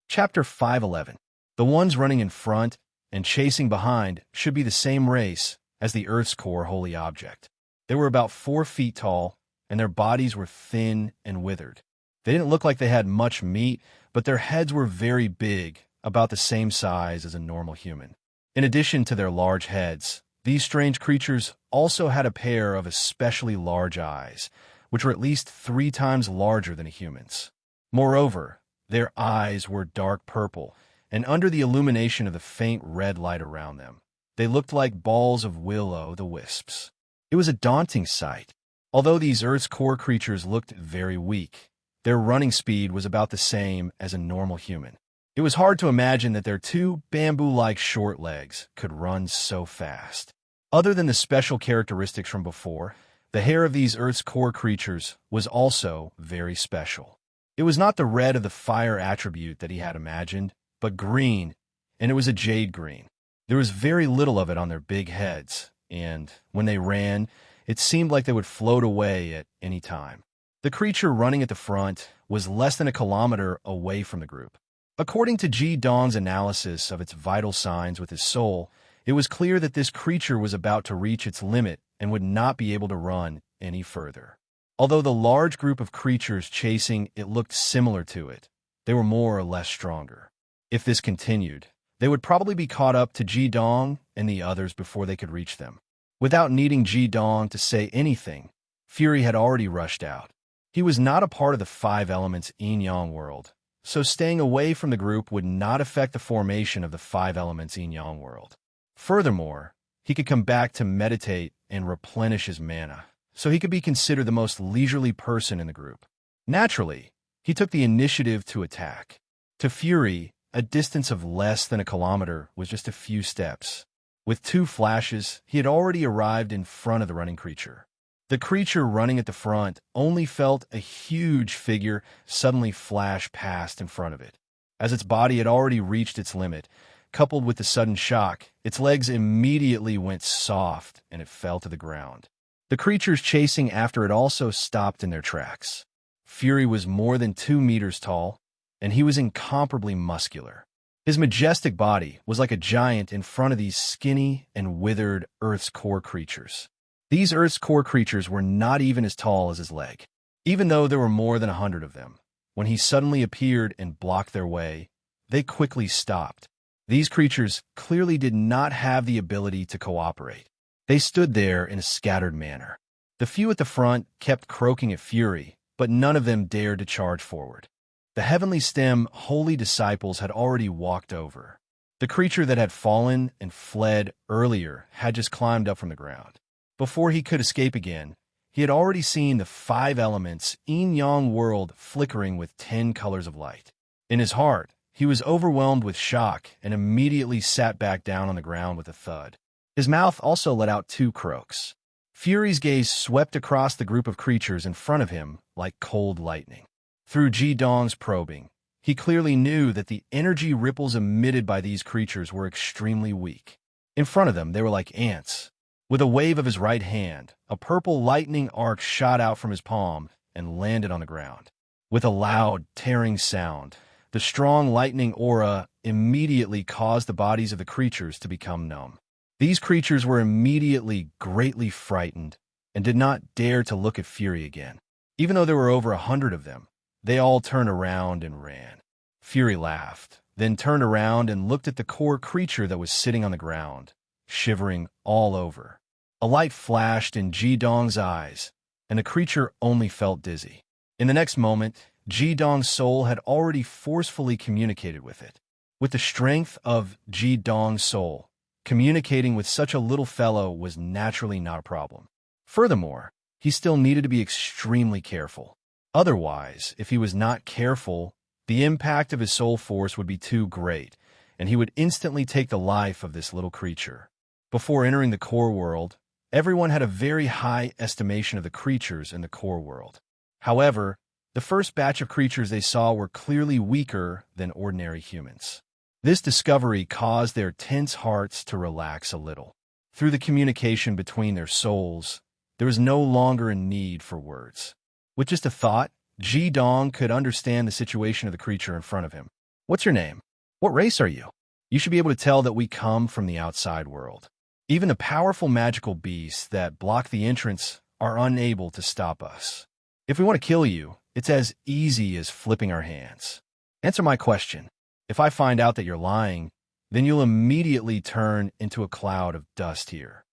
Chapter 511. The ones running in front and chasing behind should be the same race as the Earth's core holy object. They were about 4 feet tall, and their bodies were thin and withered. They didn't look like they had much meat, but their heads were very big, about the same size as a normal human. In addition to their large heads, these strange creatures also had a pair of especially large eyes, which were at least 3 times larger than a human's. Moreover, their eyes were dark purple, and under the illumination of the faint red light around them, they looked like balls of will-o'-the-wisps. It was a daunting sight. Although these Earth's core creatures looked very weak, their running speed was about the same as a normal human. It was hard to imagine that their 2 bamboo-like short legs could run so fast. Other than the special characteristics from before, the hair of these Earth's core creatures was also very special. It was not the red of the fire attribute that he had imagined, but green, and it was a jade green. There was very little of it on their big heads, and when they ran, it seemed like they would float away at any time. The creature running at the front was less than a kilometer away from the group. According to Ji Dong's analysis of its vital signs with his soul, it was clear that this creature was about to reach its limit and would not be able to run any further. Although the large group of creatures chasing it looked similar to it, they were more or less stronger. If this continued, they would probably be caught up to Ji Dong and the others before they could reach them. Without needing Ji Dong to say anything, Fury had already rushed out. He was not a part of the 5 elements yin-yang world, so staying away from the group would not affect the formation of the 5 elements yin-yang world. Furthermore, he could come back to meditate and replenish his mana, so he could be considered the most leisurely person in the group. Naturally, he took the initiative to attack. To Fury, a distance of less than a kilometer was just a few steps. With 2 flashes, he had already arrived in front of the running creature. The creature running at the front only felt a huge figure suddenly flash past in front of it. As its body had already reached its limit, coupled with the sudden shock, its legs immediately went soft and it fell to the ground. The creatures chasing after it also stopped in their tracks. Fury was more than 2 meters tall, and he was incomparably muscular. His majestic body was like a giant in front of these skinny and withered Earth's core creatures. These Earth's core creatures were not even as tall as his leg. Even though there were more than 100 of them, when he suddenly appeared and blocked their way, they quickly stopped. These creatures clearly did not have the ability to cooperate. They stood there in a scattered manner. The few at the front kept croaking at Fury, but none of them dared to charge forward. The Heavenly Stem holy disciples had already walked over. The creature that had fallen and fled earlier had just climbed up from the ground. Before he could escape again, he had already seen the 5 elements yin-yang world flickering with 10 colors of light. In his heart, he was overwhelmed with shock and immediately sat back down on the ground with a thud. His mouth also let out 2 croaks. Fury's gaze swept across the group of creatures in front of him like cold lightning. Through Ji Dong's probing, he clearly knew that the energy ripples emitted by these creatures were extremely weak. In front of them, they were like ants. With a wave of his right hand, a purple lightning arc shot out from his palm and landed on the ground. With a loud, tearing sound, the strong lightning aura immediately caused the bodies of the creatures to become numb. These creatures were immediately greatly frightened and did not dare to look at Fury again. Even though there were over 100 of them, they all turned around and ran. Fury laughed, then turned around and looked at the core creature that was sitting on the ground, shivering all over. A light flashed in Ji-dong's eyes, and the creature only felt dizzy. In the next moment, Ji-dong's soul had already forcefully communicated with it. With the strength of Ji-dong's soul, communicating with such a little fellow was naturally not a problem. Furthermore, he still needed to be extremely careful. Otherwise, if he was not careful, the impact of his soul force would be too great, and he would instantly take the life of this little creature. Before entering the core world, everyone had a very high estimation of the creatures in the core world. However, the first batch of creatures they saw were clearly weaker than ordinary humans. This discovery caused their tense hearts to relax a little. Through the communication between their souls, there was no longer a need for words. With just a thought, Ji-dong could understand the situation of the creature in front of him. "What's your name? What race are you? You should be able to tell that we come from the outside world. Even the powerful magical beasts that block the entrance are unable to stop us. If we want to kill you, it's as easy as flipping our hands. Answer my question. If I find out that you're lying, then you'll immediately turn into a cloud of dust here."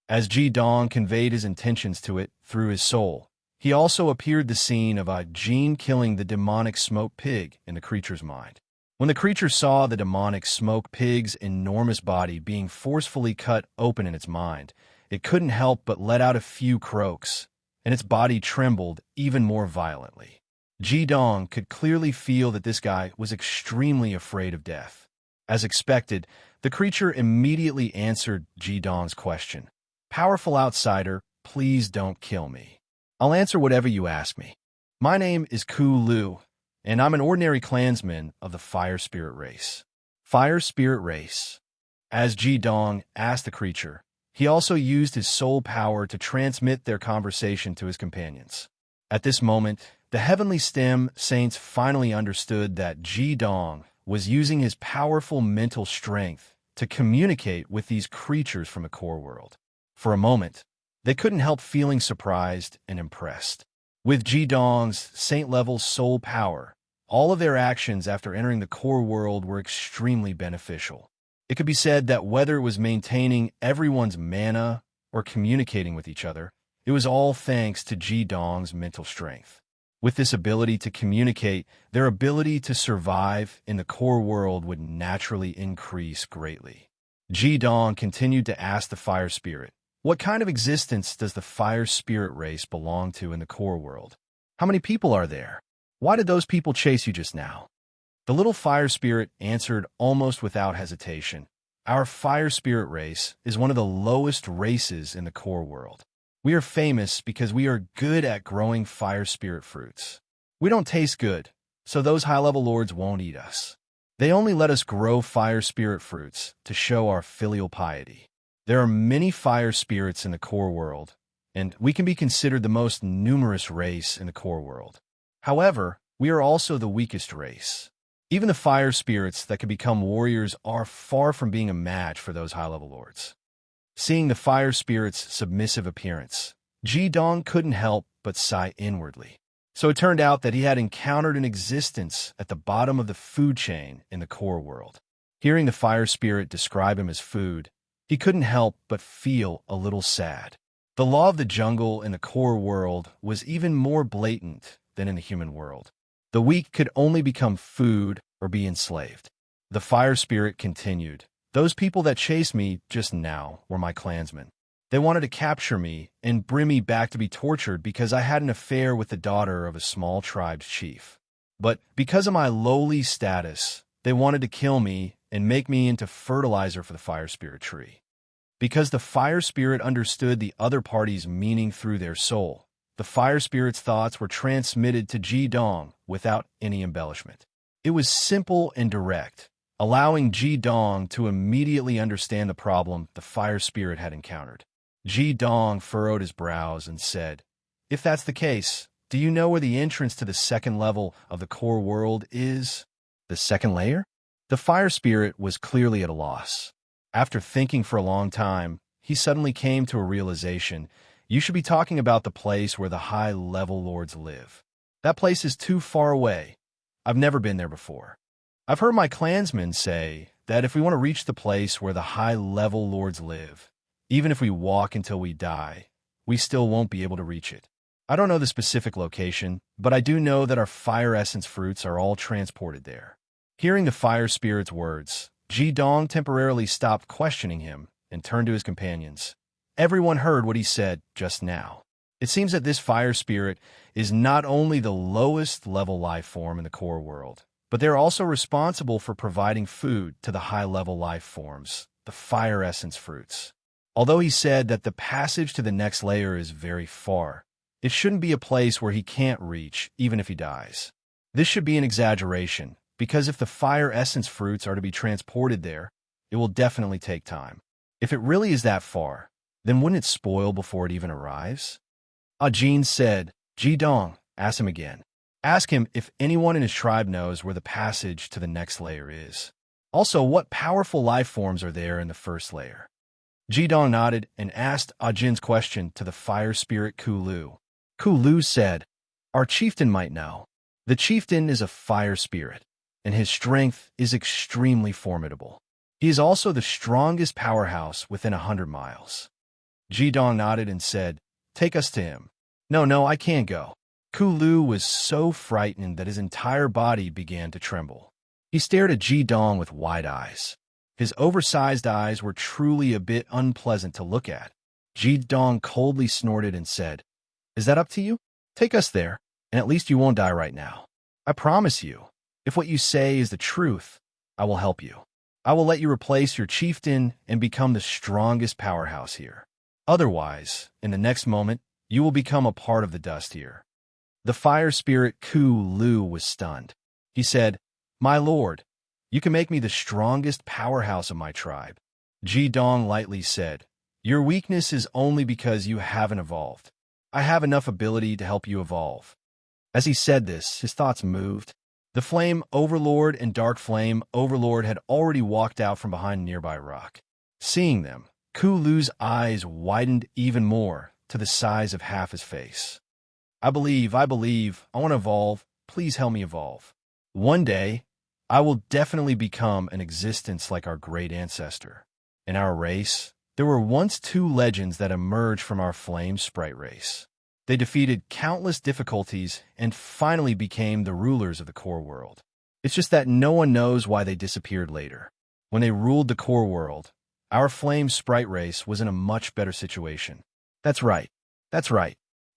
As Ji-dong conveyed his intentions to it through his soul, he also appeared the scene of Jin killing the demonic smoke pig in the creature's mind. When the creature saw the demonic smoke pig's enormous body being forcefully cut open in its mind, it couldn't help but let out a few croaks, and its body trembled even more violently. Ji-dong could clearly feel that this guy was extremely afraid of death. As expected, the creature immediately answered Ji-dong's question. "Powerful outsider, please don't kill me. I'll answer whatever you ask me. My name is Ku Lu, and I'm an ordinary clansman of the Fire Spirit race." Fire Spirit race. As Ji-dong asked the creature, he also used his soul power to transmit their conversation to his companions. At this moment, the Heavenly STEM Saints finally understood that Ji-dong was using his powerful mental strength to communicate with these creatures from the core world. For a moment, they couldn't help feeling surprised and impressed. With Ji-dong's saint-level soul power, all of their actions after entering the core world were extremely beneficial. It could be said that whether it was maintaining everyone's mana or communicating with each other, it was all thanks to Ji-dong's mental strength. With this ability to communicate, their ability to survive in the core world would naturally increase greatly. Ji-dong continued to ask the Fire Spirit, "What kind of existence does the Fire Spirit race belong to in the core world? How many people are there? Why did those people chase you just now?" The little Fire Spirit answered almost without hesitation, "Our Fire Spirit race is one of the lowest races in the core world. We are famous because we are good at growing Fire Spirit fruits. We don't taste good, so those high-level lords won't eat us. They only let us grow Fire Spirit fruits to show our filial piety. There are many Fire Spirits in the core world, and we can be considered the most numerous race in the core world. However, we are also the weakest race. Even the Fire Spirits that can become warriors are far from being a match for those high-level lords." Seeing the Fire Spirit's submissive appearance, Ji-dong couldn't help but sigh inwardly. So it turned out that he had encountered an existence at the bottom of the food chain in the core world. Hearing the Fire Spirit describe him as food, he couldn't help but feel a little sad. The law of the jungle in the core world was even more blatant than in the human world. The weak could only become food or be enslaved. The Fire Spirit continued, "Those people that chased me just now were my clansmen. They wanted to capture me and bring me back to be tortured because I had an affair with the daughter of a small tribe's chief. But because of my lowly status, they wanted to kill me and make me into fertilizer for the Fire Spirit tree. Because the Fire Spirit understood the other party's meaning through their soul, the Fire Spirit's thoughts were transmitted to Ji-dong without any embellishment. It was simple and direct, allowing Ji-dong to immediately understand the problem the Fire Spirit had encountered. Ji Dong furrowed his brows and said, "If that's the case, do you know where the entrance to the second level of the core world is?" The second layer? The fire spirit was clearly at a loss. After thinking for a long time, he suddenly came to a realization. You should be talking about the place where the high-level lords live. That place is too far away. I've never been there before. I've heard my clansmen say that if we want to reach the place where the high-level lords live, even if we walk until we die, we still won't be able to reach it. I don't know the specific location, but I do know that our fire essence fruits are all transported there. Hearing the fire spirit's words, Ji Dong temporarily stopped questioning him and turned to his companions. Everyone heard what he said just now. It seems that this fire spirit is not only the lowest level life form in the core world, but they're also responsible for providing food to the high-level life forms, the fire essence fruits. Although he said that the passage to the next layer is very far, it shouldn't be a place where he can't reach, even if he dies. This should be an exaggeration, because if the fire essence fruits are to be transported there, it will definitely take time. If it really is that far, then wouldn't it spoil before it even arrives? Ajin said, "Ji Dong, ask him again. Ask him if anyone in his tribe knows where the passage to the next layer is. Also, what powerful life forms are there in the first layer?" Ji Dong nodded and asked Ajin's question to the fire spirit Kulu. Kulu said, "Our chieftain might know. The chieftain is a fire spirit, and his strength is extremely formidable. He is also the strongest powerhouse within 100 miles. Ji Dong nodded and said, "Take us to him." No, I can't go." Kulu was so frightened that his entire body began to tremble. He stared at Ji Dong with wide eyes. His oversized eyes were truly a bit unpleasant to look at. Ji Dong coldly snorted and said, "Is that up to you? Take us there, and at least you won't die right now. I promise you, if what you say is the truth, I will help you. I will let you replace your chieftain and become the strongest powerhouse here. Otherwise, in the next moment, you will become a part of the dust here." The fire spirit Kulu was stunned. He said, "My lord, you can make me the strongest powerhouse of my tribe." Ji Dong lightly said, "Your weakness is only because you haven't evolved. I have enough ability to help you evolve." As he said this, his thoughts moved. The Flame Overlord and Dark Flame Overlord had already walked out from behind a nearby rock. Seeing them, Kulu's eyes widened even more to the size of half his face. I believe, I want to evolve. Please help me evolve. One day, I will definitely become an existence like our great ancestor. In our race, there were once two legends that emerged from our flame sprite race. They defeated countless difficulties and finally became the rulers of the core world. It's just that no one knows why they disappeared later. When they ruled the core world, our flame sprite race was in a much better situation. That's right.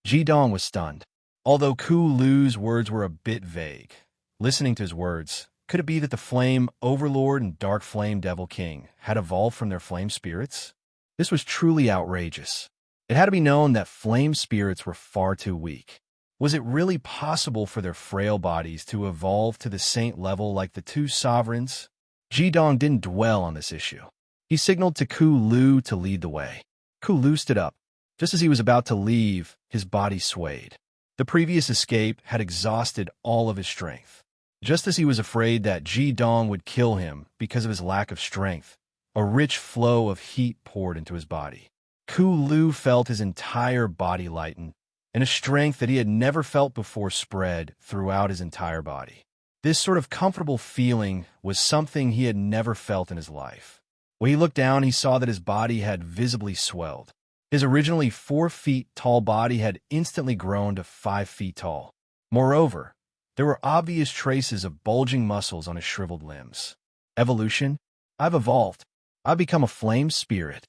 Ji Dong was stunned. Although Kulu's words were a bit vague, listening to his words, could it be that the Flame Overlord and Dark Flame Devil King had evolved from their flame spirits? This was truly outrageous. It had to be known that flame spirits were far too weak. Was it really possible for their frail bodies to evolve to the saint level like the two sovereigns? Ji Dong didn't dwell on this issue. He signaled to Kulu to lead the way. Kulu stood up. Just as he was about to leave, his body swayed. The previous escape had exhausted all of his strength. Just as he was afraid that Ji Dong would kill him because of his lack of strength, a rich flow of heat poured into his body. Kulu felt his entire body lighten, and a strength that he had never felt before spread throughout his entire body. This sort of comfortable feeling was something he had never felt in his life. When he looked down, he saw that his body had visibly swelled. His originally 4 feet tall body had instantly grown to 5 feet tall. Moreover, there were obvious traces of bulging muscles on his shriveled limbs. Evolution? I've evolved. I've become a flame spirit.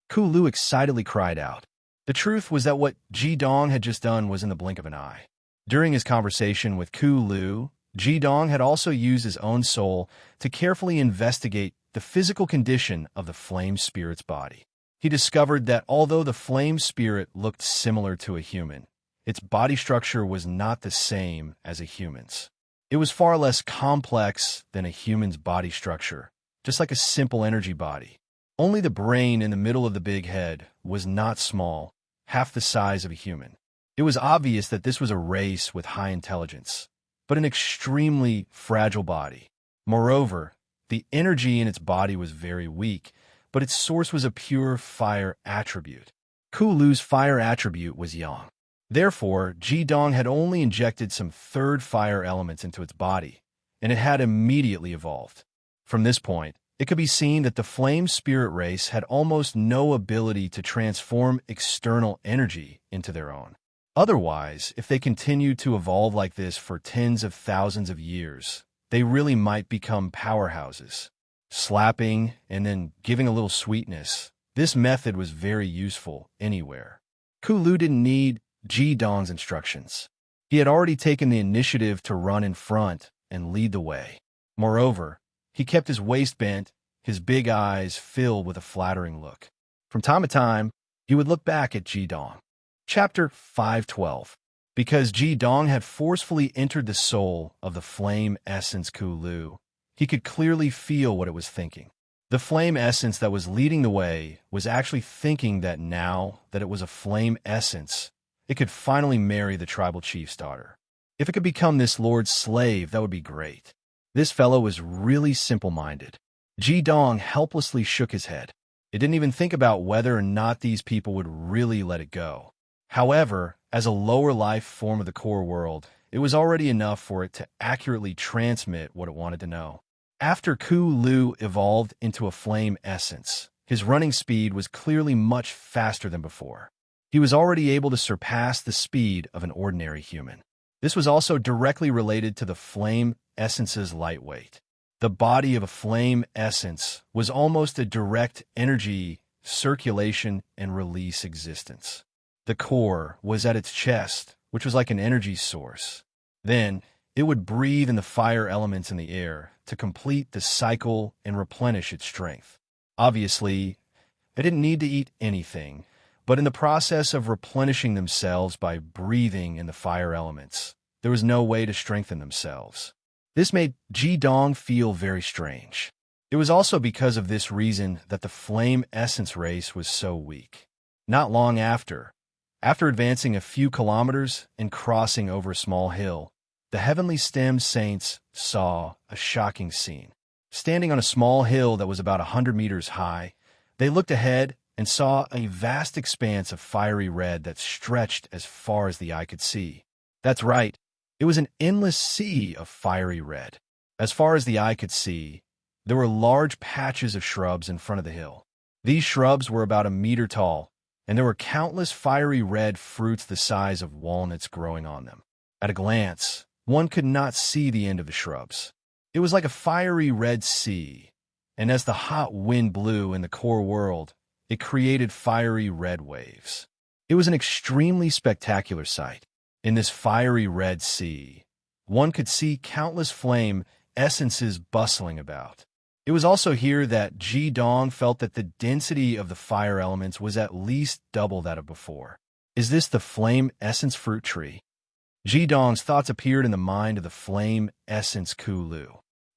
Kulu excitedly cried out. The truth was that what Ji Dong had just done was in the blink of an eye. During his conversation with Kulu, Ji Dong had also used his own soul to carefully investigate the physical condition of the flame spirit's body. He discovered that although the flame spirit looked similar to a human, its body structure was not the same as a human's. It was far less complex than a human's body structure, just like a simple energy body. Only the brain in the middle of the big head was not small, half the size of a human. It was obvious that this was a race with high intelligence, but an extremely fragile body. Moreover, the energy in its body was very weak, but its source was a pure fire attribute. Kulu's fire attribute was yang. Therefore, Jidong had only injected some third fire elements into its body, and it had immediately evolved. From this point, it could be seen that the flame spirit race had almost no ability to transform external energy into their own. Otherwise, if they continued to evolve like this for tens of thousands of years, they really might become powerhouses. Slapping and then giving a little sweetness, this method was very useful anywhere. Kulu didn't need Jidong's instructions. He had already taken the initiative to run in front and lead the way. Moreover, he kept his waist bent, his big eyes filled with a flattering look. From time to time, he would look back at Jidong. Chapter 512. Because Jidong had forcefully entered the soul of the flame essence Kulu, he could clearly feel what it was thinking. The flame essence that was leading the way was actually thinking that now that it was a flame essence, it could finally marry the tribal chief's daughter. If it could become this lord's slave, that would be great. This fellow was really simple-minded. Jidong helplessly shook his head. It didn't even think about whether or not these people would really let it go. However, as a lower life form of the core world, it was already enough for it to accurately transmit what it wanted to know. After Kulu evolved into a flame essence, his running speed was clearly much faster than before. He was already able to surpass the speed of an ordinary human. This was also directly related to the flame essence's lightweight. The body of a flame essence was almost a direct energy, circulation, and release existence. The core was at its chest, which was like an energy source. Then, it would breathe in the fire elements in the air to complete the cycle and replenish its strength. Obviously, it didn't need to eat anything, but in the process of replenishing themselves by breathing in the fire elements, there was no way to strengthen themselves. This made Jidong feel very strange. It was also because of this reason that the flame essence race was so weak. Not long after advancing a few kilometers and crossing over a small hill, the heavenly stemmed saints saw a shocking scene. Standing on a small hill that was about 100 meters high, they looked ahead and saw a vast expanse of fiery red that stretched as far as the eye could see. That's right. It was an endless sea of fiery red. As far as the eye could see, there were large patches of shrubs in front of the hill. These shrubs were about a meter tall, and there were countless fiery red fruits the size of walnuts growing on them. At a glance, one could not see the end of the shrubs. It was like a fiery red sea, and as the hot wind blew in the core world, it created fiery red waves. It was an extremely spectacular sight. In this fiery red sea, one could see countless flame essences bustling about. It was also here that Jidong felt that the density of the fire elements was at least double that of before. Is this the flame essence fruit tree? Jidong's thoughts appeared in the mind of the flame essence Kulu.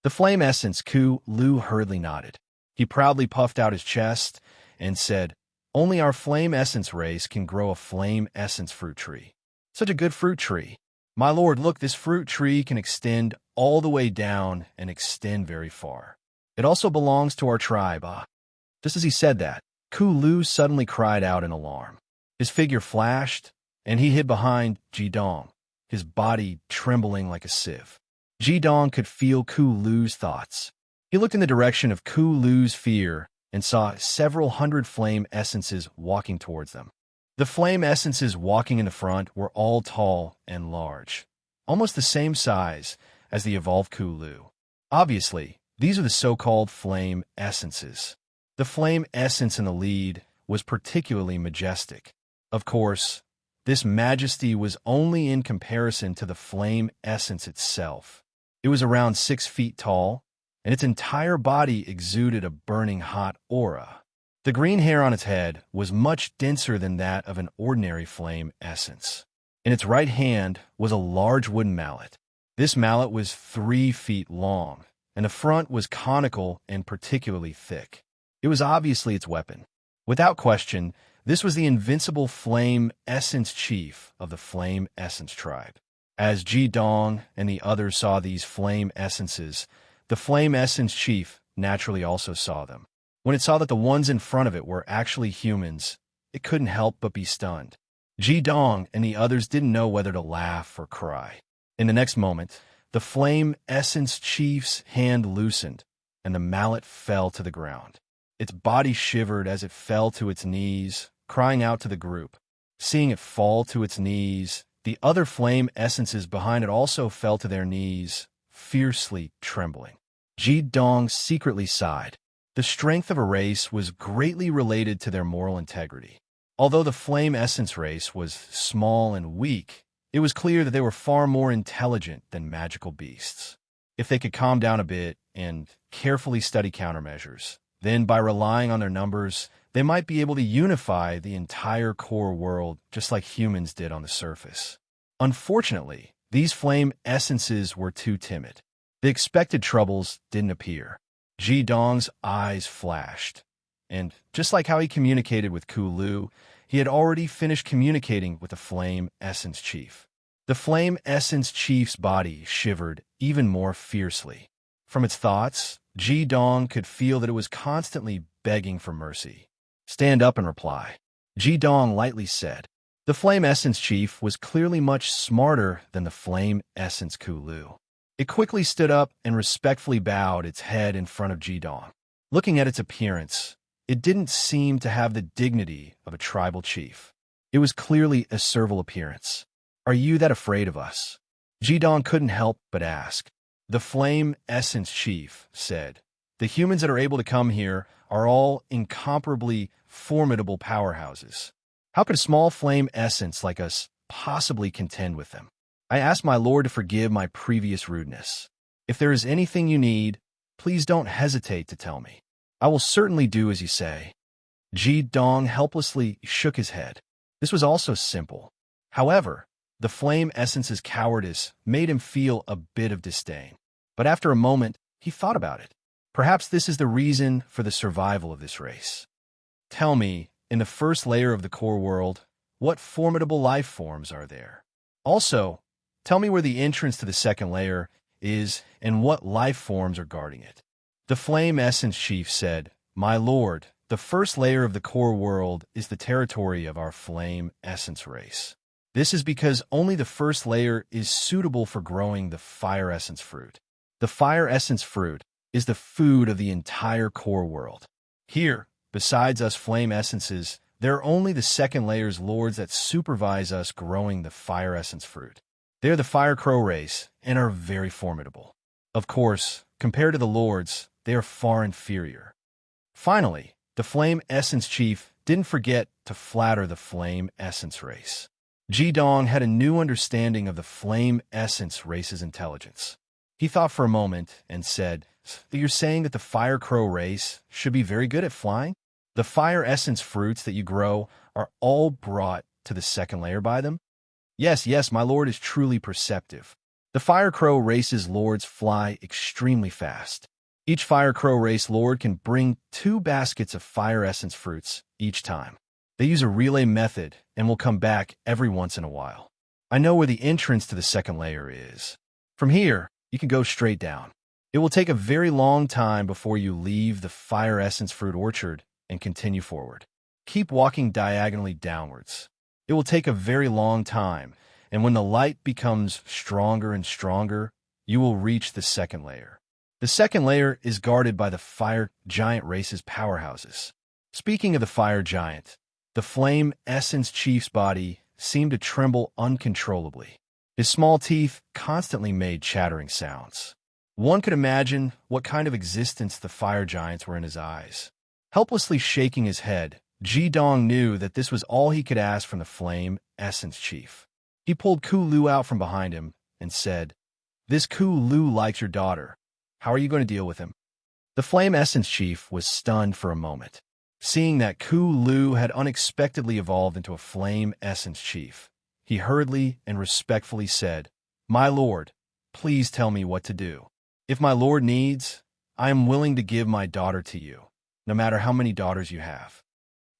The flame essence Kulu hurriedly nodded. He proudly puffed out his chest and said, "Only our flame essence race can grow a flame essence fruit tree. Such a good fruit tree. My lord, look, this fruit tree can extend all the way down and extend very far. It also belongs to our tribe." Just as he said that, Kulu suddenly cried out in alarm. His figure flashed, and he hid behind Jidong, his body trembling like a sieve. Jidong could feel Kulu's thoughts. He looked in the direction of Kulu's fear and saw several hundred flame essences walking towards them. The flame essences walking in the front were all tall and large, almost the same size as the evolved Kulu. Obviously, these are the so-called flame essences. The flame essence in the lead was particularly majestic. Of course, this majesty was only in comparison to the flame essence itself. It was around 6 feet tall, and its entire body exuded a burning hot aura. The green hair on its head was much denser than that of an ordinary flame essence. In its right hand was a large wooden mallet. This mallet was 3 feet long, and the front was conical and particularly thick. It was obviously its weapon. Without question, this was the invincible Flame Essence Chief of the Flame Essence tribe. As Ji Dong and the others saw these flame essences, the Flame Essence Chief naturally also saw them. When it saw that the ones in front of it were actually humans, it couldn't help but be stunned. Ji Dong and the others didn't know whether to laugh or cry. In the next moment, the Flame Essence Chief's hand loosened, and the mallet fell to the ground. Its body shivered as it fell to its knees, crying out to the group. Seeing it fall to its knees, the other flame essences behind it also fell to their knees, fiercely trembling. Ji Dong secretly sighed. The strength of a race was greatly related to their moral integrity. Although the flame essence race was small and weak, it was clear that they were far more intelligent than magical beasts. If they could calm down a bit and carefully study countermeasures, then by relying on their numbers, they might be able to unify the entire core world just like humans did on the surface. Unfortunately, these flame essences were too timid. The expected troubles didn't appear. Ji Dong's eyes flashed, and just like how he communicated with Ku Lu, he had already finished communicating with the Flame Essence Chief. The Flame Essence Chief's body shivered even more fiercely. From its thoughts, Ji Dong could feel that it was constantly begging for mercy. "Stand up and reply," Ji Dong lightly said. The Flame Essence Chief was clearly much smarter than the Flame Essence Ku Lu. It quickly stood up and respectfully bowed its head in front of Ji Dong. Looking at its appearance, it didn't seem to have the dignity of a tribal chief. It was clearly a servile appearance. "Are you that afraid of us?" Ji Dong couldn't help but ask. The Flame Essence Chief said, "The humans that are able to come here are all incomparably formidable powerhouses. How could a small flame essence like us possibly contend with them? I ask my lord to forgive my previous rudeness. If there is anything you need, please don't hesitate to tell me. I will certainly do as you say." Ji Dong helplessly shook his head. This was also simple. However, the flame essence's cowardice made him feel a bit of disdain. But after a moment, he thought about it. Perhaps this is the reason for the survival of this race. "Tell me, in the first layer of the core world, what formidable life forms are there? Also, tell me where the entrance to the second layer is and what life forms are guarding it." The Flame Essence Chief said, "My lord, the first layer of the core world is the territory of our Flame Essence race. This is because only the first layer is suitable for growing the Fire Essence fruit. The Fire Essence fruit is the food of the entire core world. Here, besides us Flame Essences, there are only the second layer's lords that supervise us growing the Fire Essence fruit. They're the Fire Crow race and are very formidable. Of course, compared to the lords, they are far inferior." Finally, the Flame Essence Chief didn't forget to flatter the Flame Essence race. Ji Dong had a new understanding of the Flame Essence race's intelligence. He thought for a moment and said, "You're saying that the Fire Crow race should be very good at flying? The Fire Essence fruits that you grow are all brought to the second layer by them?" Yes, my lord is truly perceptive. The Fire Crow race's lords fly extremely fast. Each Fire Crow race lord can bring 2 baskets of Fire Essence fruits each time. They use a relay method and will come back every once in a while. I know where the entrance to the second layer is. From here, you can go straight down. It will take a very long time before you leave the Fire Essence fruit orchard and continue forward. Keep walking diagonally downwards. It will take a very long time, and when the light becomes stronger and stronger, you will reach the second layer. The second layer is guarded by the Fire Giant race's powerhouses. Speaking of the Fire Giant, the Flame Essence Chief's body seemed to tremble uncontrollably. His small teeth constantly made chattering sounds. One could imagine what kind of existence the Fire Giants were in his eyes. Helplessly shaking his head, Ji Dong knew that this was all he could ask from the Flame Essence Chief. He pulled Ku Lu out from behind him and said, "This Ku Lu likes your daughter. How are you going to deal with him?" The Flame Essence Chief was stunned for a moment. Seeing that Ku Lu had unexpectedly evolved into a Flame Essence Chief, he hurriedly and respectfully said, "My lord, please tell me what to do. If my lord needs, I am willing to give my daughter to you. no matter how many daughters you have.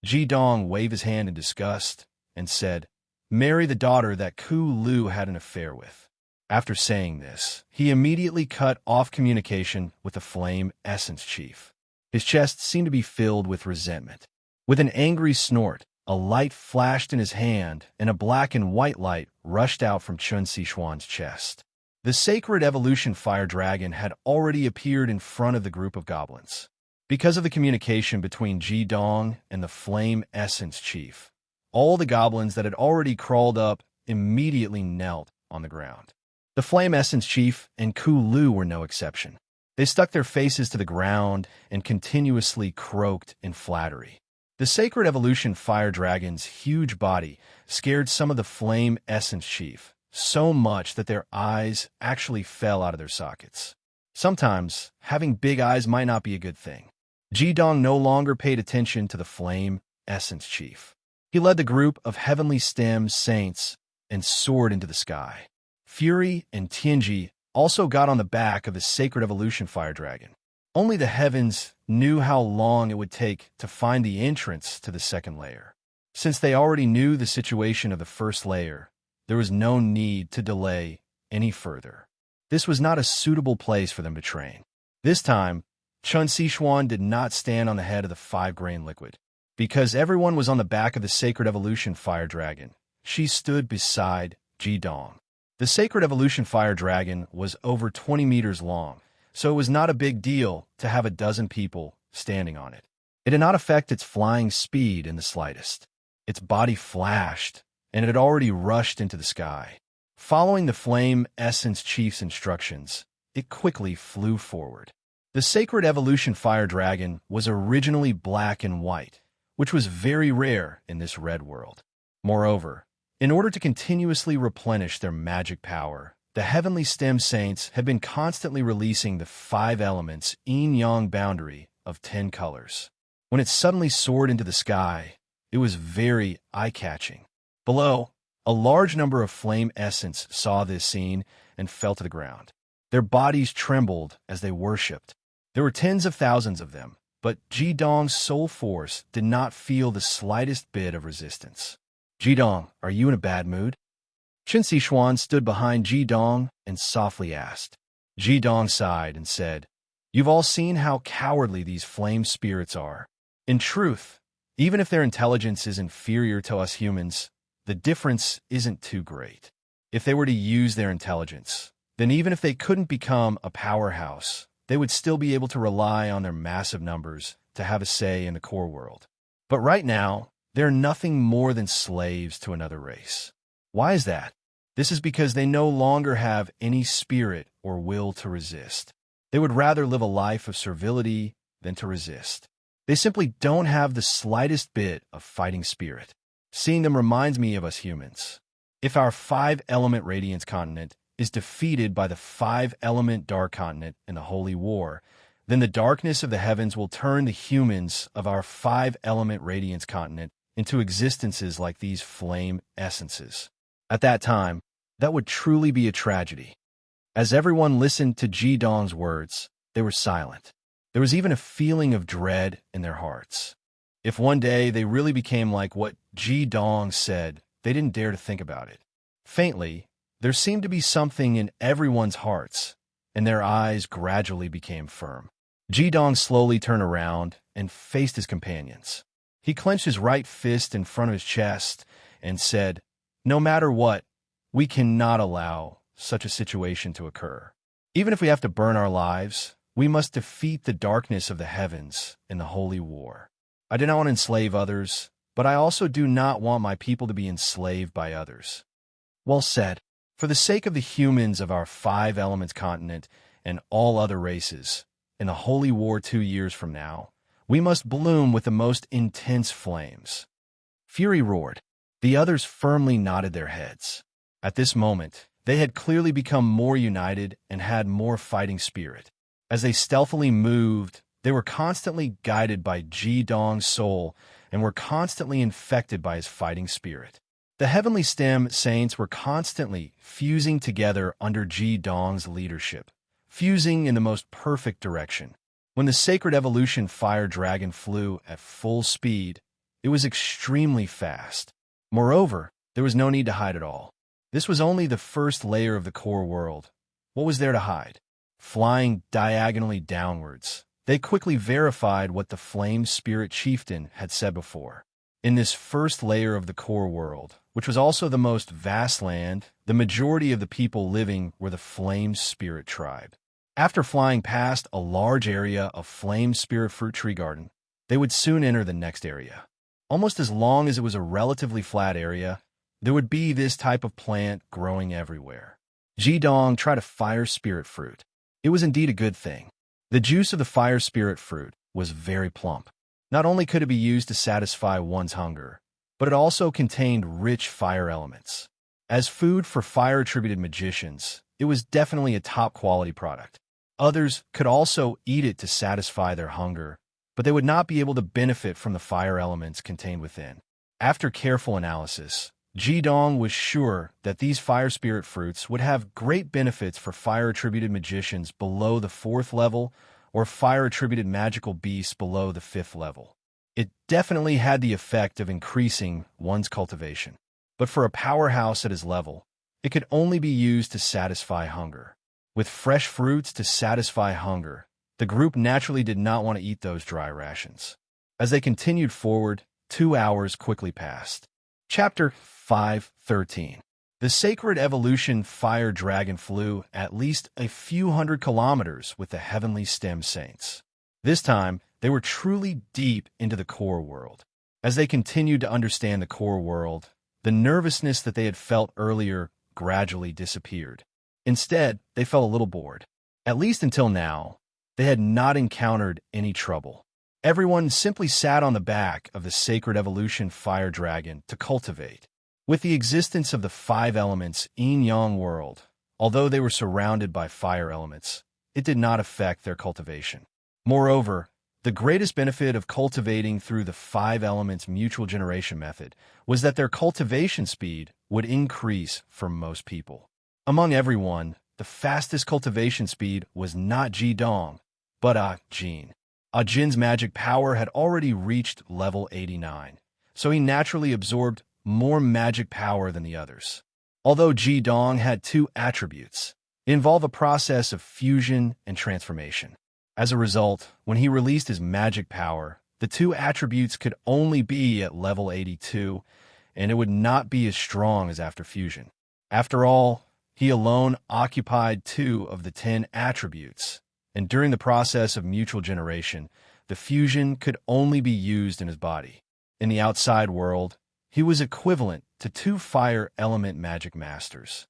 Ji Dong waved his hand in disgust and said, "Marry the daughter that Ku Lu had an affair with." After saying this, he immediately cut off communication with the Flame Essence Chief. His chest seemed to be filled with resentment. With an angry snort, a light flashed in his hand, and a black and white light rushed out from Chun Sichuan's chest. The sacred evolution fire dragon had already appeared in front of the group of goblins. Because of the communication between Ji Dong and the Flame Essence Chief, all the goblins that had already crawled up immediately knelt on the ground. The Flame Essence Chief and Ku Lu were no exception. They stuck their faces to the ground and continuously croaked in flattery. The Sacred Evolution Fire Dragon's huge body scared some of the Flame Essence Chief so much that their eyes actually fell out of their sockets. Sometimes, having big eyes might not be a good thing. Ji Dong no longer paid attention to the Flame Essence Chief. He led the group of heavenly stem saints and soared into the sky. Fury and Tianji also got on the back of the Sacred Evolution Fire Dragon. Only the heavens knew how long it would take to find the entrance to the second layer. Since they already knew the situation of the first layer, there was no need to delay any further. This was not a suitable place for them to train. This time, Chun Sichuan did not stand on the head of the 5-grain liquid. Because everyone was on the back of the Sacred Evolution Fire Dragon, she stood beside Ji Dong. The Sacred Evolution Fire Dragon was over 20 meters long, so it was not a big deal to have a dozen people standing on it. It did not affect its flying speed in the slightest. Its body flashed, and it had already rushed into the sky. Following the Flame Essence Chief's instructions, it quickly flew forward. The Sacred Evolution Fire Dragon was originally black and white, which was very rare in this red world. Moreover, in order to continuously replenish their magic power, the Heavenly Stem Saints had been constantly releasing the 5 elements yin-yang boundary of 10 colors. When it suddenly soared into the sky, it was very eye-catching. Below, a large number of flame essence saw this scene and fell to the ground. Their bodies trembled as they worshipped. There were tens of thousands of them, but Ji Dong's soul force did not feel the slightest bit of resistance. "Ji Dong, are you in a bad mood?" Chun Sichuan stood behind Ji Dong and softly asked. Ji Dong sighed and said, "You've all seen how cowardly these flame spirits are. In truth, even if their intelligence is inferior to us humans, the difference isn't too great. If they were to use their intelligence, then even if they couldn't become a powerhouse, they would still be able to rely on their massive numbers to have a say in the core world. But right now, they're nothing more than slaves to another race. Why is that? This is because they no longer have any spirit or will to resist. They would rather live a life of servility than to resist. They simply don't have the slightest bit of fighting spirit. Seeing them reminds me of us humans. If our 5-element Radiance continent is defeated by the 5-element Dark continent in the Holy War, then the darkness of the heavens will turn the humans of our 5-element Radiance continent into existences like these flame essences. At that time, that would truly be a tragedy. As everyone listened to Ji Dong's words, they were silent. There was even a feeling of dread in their hearts. If one day they really became like what Ji Dong said, they didn't dare to think about it. Faintly, there seemed to be something in everyone's hearts, and their eyes gradually became firm. Ji Dong slowly turned around and faced his companions. He clenched his right fist in front of his chest and said, "No matter what, we cannot allow such a situation to occur. Even if we have to burn our lives, we must defeat the darkness of the heavens in the holy war. I do not want to enslave others, but I also do not want my people to be enslaved by others." Well said. For the sake of the humans of our 5-elements continent and all other races, in the holy war 2 years from now, we must bloom with the most intense flames. Fury roared. The others firmly nodded their heads. At this moment, they had clearly become more united and had more fighting spirit. As they stealthily moved, they were constantly guided by Ji Dong's soul and were constantly infected by his fighting spirit. The Heavenly Stem Saints were constantly fusing together under Ji Dong's leadership, fusing in the most perfect direction. When the sacred evolution fire dragon flew at full speed, it was extremely fast. Moreover, there was no need to hide at all. This was only the first layer of the core world. What was there to hide? Flying diagonally downwards, they quickly verified what the flame spirit chieftain had said before. In this first layer of the core world, which was also the most vast land, the majority of the people living were the flame spirit tribe. After flying past a large area of flame spirit fruit tree garden, they would soon enter the next area. Almost as long as it was a relatively flat area, there would be this type of plant growing everywhere. Jidong tried a fire spirit fruit. It was indeed a good thing. The juice of the fire spirit fruit was very plump. Not only could it be used to satisfy one's hunger, but it also contained rich fire elements. As food for fire-attributed magicians, it was definitely a top-quality product. Others could also eat it to satisfy their hunger, but they would not be able to benefit from the fire elements contained within. After careful analysis, Jidong was sure that these fire spirit fruits would have great benefits for fire-attributed magicians below the 4th level or fire-attributed magical beasts below the 5th level. It definitely had the effect of increasing one's cultivation. But for a powerhouse at his level, it could only be used to satisfy hunger. With fresh fruits to satisfy hunger, the group naturally did not want to eat those dry rations. As they continued forward, 2 hours quickly passed. Chapter 5:13. The sacred evolution fire dragon flew at least a few hundred kilometers with the heavenly stem saints. This time, they were truly deep into the core world. As they continued to understand the core world, the nervousness that they had felt earlier gradually disappeared. Instead, they felt a little bored. At least until now, they had not encountered any trouble. Everyone simply sat on the back of the sacred evolution fire dragon to cultivate. With the existence of the 5 elements yin-yang world, although they were surrounded by fire elements, it did not affect their cultivation. Moreover, the greatest benefit of cultivating through the 5 elements mutual generation method was that their cultivation speed would increase for most people. Among everyone, the fastest cultivation speed was not Jidong, but Jin. Jin's magic power had already reached level 89, so he naturally absorbed more magic power than the others. Although Jidong had 2 attributes, it involved a process of fusion and transformation. As a result, when he released his magic power, the 2 attributes could only be at level 82, and it would not be as strong as after fusion. After all, he alone occupied 2 of the 10 attributes, and during the process of mutual generation, the fusion could only be used in his body. In the outside world, he was equivalent to 2 fire element magic masters.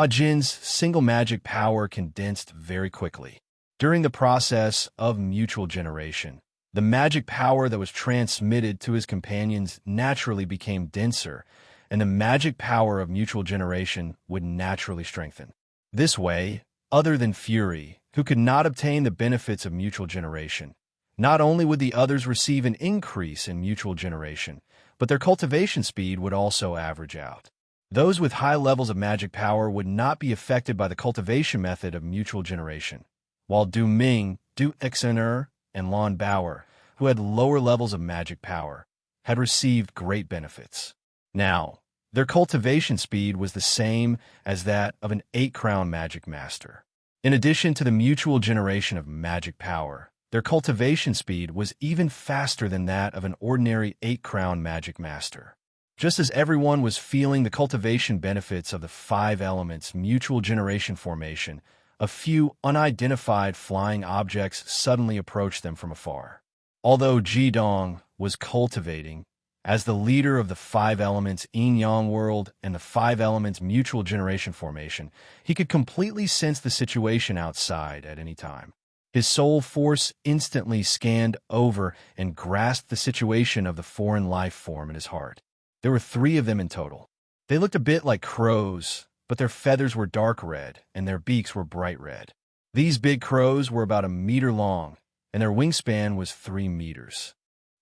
Jin's single magic power condensed very quickly. During the process of mutual generation, the magic power that was transmitted to his companions naturally became denser, and the magic power of mutual generation would naturally strengthen. This way, other than Fury, who could not obtain the benefits of mutual generation, not only would the others receive an increase in mutual generation, but their cultivation speed would also average out. Those with high levels of magic power would not be affected by the cultivation method of mutual generation, while Du Ming, Du Exener, and Lon Bauer, who had lower levels of magic power, had received great benefits. Now, their cultivation speed was the same as that of an 8-crown magic master. In addition to the mutual generation of magic power, their cultivation speed was even faster than that of an ordinary 8-crown magic master. Just as everyone was feeling the cultivation benefits of the 5 elements mutual generation formation, a few unidentified flying objects suddenly approached them from afar. Although Jidong was cultivating, as the leader of the 5 elements yin-yang world and the 5 elements mutual generation formation, he could completely sense the situation outside at any time. His soul force instantly scanned over and grasped the situation of the foreign life form in his heart. There were 3 of them in total. They looked a bit like crows, but their feathers were dark red and their beaks were bright red. These big crows were about 1 meter long, and their wingspan was 3 meters.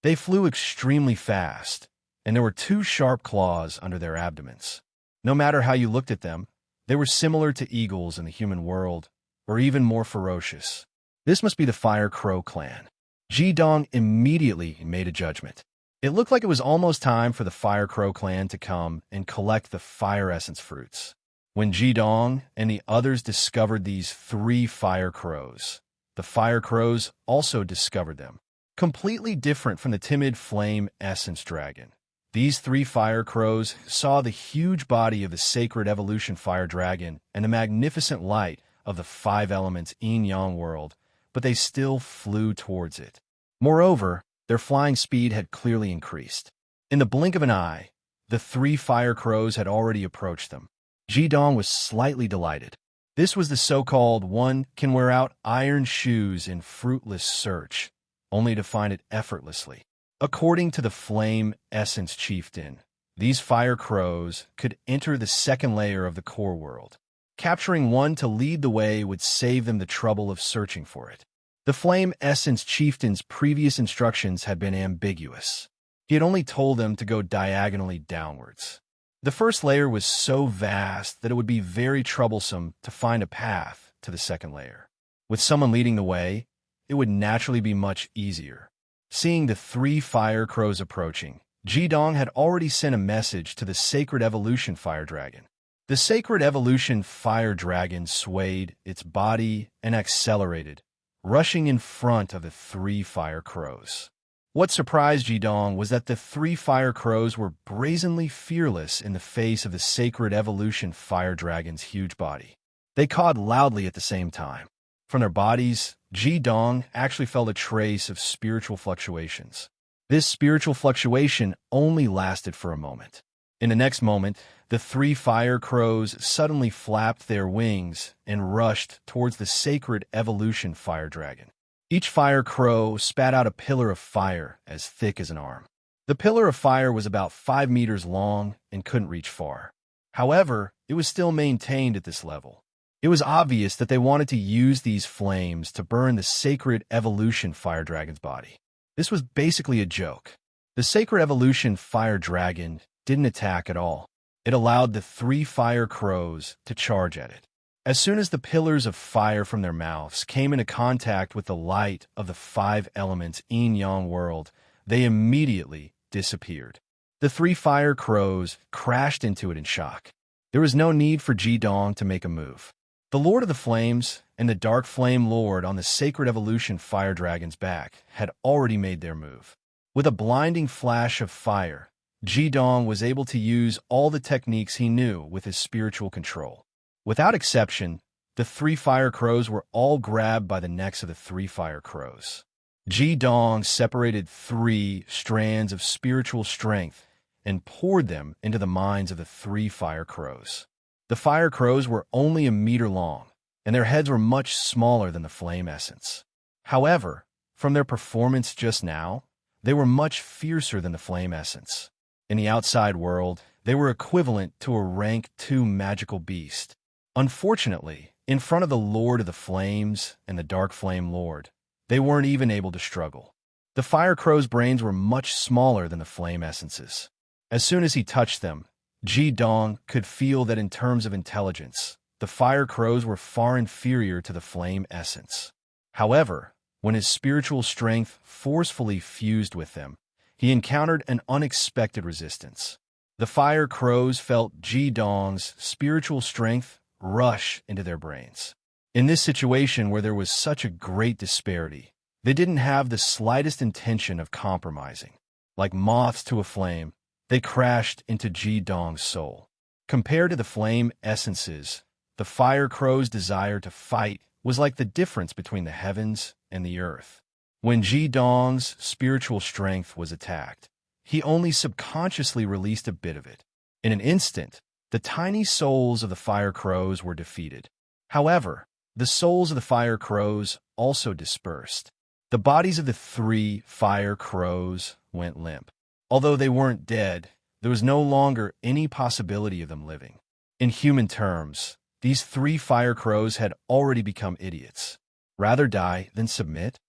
They flew extremely fast, and there were 2 sharp claws under their abdomens. No matter how you looked at them, they were similar to eagles in the human world, or even more ferocious. This must be the Fire Crow clan. Ji-dong immediately made a judgment. It looked like it was almost time for the Fire Crow clan to come and collect the fire essence fruits. When Ji-dong and the others discovered these 3 fire crows, the fire crows also discovered them. Completely different from the timid flame essence dragon, these 3 fire crows saw the huge body of the sacred evolution fire dragon and the magnificent light of the 5 elements yin-yang world, but they still flew towards it. Moreover, their flying speed had clearly increased. In the blink of an eye, the 3 fire crows had already approached them. Ji-dong was slightly delighted. This was the so-called one can wear out iron shoes in fruitless search, only to find it effortlessly. According to the Flame Essence Chieftain, these fire crows could enter the 2nd layer of the core world. Capturing one to lead the way would save them the trouble of searching for it. The Flame Essence Chieftain's previous instructions had been ambiguous. He had only told them to go diagonally downwards. The 1st layer was so vast that it would be very troublesome to find a path to the 2nd layer. With someone leading the way, it would naturally be much easier. Seeing the 3 fire crows approaching, Ji-dong had already sent a message to the Sacred Evolution Fire Dragon. The Sacred Evolution Fire Dragon swayed its body and accelerated, rushing in front of the 3 fire crows. What surprised Ji-dong was that the 3 fire crows were brazenly fearless in the face of the Sacred Evolution Fire Dragon's huge body. They cawed loudly at the same time. From their bodies, Ji-dong actually felt a trace of spiritual fluctuations. This spiritual fluctuation only lasted for a moment. In the next moment, the 3 fire crows suddenly flapped their wings and rushed towards the Sacred Evolution Fire Dragon. Each fire crow spat out a pillar of fire as thick as an arm. The pillar of fire was about 5 meters long and couldn't reach far. However, it was still maintained at this level. It was obvious that they wanted to use these flames to burn the Sacred Evolution Fire Dragon's body. This was basically a joke. The Sacred Evolution Fire Dragon didn't attack at all. It allowed the 3 fire crows to charge at it. As soon as the pillars of fire from their mouths came into contact with the light of the 5 elements yin-yang world, they immediately disappeared. The 3 fire crows crashed into it in shock. There was no need for Ji-dong to make a move. The Lord of the Flames and the Dark Flame Lord on the Sacred Evolution Fire Dragon's back had already made their move. With a blinding flash of fire, Ji-dong was able to use all the techniques he knew with his spiritual control. Without exception, the 3 fire crows were all grabbed by the necks of the 3 fire crows. Ji-dong separated 3 strands of spiritual strength and poured them into the minds of the 3 fire crows. The fire crows were only a meter long, and their heads were much smaller than the flame essence. However, from their performance just now, they were much fiercer than the flame essence. In the outside world, they were equivalent to a rank 2 magical beast. Unfortunately, in front of the Lord of the Flames and the Dark Flame Lord, they weren't even able to struggle. The fire crow's brains were much smaller than the flame essences. As soon as he touched them, Ji-dong could feel that in terms of intelligence, the fire crows were far inferior to the flame essence. However, when his spiritual strength forcefully fused with them, he encountered an unexpected resistance. The fire crows felt Ji-dong's spiritual strength rush into their brains. In this situation where there was such a great disparity, they didn't have the slightest intention of compromising. Like moths to a flame, they crashed into Ji-dong's soul. Compared to the flame essences, the fire crow's desire to fight was like the difference between the heavens and the earth. When Ji-dong's spiritual strength was attacked, he only subconsciously released a bit of it. In an instant, the tiny souls of the fire crows were defeated. However, the souls of the fire crows also dispersed. The bodies of the 3 fire crows went limp. Although they weren't dead, there was no longer any possibility of them living. In human terms, these 3 fire crows had already become idiots. Rather die than submit?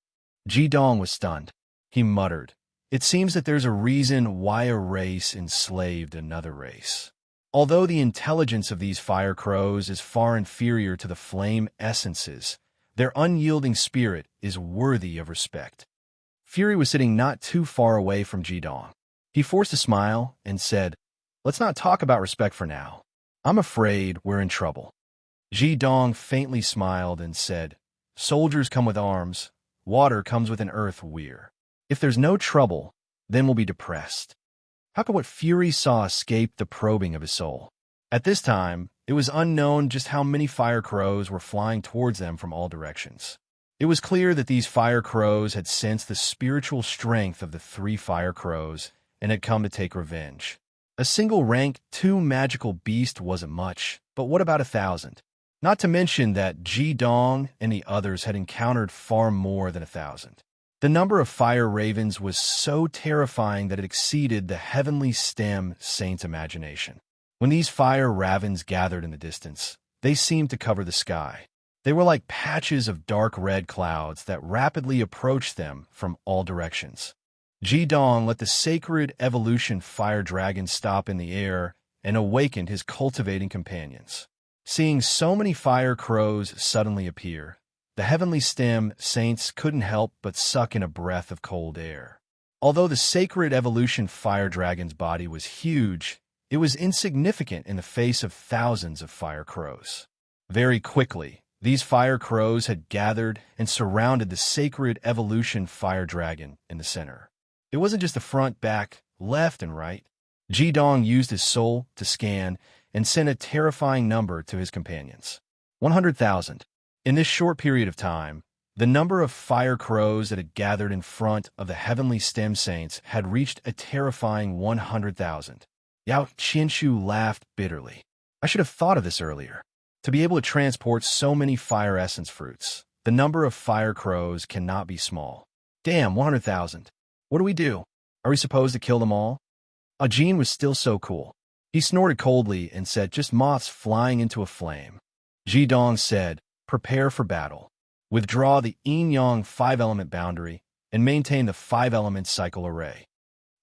Ji-dong was stunned. He muttered, "It seems that there's a reason why a race enslaved another race." Although the intelligence of these fire crows is far inferior to the flame essences, Their unyielding spirit is worthy of respect. Fury was sitting not too far away from Jidong. He forced a smile and said, "Let's not talk about respect for now. I'm afraid we're in trouble." Jidong faintly smiled and said, "Soldiers come with arms. Water comes with an earth weir. If there's no trouble, then we'll be depressed." How could what Fury saw escape the probing of his soul? At this time, it was unknown just how many fire crows were flying towards them from all directions. It was clear that these fire crows had sensed the spiritual strength of the 3 fire crows and had come to take revenge. A single rank 2 magical beast wasn't much, but what about 1,000? Not to mention that Jidong and the others had encountered far more than 1,000. The number of fire ravens was so terrifying that it exceeded the heavenly stem saint's imagination. When these fire ravens gathered in the distance, they seemed to cover the sky. They were like patches of dark red clouds that rapidly approached them from all directions. Jidong let the sacred evolution fire dragon stop in the air and awakened his cultivating companions. Seeing so many fire crows suddenly appear, the heavenly stem saints couldn't help but suck in a breath of cold air. Although the sacred evolution fire dragon's body was huge, it was insignificant in the face of thousands of fire crows. Very quickly, these fire crows had gathered and surrounded the sacred evolution fire dragon in the center. It wasn't just the front, back, left, and right. Jidong used his soul to scan and sent a terrifying number to his companions. 100,000. In this short period of time, the number of fire crows that had gathered in front of the heavenly stem saints had reached a terrifying 100,000. Yao Qianshu laughed bitterly. "I should have thought of this earlier. To be able to transport so many fire essence fruits, the number of fire crows cannot be small. Damn, 100,000. What do we do? Are we supposed to kill them all?" Ajin was still so cool. He snorted coldly and said, "Just moths flying into a flame." Jidong said, "Prepare for battle. Withdraw the yin-yang 5-element boundary and maintain the 5-element cycle array."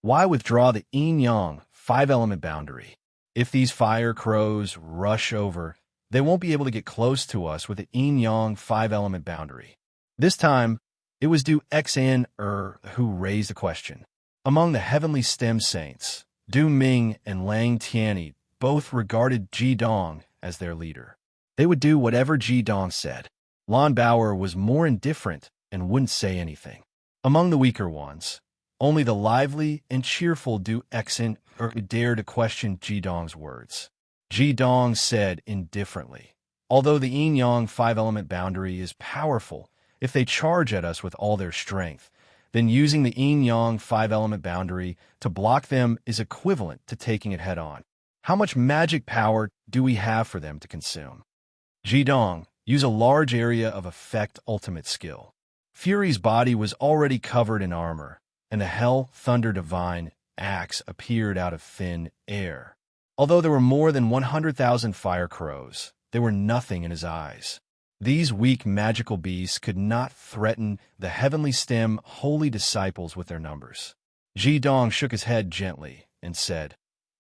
Why withdraw the yin-yang 5-element boundary? If these fire crows rush over, they won't be able to get close to us with the yin-yang 5-element boundary. This time, it was Du Xan who raised the question. Among the heavenly stem saints, Du Ming and Lang Tianyi both regarded Jidong as their leader. They would do whatever Jidong said. Lan Bauer was more indifferent and wouldn't say anything. Among the weaker ones, only the lively and cheerful Du Xan dared to question Jidong's words. Jidong said indifferently, "Although the yin-yang 5-element boundary is powerful, if they charge at us with all their strength, then using the yin-yang 5-element boundary to block them is equivalent to taking it head-on. How much magic power do we have for them to consume?" Jidong, use a large area of effect ultimate skill. Fury's body was already covered in armor, and the Hell Thunder Divine axe appeared out of thin air. Although there were more than 100,000 fire crows, there were nothing in his eyes. These weak magical beasts could not threaten the heavenly stem holy disciples with their numbers. Jidong shook his head gently and said,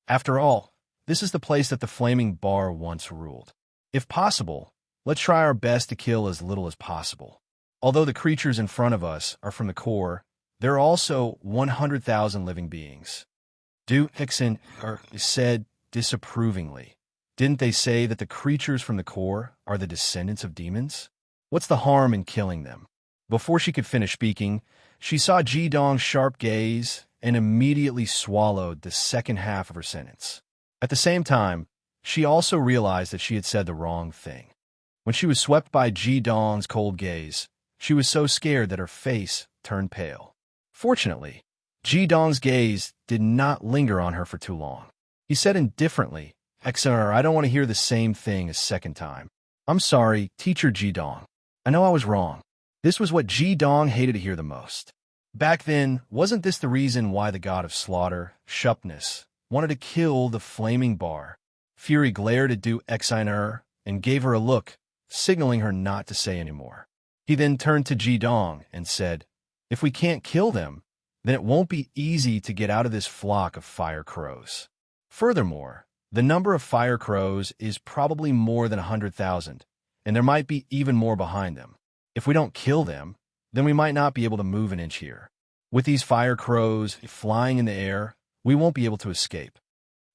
"After all, this is the place that the flaming bar once ruled. If possible, let's try our best to kill as little as possible. Although the creatures in front of us are from the core, there are also 100,000 living beings." Du Hixen said disapprovingly, "Didn't they say that the creatures from the core are the descendants of demons? What's the harm in killing them?" Before she could finish speaking, she saw Jidong's sharp gaze and immediately swallowed the second half of her sentence. At the same time, she also realized that she had said the wrong thing. When she was swept by Jidong's cold gaze, she was so scared that her face turned pale. Fortunately, Jidong's gaze did not linger on her for too long. He said indifferently, "XR, I don't want to hear the same thing a second time. I'm sorry, Teacher Jidong. I know I was wrong." This was what Jidong hated to hear the most. Back then, wasn't this the reason why the god of slaughter, Shupness, wanted to kill the flaming bar? Fury glared at Du Xiner and gave her a look, signaling her not to say any more. He then turned to Jidong and said, "If we can't kill them, then it won't be easy to get out of this flock of fire crows. Furthermore, the number of fire crows is probably more than 100,000, and there might be even more behind them. If we don't kill them, then we might not be able to move an inch here. With these fire crows flying in the air, we won't be able to escape."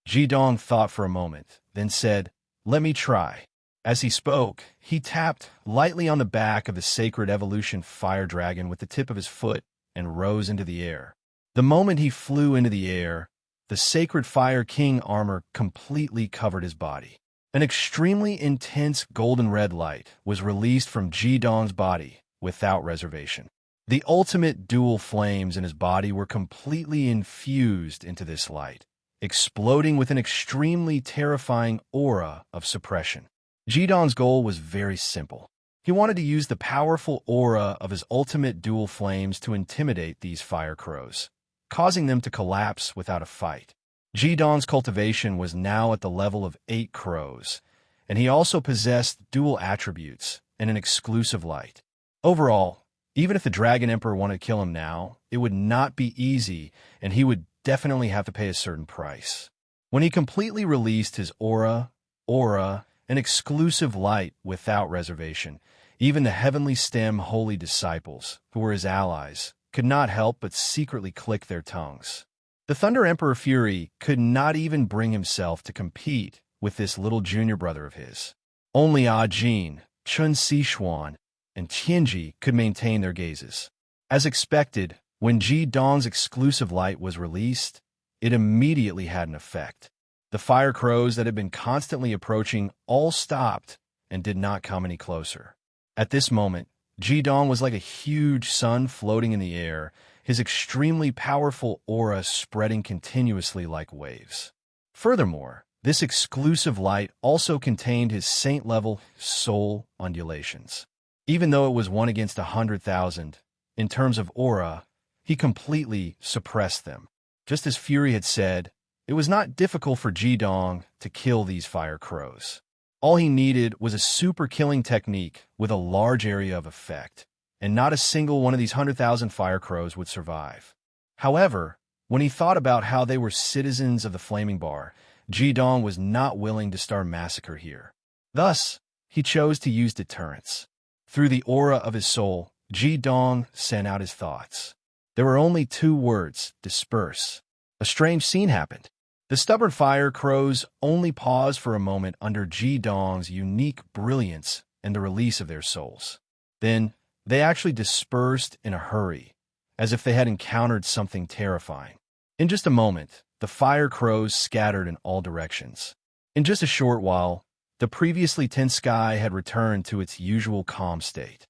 Jidong thought for a moment, then said, "Let me try." As he spoke, he tapped lightly on the back of the sacred evolution fire dragon with the tip of his foot and rose into the air. The moment he flew into the air, the sacred fire king armor completely covered his body. An extremely intense golden red light was released from Jidong's body without reservation. The ultimate dual flames in his body were completely infused into this light, exploding with an extremely terrifying aura of suppression. Jidong's goal was very simple. He wanted to use the powerful aura of his ultimate dual flames to intimidate these fire crows, causing them to collapse without a fight. Jidong's cultivation was now at the level of 8 crows, and he also possessed dual attributes and an exclusive light. Overall, even if the Dragon Emperor wanted to kill him now, it would not be easy, and he would definitely have to pay a certain price. When he completely released his aura, an exclusive light without reservation, even the Heavenly Stem holy disciples, who were his allies, could not help but secretly click their tongues. The Thunder Emperor Fury could not even bring himself to compete with this little junior brother of his. Only Ah Jin, Chun Sichuan, and Tianji could maintain their gazes. As expected, when Ji Dong's exclusive light was released, it immediately had an effect. The fire crows that had been constantly approaching all stopped and did not come any closer. At this moment, Ji Dong was like a huge sun floating in the air, his extremely powerful aura spreading continuously like waves. Furthermore, this exclusive light also contained his saint-level soul undulations. Even though it was 1 against 100,000, in terms of aura, he completely suppressed them. Just as Fury had said, it was not difficult for Jidong to kill these fire crows. All he needed was a super killing technique with a large area of effect, and not a single one of these 100,000 fire crows would survive. However, when he thought about how they were citizens of the Flaming Bar, Jidong was not willing to start massacre here. Thus, he chose to use deterrence. Through the aura of his soul, Jidong sent out his thoughts. There were only 2 words: disperse. A strange scene happened. The stubborn fire crows only paused for a moment under Jidong's unique brilliance and the release of their souls. Then, they actually dispersed in a hurry, as if they had encountered something terrifying. In just a moment, the fire crows scattered in all directions. In just a short while, the previously tense sky had returned to its usual calm state.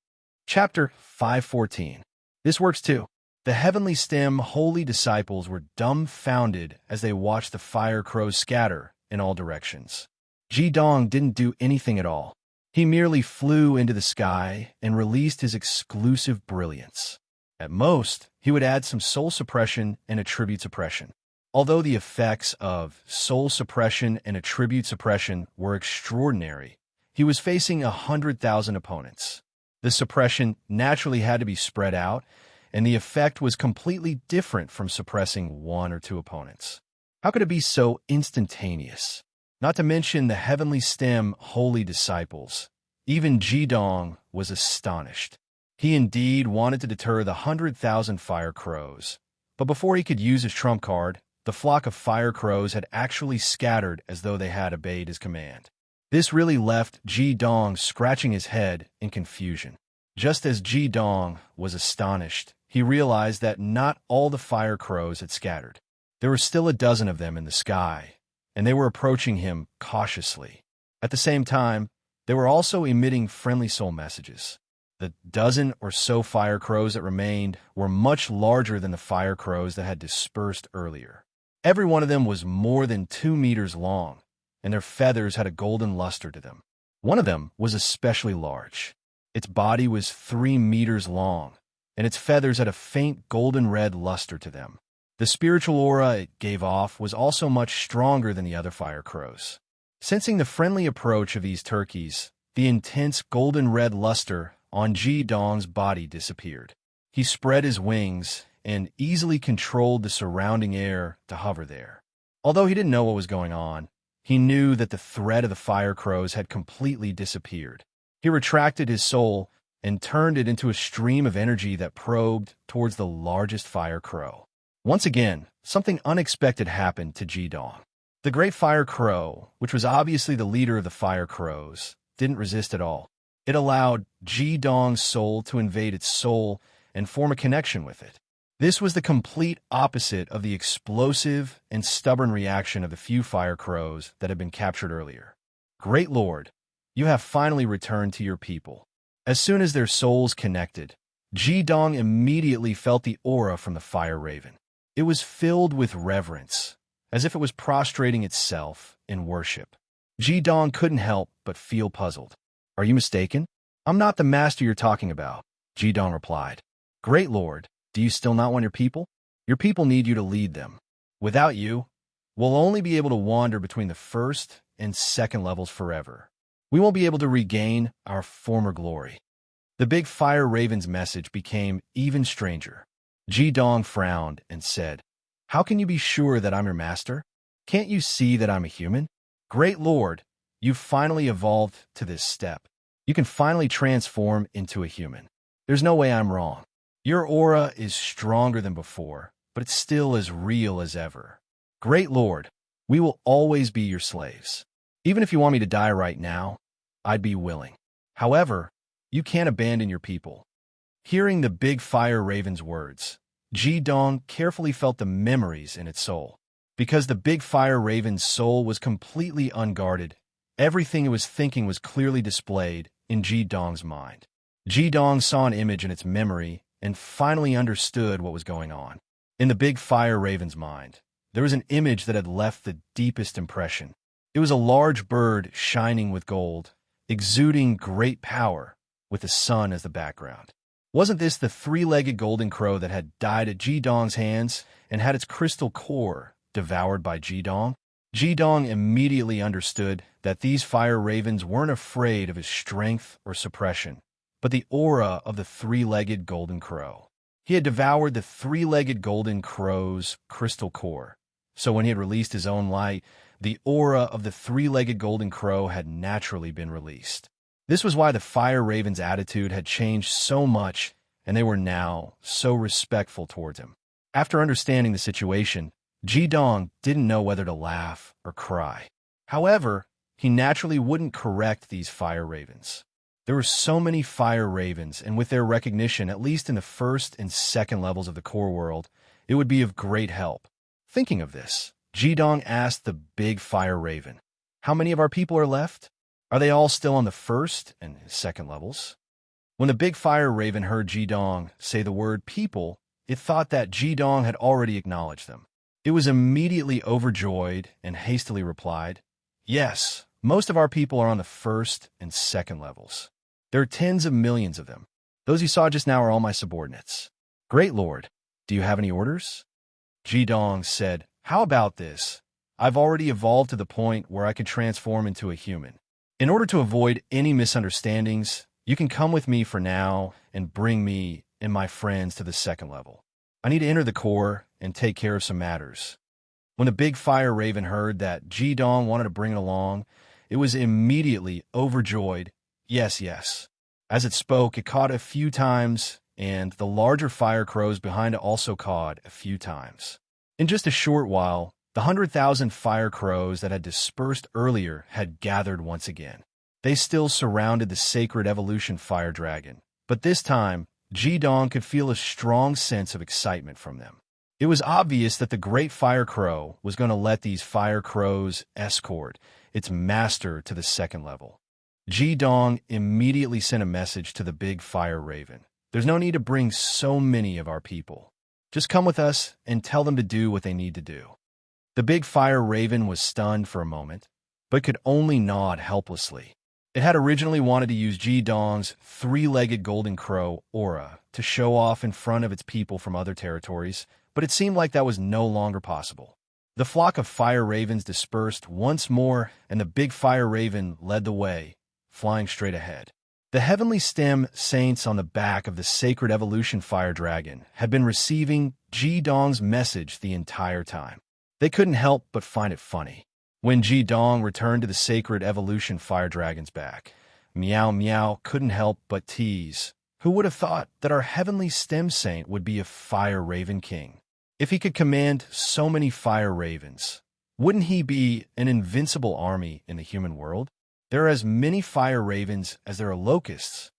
Chapter 514. This works too. The Heavenly Stem holy disciples were dumbfounded as they watched the fire crows scatter in all directions. Jidong didn't do anything at all. He merely flew into the sky and released his exclusive brilliance. At most, he would add some soul suppression and attribute suppression. Although the effects of soul suppression and attribute suppression were extraordinary, he was facing 100,000 opponents. The suppression naturally had to be spread out, and the effect was completely different from suppressing 1 or 2 opponents. How could it be so instantaneous? Not to mention the Heavenly Stem holy disciples. Even Jidong was astonished. He indeed wanted to deter the 100,000 fire crows, but before he could use his trump card, the flock of fire crows had actually scattered as though they had obeyed his command. This really left Jidong scratching his head in confusion. Just as Jidong was astonished, he realized that not all the fire crows had scattered. There were still a dozen of them in the sky, and they were approaching him cautiously. At the same time, they were also emitting friendly soul messages. The dozen or so fire crows that remained were much larger than the fire crows that had dispersed earlier. Every one of them was more than 2 meters long, and their feathers had a golden luster to them. One of them was especially large. Its body was 3 meters long, and its feathers had a faint golden red luster to them. The spiritual aura it gave off was also much stronger than the other fire crows. Sensing the friendly approach of these turkeys, the intense golden red luster on Jidong's body disappeared. He spread his wings and easily controlled the surrounding air to hover there. Although he didn't know what was going on, he knew that the threat of the fire crows had completely disappeared. He retracted his soul, and turned it into a stream of energy that probed towards the largest fire crow. Once again, something unexpected happened to Ji-dong. The great fire crow, which was obviously the leader of the fire crows, didn't resist at all. It allowed Ji-dong's soul to invade its soul and form a connection with it. This was the complete opposite of the explosive and stubborn reaction of the few fire crows that had been captured earlier. Great Lord, you have finally returned to your people. As soon as their souls connected, Ji-dong immediately felt the aura from the fire raven. It was filled with reverence, as if it was prostrating itself in worship. Ji-dong couldn't help but feel puzzled. Are you mistaken? I'm not the master you're talking about, Ji-dong replied. Great Lord, do you still not want your people? Your people need you to lead them. Without you, we'll only be able to wander between the first and second levels forever. We won't be able to regain our former glory. The big fire raven's message became even stranger. Ji-dong frowned and said, How can you be sure that I'm your master? Can't you see that I'm a human? Great Lord, you've finally evolved to this step. You can finally transform into a human. There's no way I'm wrong. Your aura is stronger than before, but it's still as real as ever. Great Lord, we will always be your slaves. Even if you want me to die right now, I'd be willing. However, you can't abandon your people. Hearing the big fire raven's words, Ji-dong carefully felt the memories in its soul. Because the big fire raven's soul was completely unguarded, everything it was thinking was clearly displayed in Ji-dong's mind. Ji-dong saw an image in its memory and finally understood what was going on. In the big fire raven's mind, there was an image that had left the deepest impression. It was a large bird shining with gold, exuding great power, with the sun as the background. Wasn't this the three-legged golden crow that had died at Ji-dong's hands and had its crystal core devoured by Ji-dong? Ji-dong immediately understood that these fire ravens weren't afraid of his strength or suppression, but the aura of the three-legged golden crow. He had devoured the three-legged golden crow's crystal core, so when he had released his own light, the aura of the three-legged golden crow had naturally been released. This was why the fire raven's attitude had changed so much, and they were now so respectful towards him. After understanding the situation, Ji-dong didn't know whether to laugh or cry. However, he naturally wouldn't correct these fire ravens. There were so many fire ravens, and with their recognition, at least in the first and second levels of the core world, it would be of great help. Thinking of this, Ji-dong asked the big fire raven, How many of our people are left? Are they all still on the first and second levels? When the big fire raven heard Ji-dong say the word people, it thought that Ji-dong had already acknowledged them. It was immediately overjoyed and hastily replied, Yes, most of our people are on the first and second levels. There are tens of millions of them. Those you saw just now are all my subordinates. Great Lord, do you have any orders? Ji-dong said, How about this? I've already evolved to the point where I can transform into a human. In order to avoid any misunderstandings, you can come with me for now and bring me and my friends to the second level. I need to enter the core and take care of some matters. When the big fire raven heard that Ji-dong wanted to bring it along, it was immediately overjoyed. Yes, yes. As it spoke, it cawed a few times, and the larger fire crows behind it also cawed a few times. In just a short while, the 100,000 fire crows that had dispersed earlier had gathered once again. They still surrounded the sacred evolution fire dragon, but this time, Ji-dong could feel a strong sense of excitement from them. It was obvious that the great fire crow was going to let these fire crows escort its master to the second level. Ji-dong immediately sent a message to the big fire raven. There's no need to bring so many of our people. Just come with us and tell them to do what they need to do. The big fire raven was stunned for a moment, but could only nod helplessly. It had originally wanted to use Ji-dong's three-legged golden crow aura to show off in front of its people from other territories, but it seemed like that was no longer possible. The flock of fire ravens dispersed once more, and the big fire raven led the way, flying straight ahead. The heavenly stem saints on the back of the sacred evolution fire dragon had been receiving Ji-dong's message the entire time. They couldn't help but find it funny. When Ji-dong returned to the sacred evolution fire dragon's back, Meow Meow couldn't help but tease. Who would have thought that our heavenly stem saint would be a fire raven king? If he could command so many fire ravens, wouldn't he be an invincible army in the human world? There are as many fire ravens as there are locusts.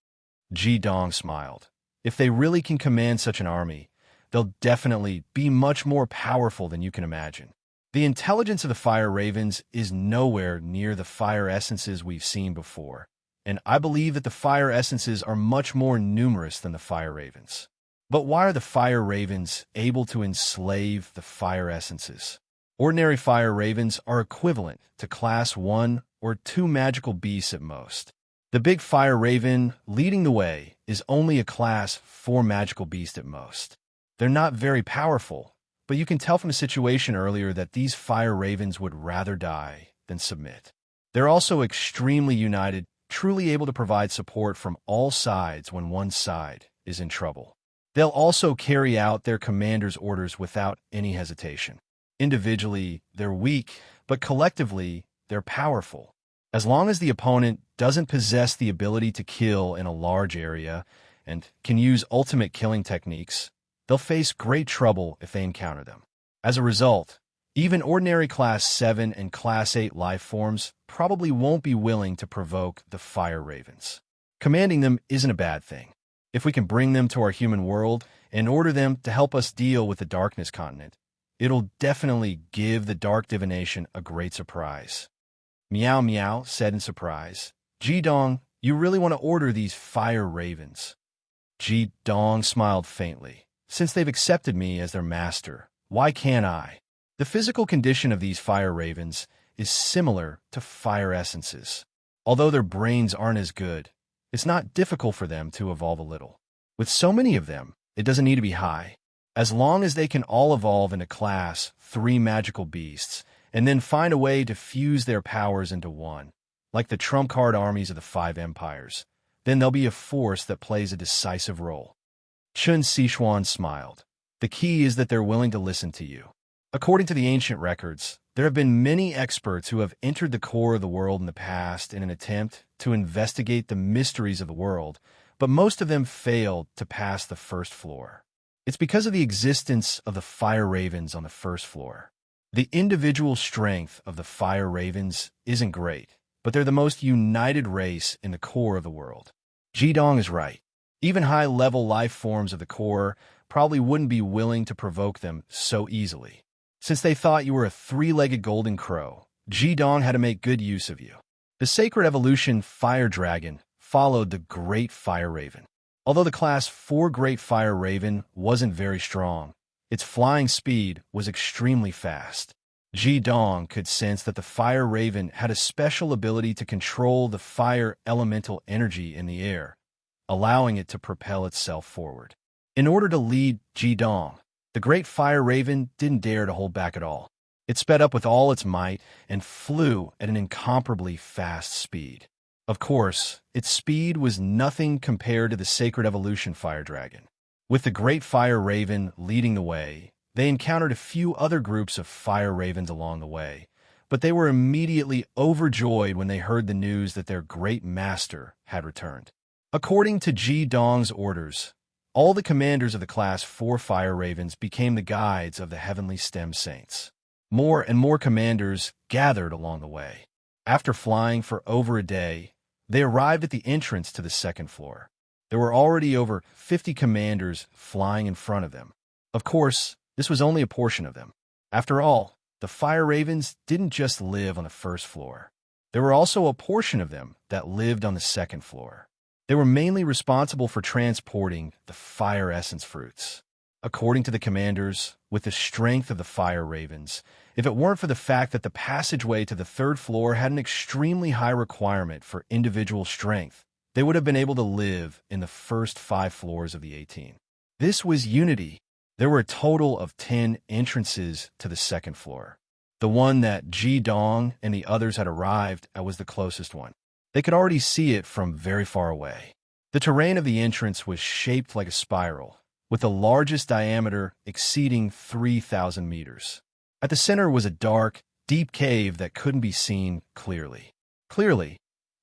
Ji Dong smiled. If they really can command such an army, they'll definitely be much more powerful than you can imagine. The intelligence of the fire ravens is nowhere near the fire essences we've seen before, and I believe that the fire essences are much more numerous than the fire ravens. But why are the fire ravens able to enslave the fire essences? Ordinary fire ravens are equivalent to class 1 or 2 magical beasts at most. The big fire raven leading the way is only a class 4 magical beast at most. They're not very powerful, but you can tell from the situation earlier that these fire ravens would rather die than submit. They're also extremely united, truly able to provide support from all sides when one side is in trouble. They'll also carry out their commander's orders without any hesitation. Individually, they're weak, but collectively, they're powerful. As long as the opponent doesn't possess the ability to kill in a large area and can use ultimate killing techniques, they'll face great trouble if they encounter them. As a result, even ordinary Class 7 and Class 8 life forms probably won't be willing to provoke the fire ravens. Commanding them isn't a bad thing. If we can bring them to our human world and order them to help us deal with the darkness continent, it'll definitely give the dark divination a great surprise. Meow Meow said in surprise, Ji Dong, you really want to order these fire ravens? Ji Dong smiled faintly. Since they've accepted me as their master, why can't I? The physical condition of these fire ravens is similar to fire essences. Although their brains aren't as good, it's not difficult for them to evolve a little. With so many of them, it doesn't need to be high. As long as they can all evolve into class 3 magical beasts, and then find a way to fuse their powers into one, like the trump card armies of the 5 empires, then they'll be a force that plays a decisive role. Chun Sichuan smiled. The key is that they're willing to listen to you. According to the ancient records, there have been many experts who have entered the core of the world in the past in an attempt to investigate the mysteries of the world, but most of them failed to pass the first floor. It's because of the existence of the fire ravens on the first floor. The individual strength of the fire ravens isn't great, but they're the most united race in the core of the world. Ji Dong is right. Even high-level life forms of the core probably wouldn't be willing to provoke them so easily. Since they thought you were a 3-legged golden crow, Ji Dong had to make good use of you. The Sacred Evolution Fire Dragon followed the Great Fire Raven. Although the Class 4 Great Fire Raven wasn't very strong, its flying speed was extremely fast. Ji Dong could sense that the Fire Raven had a special ability to control the fire elemental energy in the air, allowing it to propel itself forward. In order to lead Ji Dong, the Great Fire Raven didn't dare to hold back at all. It sped up with all its might and flew at an incomparably fast speed. Of course, its speed was nothing compared to the Sacred Evolution Fire Dragon. With the Great Fire Raven leading the way, they encountered a few other groups of fire ravens along the way, but they were immediately overjoyed when they heard the news that their great master had returned. According to Ji Dong's orders, all the commanders of the Class 4 Fire Ravens became the guides of the Heavenly Stem Saints. More and more commanders gathered along the way. After flying for over a day, they arrived at the entrance to the second floor. There were already over 50 commanders flying in front of them. Of course, this was only a portion of them. After all, the Fire Ravens didn't just live on the first floor. There were also a portion of them that lived on the second floor. They were mainly responsible for transporting the fire essence fruits. According to the commanders, with the strength of the fire ravens, if it weren't for the fact that the passageway to the third floor had an extremely high requirement for individual strength, they would have been able to live in the first 5 floors of the 18. This was unity. There were a total of 10 entrances to the second floor. The one that Ji Dong and the others had arrived at was the closest one. They could already see it from very far away. The terrain of the entrance was shaped like a spiral, with the largest diameter exceeding 3,000 meters. At the center was a dark, deep cave that couldn't be seen clearly. Clearly,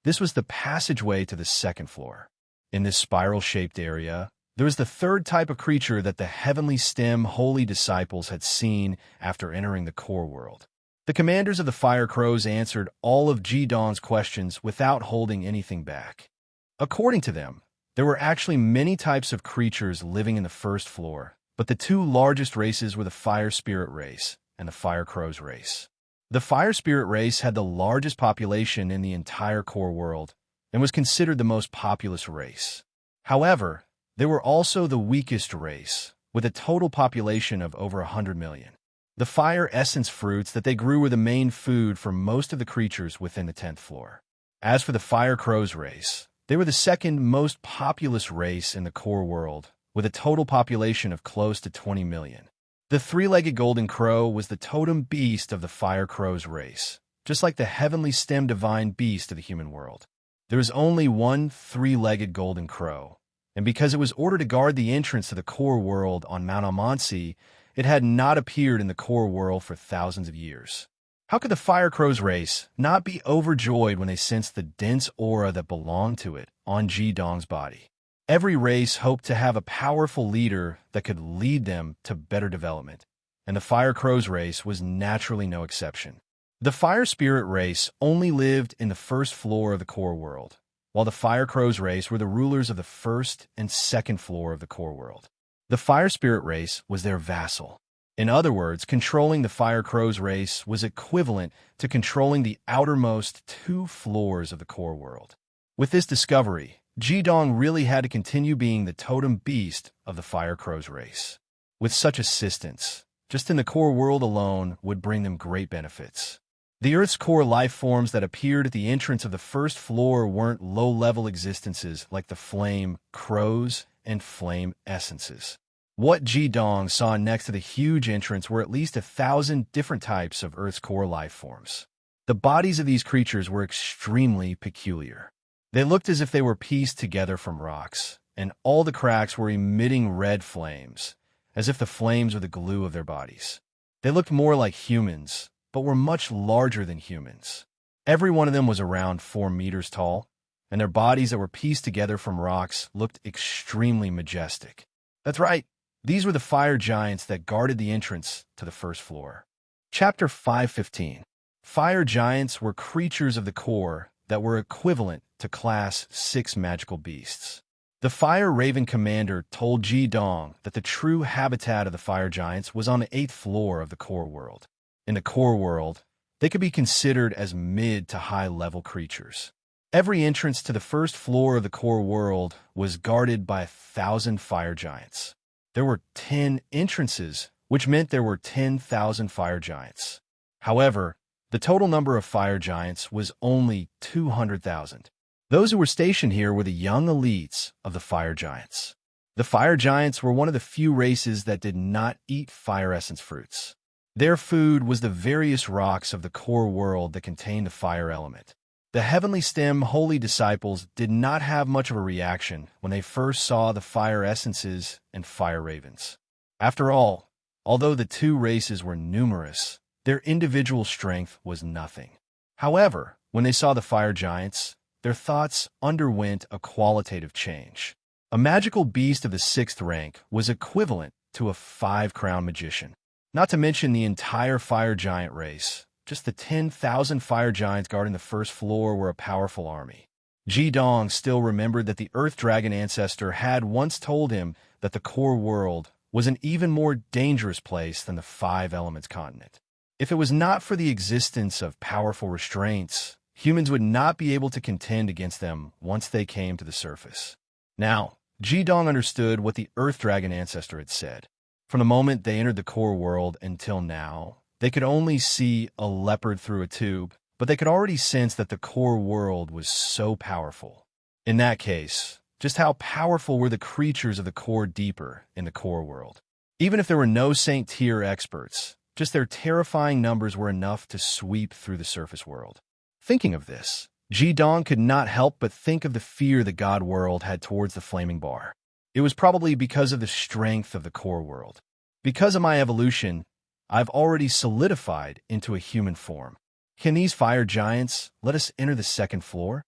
This was the passageway to the second floor. In this spiral-shaped area, there was the third type of creature that the heavenly stem holy disciples had seen after entering the core world. The commanders of the fire crows answered all of Ji-dong's questions without holding anything back. According to them, there were actually many types of creatures living in the first floor, but the two largest races were the fire spirit race and the fire crows race. The fire spirit race had the largest population in the entire core world and was considered the most populous race. However, they were also the weakest race, with a total population of over 100 million. The fire essence fruits that they grew were the main food for most of the creatures within the 10th floor. As for the fire crows race, they were the second most populous race in the core world, with a total population of close to 20 million. The three-legged golden crow was the totem beast of the fire crows race, just like the heavenly stem divine beast of the human world. There was only one three-legged golden crow, and because it was ordered to guard the entrance to the core world on Mount Amansi, it had not appeared in the core world for thousands of years. How could the fire crows race not be overjoyed when they sensed the dense aura that belonged to it on Ji-dong's body? Every race hoped to have a powerful leader that could lead them to better development, and the fire crows race was naturally no exception. The fire spirit race only lived in the first floor of the core world, while the fire crows race were the rulers of the first and second floor of the core world. The fire spirit race was their vassal. In other words, controlling the fire crows race was equivalent to controlling the outermost two floors of the core world. With this discovery, Ji-dong really had to continue being the totem beast of the fire crows race. With such assistance, just in the core world alone would bring them great benefits. The Earth's core life forms that appeared at the entrance of the first floor weren't low-level existences like the flame crows and flame essences. What Ji-dong saw next to the huge entrance were at least 1,000 different types of Earth's core life forms. The bodies of these creatures were extremely peculiar. They looked as if they were pieced together from rocks, and all the cracks were emitting red flames, as if the flames were the glue of their bodies. They looked more like humans, but were much larger than humans. Every one of them was around 4 meters tall, and their bodies that were pieced together from rocks looked extremely majestic. That's right, these were the fire giants that guarded the entrance to the first floor. Chapter 5:15. Fire giants were creatures of the core that were equivalent to Class 6 magical beasts. The Fire Raven Commander told Ji-dong that the true habitat of the fire giants was on the 8th floor of the core world. In the core world, they could be considered as mid to high-level creatures. Every entrance to the first floor of the core world was guarded by 1,000 fire giants. There were 10 entrances, which meant there were 10,000 fire giants. However, the total number of fire giants was only 200,000. Those who were stationed here were the young elites of the fire giants. The fire giants were one of the few races that did not eat fire essence fruits. Their food was the various rocks of the core world that contained the fire element. The heavenly stem holy disciples did not have much of a reaction when they first saw the fire essences and fire ravens. After all, although the two races were numerous, their individual strength was nothing. However, when they saw the fire giants, their thoughts underwent a qualitative change. A magical beast of the 6th rank was equivalent to a 5-crown magician. Not to mention the entire fire giant race. Just the 10,000 fire giants guarding the first floor were a powerful army. Ji-dong still remembered that the Earth Dragon ancestor had once told him that the core world was an even more dangerous place than the 5 elements continent. If it was not for the existence of powerful restraints, humans would not be able to contend against them once they came to the surface. Now, Ji-dong understood what the Earth Dragon ancestor had said. From the moment they entered the core world until now, they could only see a leopard through a tube, but they could already sense that the core world was so powerful. In that case, just how powerful were the creatures of the core deeper in the core world? Even if there were no Saint-tier experts, just their terrifying numbers were enough to sweep through the surface world. Thinking of this, Ji-dong could not help but think of the fear the God world had towards the flaming bar. It was probably because of the strength of the core world. Because of my evolution, I've already solidified into a human form. Can these fire giants let us enter the 2nd floor?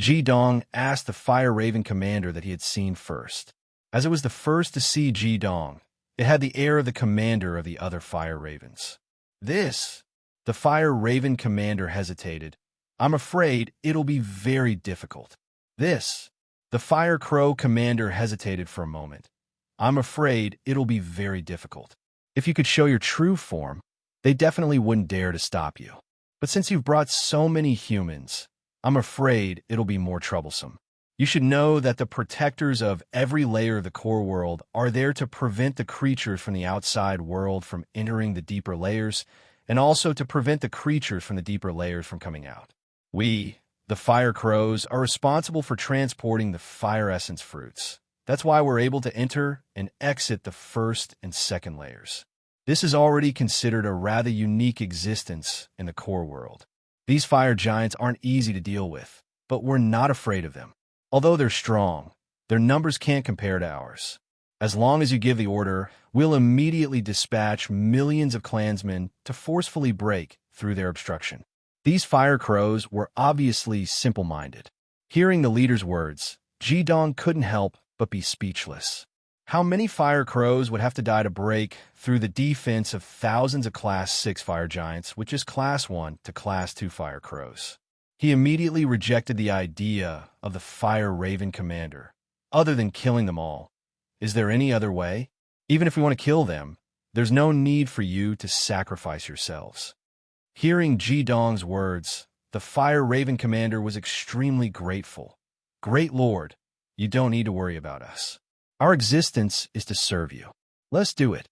Ji Dong asked the Fire Raven commander that he had seen first. As it was the first to see Ji Dong, it had the air of the commander of the other Fire Ravens. This, the Fire Raven commander hesitated. I'm afraid it'll be very difficult. This, the Fire Crow commander hesitated for a moment. I'm afraid it'll be very difficult. If you could show your true form, they definitely wouldn't dare to stop you. But since you've brought so many humans, I'm afraid it'll be more troublesome. You should know that the protectors of every layer of the core world are there to prevent the creatures from the outside world from entering the deeper layers, and also to prevent the creatures from the deeper layers from coming out. We, the Fire Crows, are responsible for transporting the fire essence fruits. That's why we're able to enter and exit the first and second layers. This is already considered a rather unique existence in the core world. These fire giants aren't easy to deal with, but we're not afraid of them. Although they're strong, their numbers can't compare to ours. As long as you give the order, we'll immediately dispatch millions of clansmen to forcefully break through their obstruction. These Fire Crows were obviously simple-minded. Hearing the leader's words, Ji Dong couldn't help but be speechless. How many Fire Crows would have to die to break through the defense of thousands of Class 6 fire giants, which is Class 1 to Class 2 Fire Crows? He immediately rejected the idea of the Fire Raven commander. Other than killing them all, is there any other way? Even if we want to kill them, there's no need for you to sacrifice yourselves. Hearing Ji Dong's words, the Fire Raven commander was extremely grateful. Great Lord, you don't need to worry about us. Our existence is to serve you. Let's do it.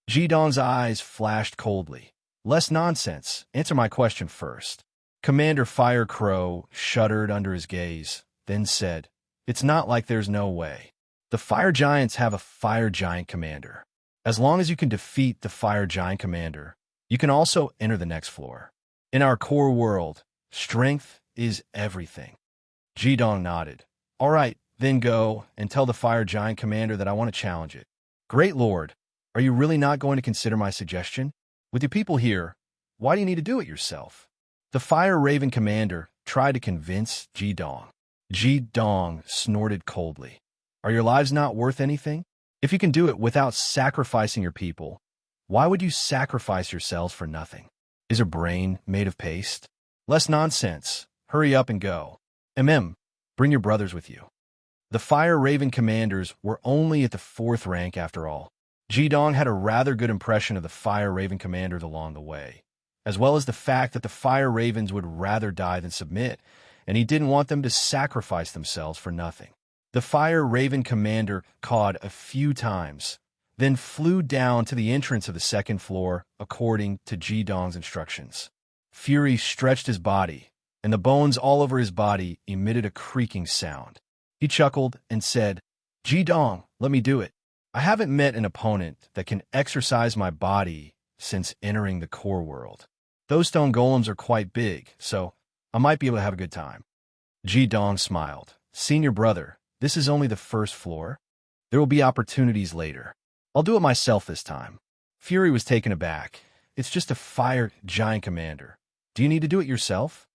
Ji Dong's eyes flashed coldly. Less nonsense. Answer my question first. Commander Fire Crow shuddered under his gaze, then said, It's not like there's no way. The fire giants have a fire giant commander. As long as you can defeat the fire giant commander, you can also enter the next floor. In our core world, strength is everything. Ji Dong nodded. All right, then go and tell the fire giant commander that I want to challenge it. Great Lord, are you really not going to consider my suggestion? With your people here, why do you need to do it yourself? The Fire Raven commander tried to convince Ji Dong. Ji Dong snorted coldly. Are your lives not worth anything? If you can do it without sacrificing your people, why would you sacrifice yourselves for nothing? Is your brain made of paste? Less nonsense. Hurry up and go. Bring your brothers with you. The Fire Raven commanders were only at the 4th rank after all. Ji Dong had a rather good impression of the Fire Raven commanders along the way, as well as the fact that the Fire Ravens would rather die than submit, and he didn't want them to sacrifice themselves for nothing. The Fire Raven commander cawed a few times, then flew down to the entrance of the 2nd floor according to Ji Dong's instructions. Fury stretched his body, and the bones all over his body emitted a creaking sound. He chuckled and said, Ji Dong, let me do it. I haven't met an opponent that can exercise my body since entering the core world. Those stone golems are quite big, so I might be able to have a good time. Ji Dong smiled. Senior brother, this is only the 1st floor. There will be opportunities later. I'll do it myself this time. Fury was taken aback. It's just a fire giant commander. Do you need to do it yourself?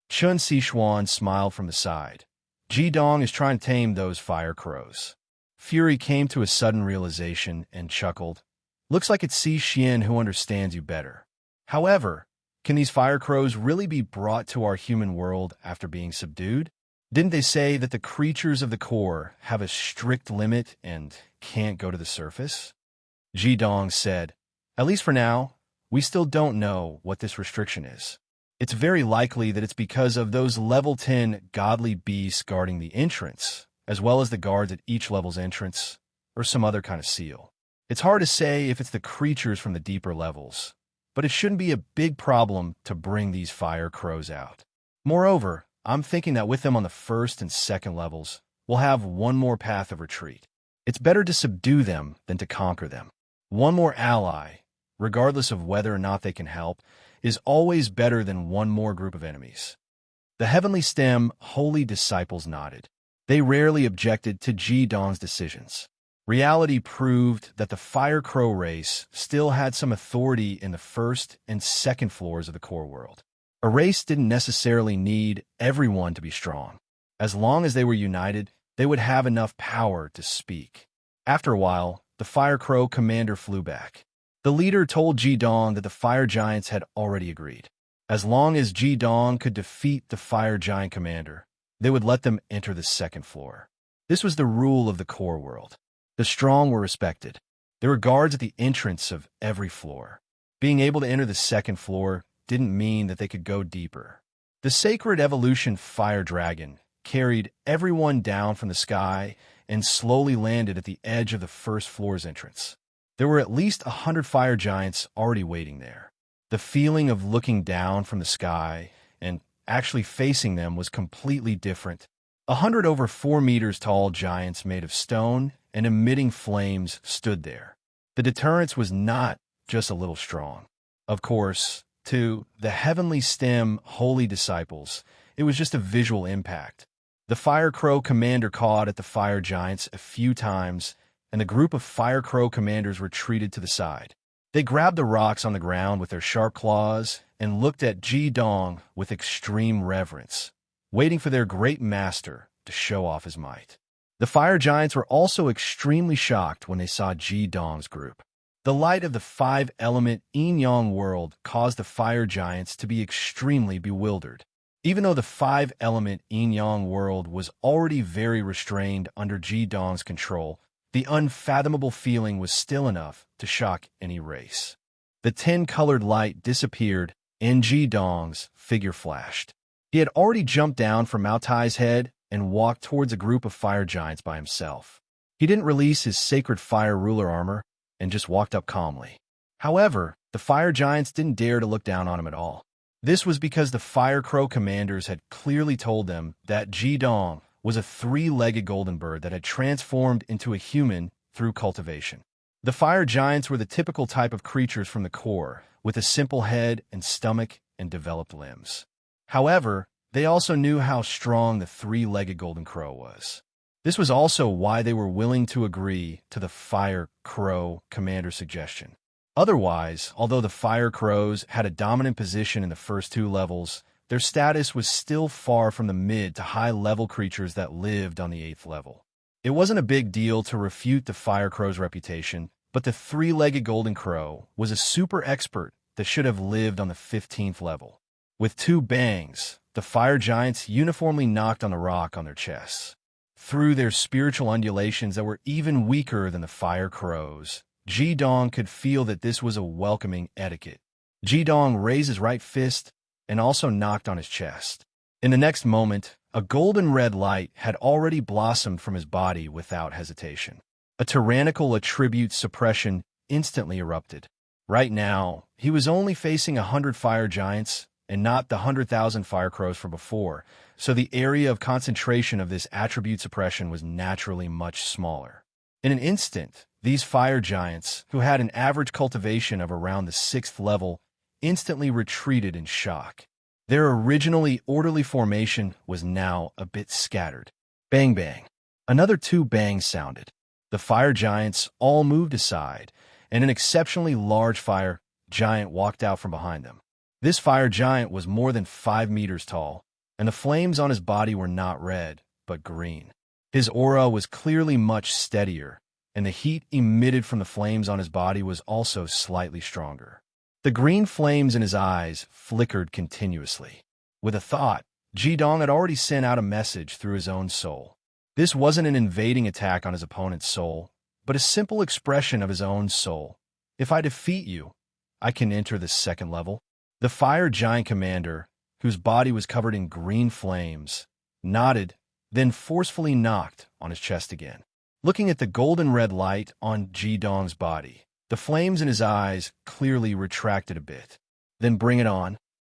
Chun Sichuan smiled from the side. Ji Dong is trying to tame those Fire Crows. Fury came to a sudden realization and chuckled. Looks like it's Si Xian who understands you better. However, can these Fire Crows really be brought to our human world after being subdued? Didn't they say that the creatures of the core have a strict limit and can't go to the surface? Ji Dong said, At least for now, we still don't know what this restriction is. It's very likely that it's because of those level 10 godly beasts guarding the entrance, as well as the guards at each level's entrance, or some other kind of seal. It's hard to say if it's the creatures from the deeper levels, but it shouldn't be a big problem to bring these Fire Crows out. Moreover, I'm thinking that with them on the 1st and 2nd levels, we'll have one more path of retreat. It's better to subdue them than to conquer them. One more ally, regardless of whether or not they can help, is always better than one more group of enemies. The Heavenly Stem holy disciples nodded. They rarely objected to Ji Dong's decisions. Reality proved that the Fire Crow race still had some authority in the 1st and 2nd floors of the core world. A race didn't necessarily need everyone to be strong. As long as they were united, they would have enough power to speak. After a while, the Fire Crow commander flew back. The leader told Ji-dong that the fire giants had already agreed. As long as Ji-dong could defeat the fire giant commander, they would let them enter the second floor. This was the rule of the core world. The strong were respected. There were guards at the entrance of every floor. Being able to enter the second floor didn't mean that they could go deeper. The sacred evolution fire dragon carried everyone down from the sky and slowly landed at the edge of the first floor's entrance. There were at least 100 fire giants already waiting there. The feeling of looking down from the sky and actually facing them was completely different. 100 over 4 meters tall giants made of stone and emitting flames stood there. The deterrence was not just a little strong. Of course, to the heavenly stem holy disciples, it was just a visual impact. The Fire Crow commander cawed at the fire giants a few times, and the group of Fire Crow commanders retreated to the side. They grabbed the rocks on the ground with their sharp claws and looked at Ji-dong with extreme reverence, waiting for their great master to show off his might. The fire giants were also extremely shocked when they saw Ji-dong's group. The light of the five-element yin-yang world caused the fire giants to be extremely bewildered. Even though the five-element yin-yang world was already very restrained under Ji-dong's control, the unfathomable feeling was still enough to shock any race. The 10-colored light disappeared, and Ji-dong's figure flashed. He had already jumped down from Mao Tai's head and walked towards a group of fire giants by himself. He didn't release his sacred fire ruler armor and just walked up calmly. However, the fire giants didn't dare to look down on him at all. This was because the Fire Crow commanders had clearly told them that Ji-dong was a three-legged golden bird that had transformed into a human through cultivation. The fire giants were the typical type of creatures from the core, with a simple head and stomach and developed limbs. However, they also knew how strong the three-legged golden crow was. This was also why they were willing to agree to the Fire Crow commander's suggestion. Otherwise, although the Fire Crows had a dominant position in the first two levels, their status was still far from the mid to high-level creatures that lived on the 8th level. It wasn't a big deal to refute the Fire Crow's reputation, but the three-legged golden crow was a super expert that should have lived on the 15th level. With 2 bangs, the fire giants uniformly knocked on the rock on their chests. Through their spiritual undulations that were even weaker than the Fire Crows, Ji-dong could feel that this was a welcoming etiquette. Ji-dong raised his right fist and also knocked on his chest. In the next moment, a golden red light had already blossomed from his body without hesitation. A tyrannical attribute suppression instantly erupted. Right now, he was only facing 100 fire giants and not the 100,000 fire crows from before, so the area of concentration of this attribute suppression was naturally much smaller. In an instant, these fire giants, who had an average cultivation of around the 6th level, instantly retreated in shock. Their originally orderly formation was now a bit scattered. Bang bang. Another 2 bangs sounded. The fire giants all moved aside, and an exceptionally large fire giant walked out from behind them. This fire giant was more than 5 meters tall, and the flames on his body were not red, but green. His aura was clearly much steadier, and the heat emitted from the flames on his body was also slightly stronger. The green flames in his eyes flickered continuously. With a thought, Ji-dong had already sent out a message through his own soul. This wasn't an invading attack on his opponent's soul, but a simple expression of his own soul. If I defeat you, I can enter the 2nd level. The fire giant commander, whose body was covered in green flames, nodded, then forcefully knocked on his chest again. Looking at the golden red light on Ji-dong's body, the flames in his eyes clearly retracted a bit. Then bring it on.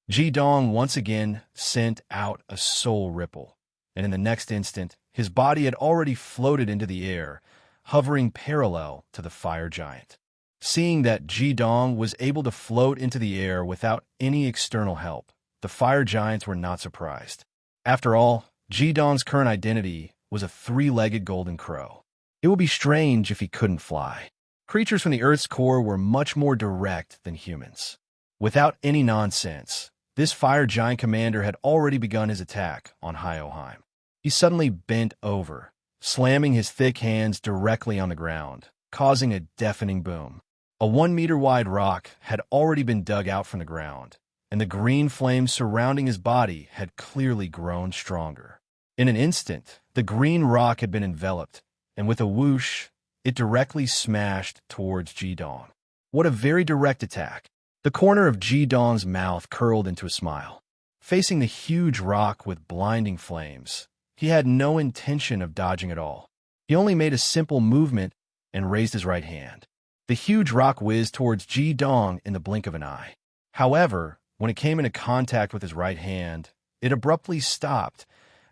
Ji-dong once again sent out a soul ripple, and in the next instant, his body had already floated into the air, hovering parallel to the fire giant. Seeing that Ji-dong was able to float into the air without any external help, the fire giants were not surprised. After all, Ji-dong's current identity was a 3-legged golden crow. It would be strange if he couldn't fly. Creatures from the Earth's core were much more direct than humans. Without any nonsense, this fire giant commander had already begun his attack on Hyoheim. He suddenly bent over, slamming his thick hands directly on the ground, causing a deafening boom. A 1 meter wide rock had already been dug out from the ground, and the green flames surrounding his body had clearly grown stronger. In an instant, the green rock had been enveloped, and with a whoosh, it directly smashed towards Ji-dong. What a very direct attack. The corner of Ji-dong's mouth curled into a smile. Facing the huge rock with blinding flames, he had no intention of dodging at all. He only made a simple movement and raised his right hand. The huge rock whizzed towards Ji-dong in the blink of an eye. However, when it came into contact with his right hand, it abruptly stopped,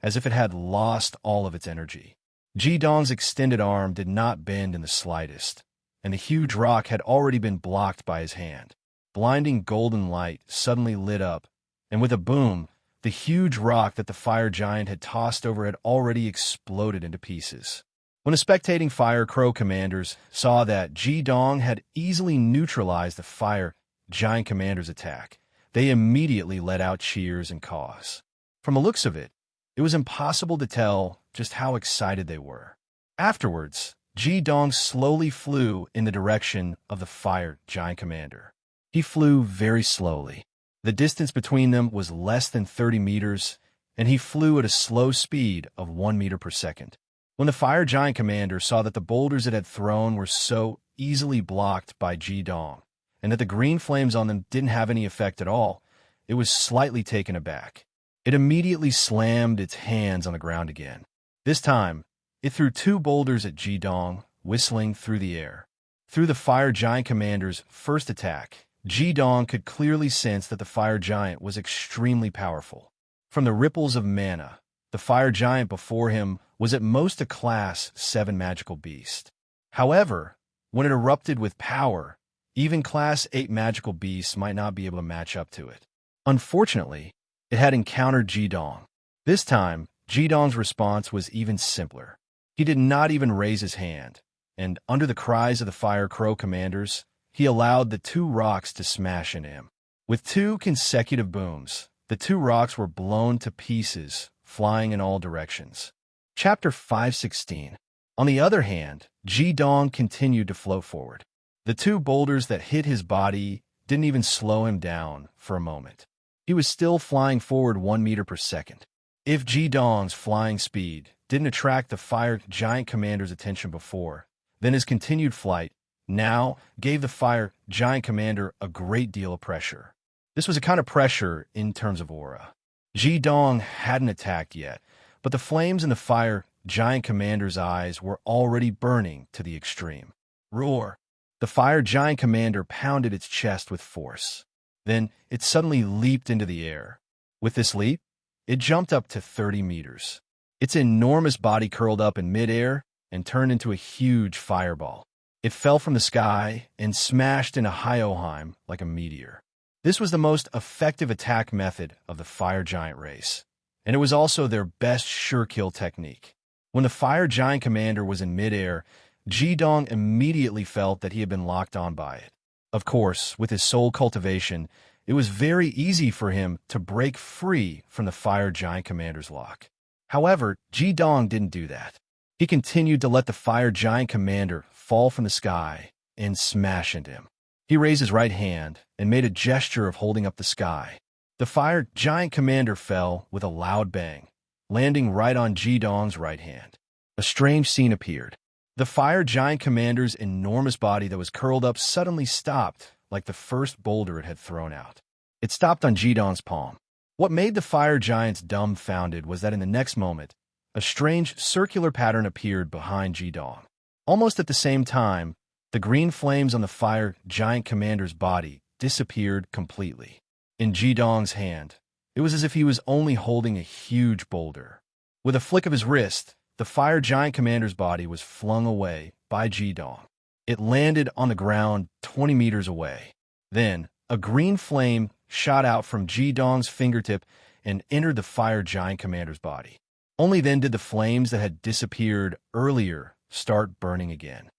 as if it had lost all of its energy. Ji-dong's extended arm did not bend in the slightest, and the huge rock had already been blocked by his hand. Blinding golden light suddenly lit up, and with a boom, the huge rock that the fire giant had tossed over had already exploded into pieces. When the spectating fire crow commanders saw that Ji-dong had easily neutralized the fire giant commander's attack, they immediately let out cheers and caws. From the looks of it, it was impossible to tell just how excited they were. Afterwards, Ji-dong slowly flew in the direction of the fire giant commander. He flew very slowly. The distance between them was less than 30 meters, and he flew at a slow speed of 1 meter per second. When the fire giant commander saw that the boulders it had thrown were so easily blocked by Ji-dong, and that the green flames on them didn't have any effect at all, it was slightly taken aback. It immediately slammed its hands on the ground again. This time, it threw 2 boulders at Ji-dong, whistling through the air. Through the fire giant commander's first attack, Ji-dong could clearly sense that the fire giant was extremely powerful. From the ripples of mana, the fire giant before him was at most a Class 7 magical beast. However, when it erupted with power, even Class 8 magical beasts might not be able to match up to it. Unfortunately, it had encountered Ji-dong. This time, Ji-dong's response was even simpler. He did not even raise his hand, and under the cries of the fire crow commanders, he allowed the 2 rocks to smash into him. With 2 consecutive booms, the 2 rocks were blown to pieces, flying in all directions. Chapter 516. On the other hand, Ji-dong continued to float forward. The 2 boulders that hit his body didn't even slow him down for a moment. He was still flying forward 1 meter per second. If Ji-dong's flying speed didn't attract the fire giant commander's attention before, then his continued flight now gave the fire giant commander a great deal of pressure. This was a kind of pressure in terms of aura. Ji-dong hadn't attacked yet, but the flames in the fire giant commander's eyes were already burning to the extreme. Roar! The fire giant commander pounded its chest with force. Then it suddenly leaped into the air. With this leap, it jumped up to 30 meters. Its enormous body curled up in midair and turned into a huge fireball. It fell from the sky and smashed into Hyoheim like a meteor. This was the most effective attack method of the fire giant race, and it was also their best sure-kill technique. When the fire giant commander was in midair, Ji-dong immediately felt that he had been locked on by it. Of course, with his soul cultivation, it was very easy for him to break free from the fire giant commander's lock. However, Ji-dong didn't do that. He continued to let the fire giant commander fall from the sky and smash into him. He raised his right hand and made a gesture of holding up the sky. The fire giant commander fell with a loud bang, landing right on Ji-dong's right hand. A strange scene appeared. The fire giant commander's enormous body that was curled up suddenly stopped, like the first boulder it had thrown out. It stopped on Ji-dong's palm. What made the fire giants dumbfounded was that in the next moment, a strange circular pattern appeared behind Ji-dong. Almost at the same time, the green flames on the fire giant commander's body disappeared completely. In Ji-dong's hand, it was as if he was only holding a huge boulder. With a flick of his wrist, the fire giant commander's body was flung away by Ji-dong. It landed on the ground 20 meters away. Then, a green flame shot out from Ji-dong's fingertip and entered the fire giant commander's body. Only then did the flames that had disappeared earlier start burning again.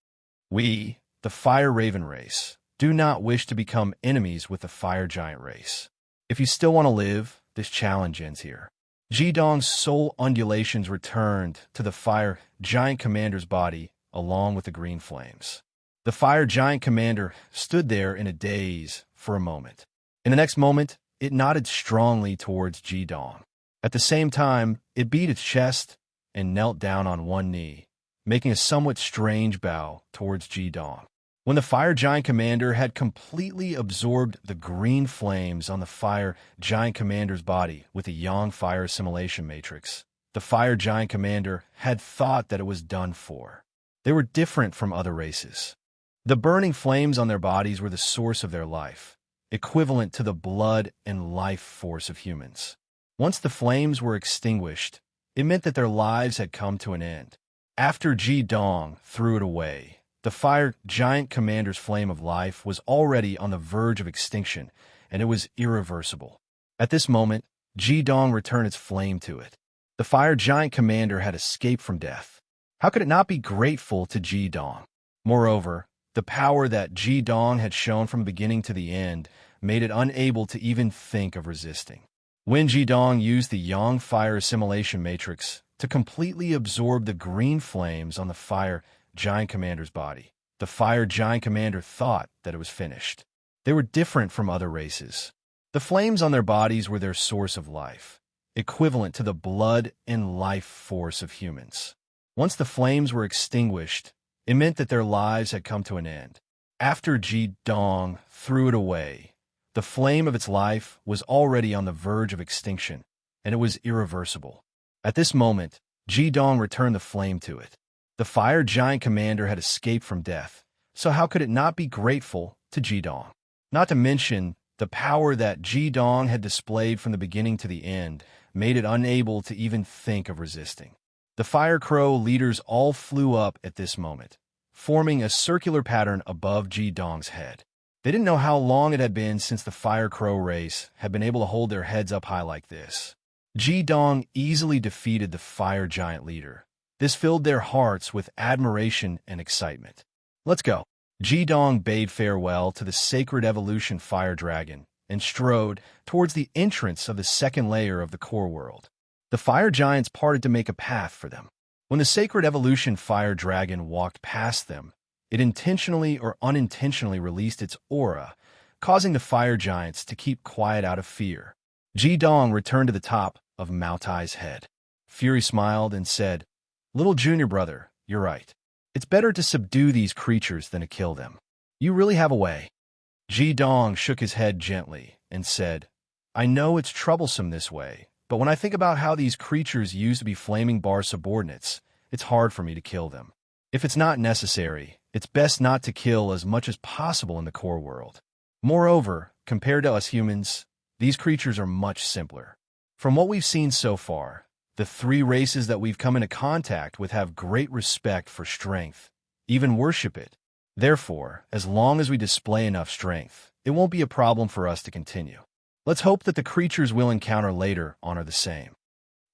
We, the Fire Raven race, do not wish to become enemies with the Fire Giant race. If you still want to live, this challenge ends here. Jidong's soul undulations returned to the fire giant commander's body along with the green flames. The fire giant commander stood there in a daze for a moment. In the next moment, it nodded strongly towards Jidong. At the same time, it beat its chest and knelt down on one knee, making a somewhat strange bow towards Jidong. When the fire giant commander had completely absorbed the green flames on the fire giant commander's body with a yang fire assimilation matrix, the fire giant commander had thought that it was done for. They were different from other races. The burning flames on their bodies were the source of their life, equivalent to the blood and life force of humans. Once the flames were extinguished, it meant that their lives had come to an end. After Jidong threw it away, the fire giant commander's flame of life was already on the verge of extinction, and it was irreversible. At this moment, Jidong returned its flame to it. The fire giant commander had escaped from death. How could it not be grateful to Jidong? Moreover, the power that Jidong had shown from beginning to the end made it unable to even think of resisting. When Jidong used the yang fire assimilation matrix to completely absorb the green flames on the fire giant commander's body, the fire giant commander thought that it was finished. They were different from other races. The flames on their bodies were their source of life, equivalent to the blood and life force of humans. Once the flames were extinguished, it meant that their lives had come to an end. After Jidong threw it away, the flame of its life was already on the verge of extinction, and it was irreversible. At this moment, Jidong returned the flame to it. The fire giant commander had escaped from death, so how could it not be grateful to Jidong? Not to mention, the power that Jidong had displayed from the beginning to the end made it unable to even think of resisting. The Fire Crow leaders all flew up at this moment, forming a circular pattern above Jidong's head. They didn't know how long it had been since the Fire Crow race had been able to hold their heads up high like this. Jidong easily defeated the fire giant leader. This filled their hearts with admiration and excitement. Let's go. Jidong bade farewell to the sacred evolution fire dragon and strode towards the entrance of the second layer of the core world. The fire giants parted to make a path for them. When the sacred evolution fire dragon walked past them, it intentionally or unintentionally released its aura, causing the fire giants to keep quiet out of fear. Jidong returned to the top of Maotai's head. Fury smiled and said, "Little junior brother, you're right. It's better to subdue these creatures than to kill them. You really have a way." Jidong shook his head gently and said, "I know it's troublesome this way, but when I think about how these creatures used to be Flaming Bar subordinates, it's hard for me to kill them. If it's not necessary, it's best not to kill as much as possible in the core world. Moreover, compared to us humans, these creatures are much simpler. From what we've seen so far, the three races that we've come into contact with have great respect for strength, even worship it. Therefore, as long as we display enough strength, it won't be a problem for us to continue. Let's hope that the creatures we'll encounter later on are the same."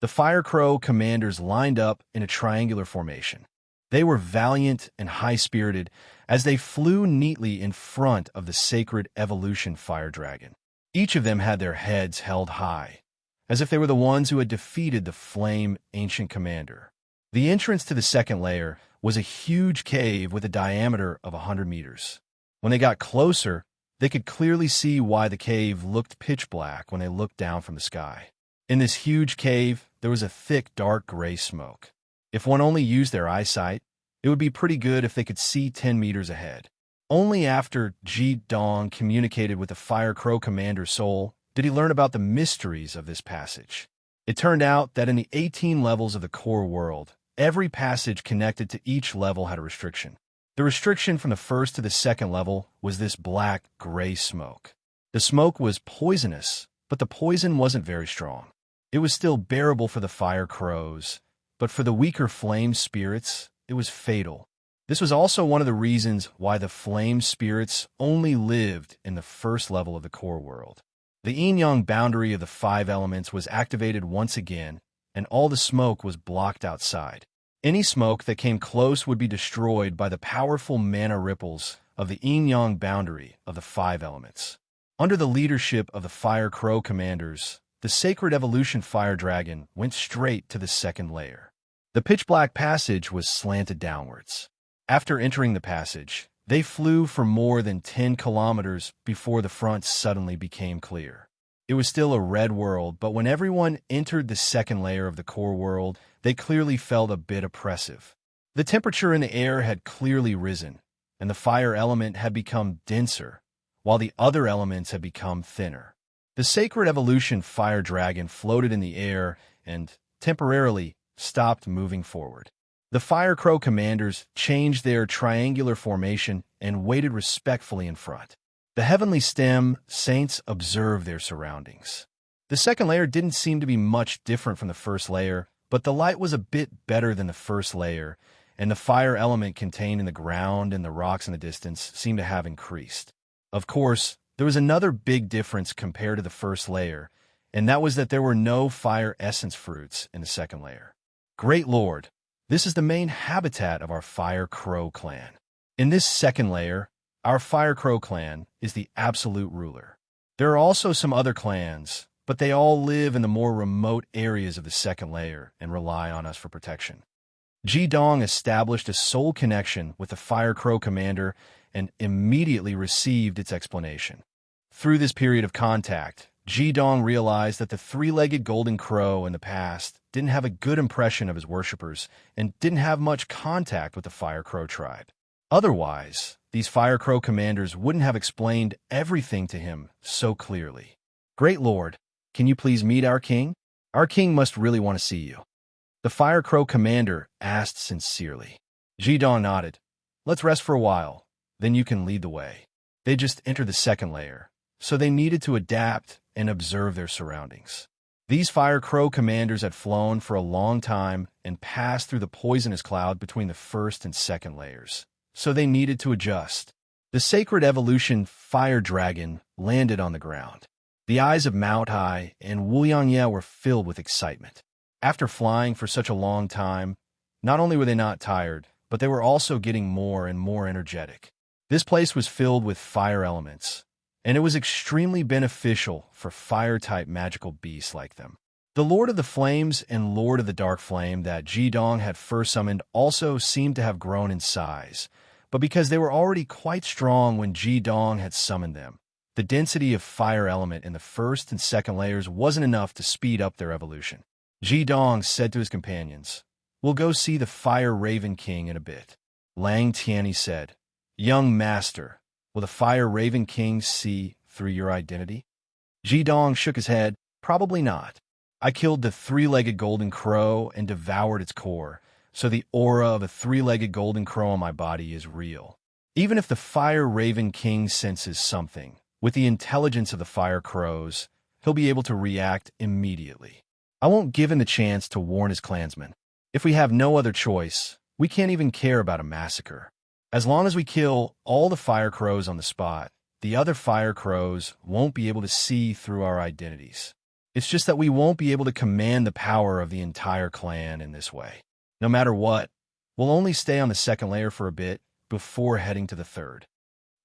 The Fire Crow commanders lined up in a triangular formation. They were valiant and high-spirited as they flew neatly in front of the sacred evolution fire dragon. Each of them had their heads held high, as if they were the ones who had defeated the flame ancient commander. The entrance to the second layer was a huge cave with a diameter of 100 meters. When they got closer, they could clearly see why the cave looked pitch black when they looked down from the sky. In this huge cave, there was a thick, dark gray smoke. If one only used their eyesight, it would be pretty good if they could see 10 meters ahead. Only after Jidong communicated with the Fire Crow commander's soul did he learn about the mysteries of this passage. It turned out that in the 18 levels of the core world, every passage connected to each level had a restriction. The restriction from the first to the second level was this black, gray smoke. The smoke was poisonous, but the poison wasn't very strong. It was still bearable for the Fire Crows, but for the weaker flame spirits, it was fatal. This was also one of the reasons why the flame spirits only lived in the first level of the core world. The yin-yang boundary of the 5 elements was activated once again, and all the smoke was blocked outside. Any smoke that came close would be destroyed by the powerful mana ripples of the yin-yang boundary of the 5 elements. Under the leadership of the Fire Crow commanders, the sacred evolution fire dragon went straight to the second layer. The pitch-black passage was slanted downwards. After entering the passage, they flew for more than 10 kilometers before the front suddenly became clear. It was still a red world, but when everyone entered the second layer of the core world, they clearly felt a bit oppressive. The temperature in the air had clearly risen, and the fire element had become denser, while the other elements had become thinner. The sacred evolution fire dragon floated in the air and, temporarily, stopped moving forward. The Fire Crow commanders changed their triangular formation and waited respectfully in front. The heavenly stem saints observed their surroundings. The second layer didn't seem to be much different from the first layer, but the light was a bit better than the first layer, and the fire element contained in the ground and the rocks in the distance seemed to have increased. Of course, there was another big difference compared to the first layer, and that was that there were no fire essence fruits in the second layer. Great Lord, this is the main habitat of our Fire Crow clan. In this second layer, our Fire Crow clan is the absolute ruler. There are also some other clans, but they all live in the more remote areas of the second layer and rely on us for protection. Ji-dong established a soul connection with the Fire Crow commander and immediately received its explanation. Through this period of contact, Ji-dong realized that the three-legged golden crow in the past didn't have a good impression of his worshippers and didn't have much contact with the Fire Crow tribe. Otherwise, these Fire Crow commanders wouldn't have explained everything to him so clearly. Great Lord, can you please meet our king? Our king must really want to see you. The Fire Crow commander asked sincerely. Ji-dong nodded. Let's rest for a while, then you can lead the way. They just entered the second layer, so they needed to adapt and observe their surroundings. These Fire Crow commanders had flown for a long time and passed through the poisonous cloud between the first and second layers, so they needed to adjust. The sacred evolution fire dragon landed on the ground. The eyes of Mount Hai and Wu Yangye were filled with excitement. After flying for such a long time, not only were they not tired, but they were also getting more and more energetic. This place was filled with fire elements, and it was extremely beneficial for fire-type magical beasts like them. The Lord of the Flames and Lord of the Dark Flame that Ji-dong had first summoned also seemed to have grown in size, but because they were already quite strong when Ji-dong had summoned them, the density of fire element in the first and second layers wasn't enough to speed up their evolution. Ji-dong said to his companions, "We'll go see the Fire Raven King in a bit." Lang Tianyi said, "Young master, will the Fire Raven King see through your identity?" Ji-dong shook his head. "Probably not. I killed the three-legged golden crow and devoured its core, so the aura of a three-legged golden crow on my body is real. Even if the Fire Raven King senses something, with the intelligence of the Fire Crows, he'll be able to react immediately. I won't give him the chance to warn his clansmen. If we have no other choice, we can't even care about a massacre. As long as we kill all the Fire Crows on the spot, the other Fire Crows won't be able to see through our identities. It's just that we won't be able to command the power of the entire clan in this way. No matter what, we'll only stay on the second layer for a bit before heading to the third."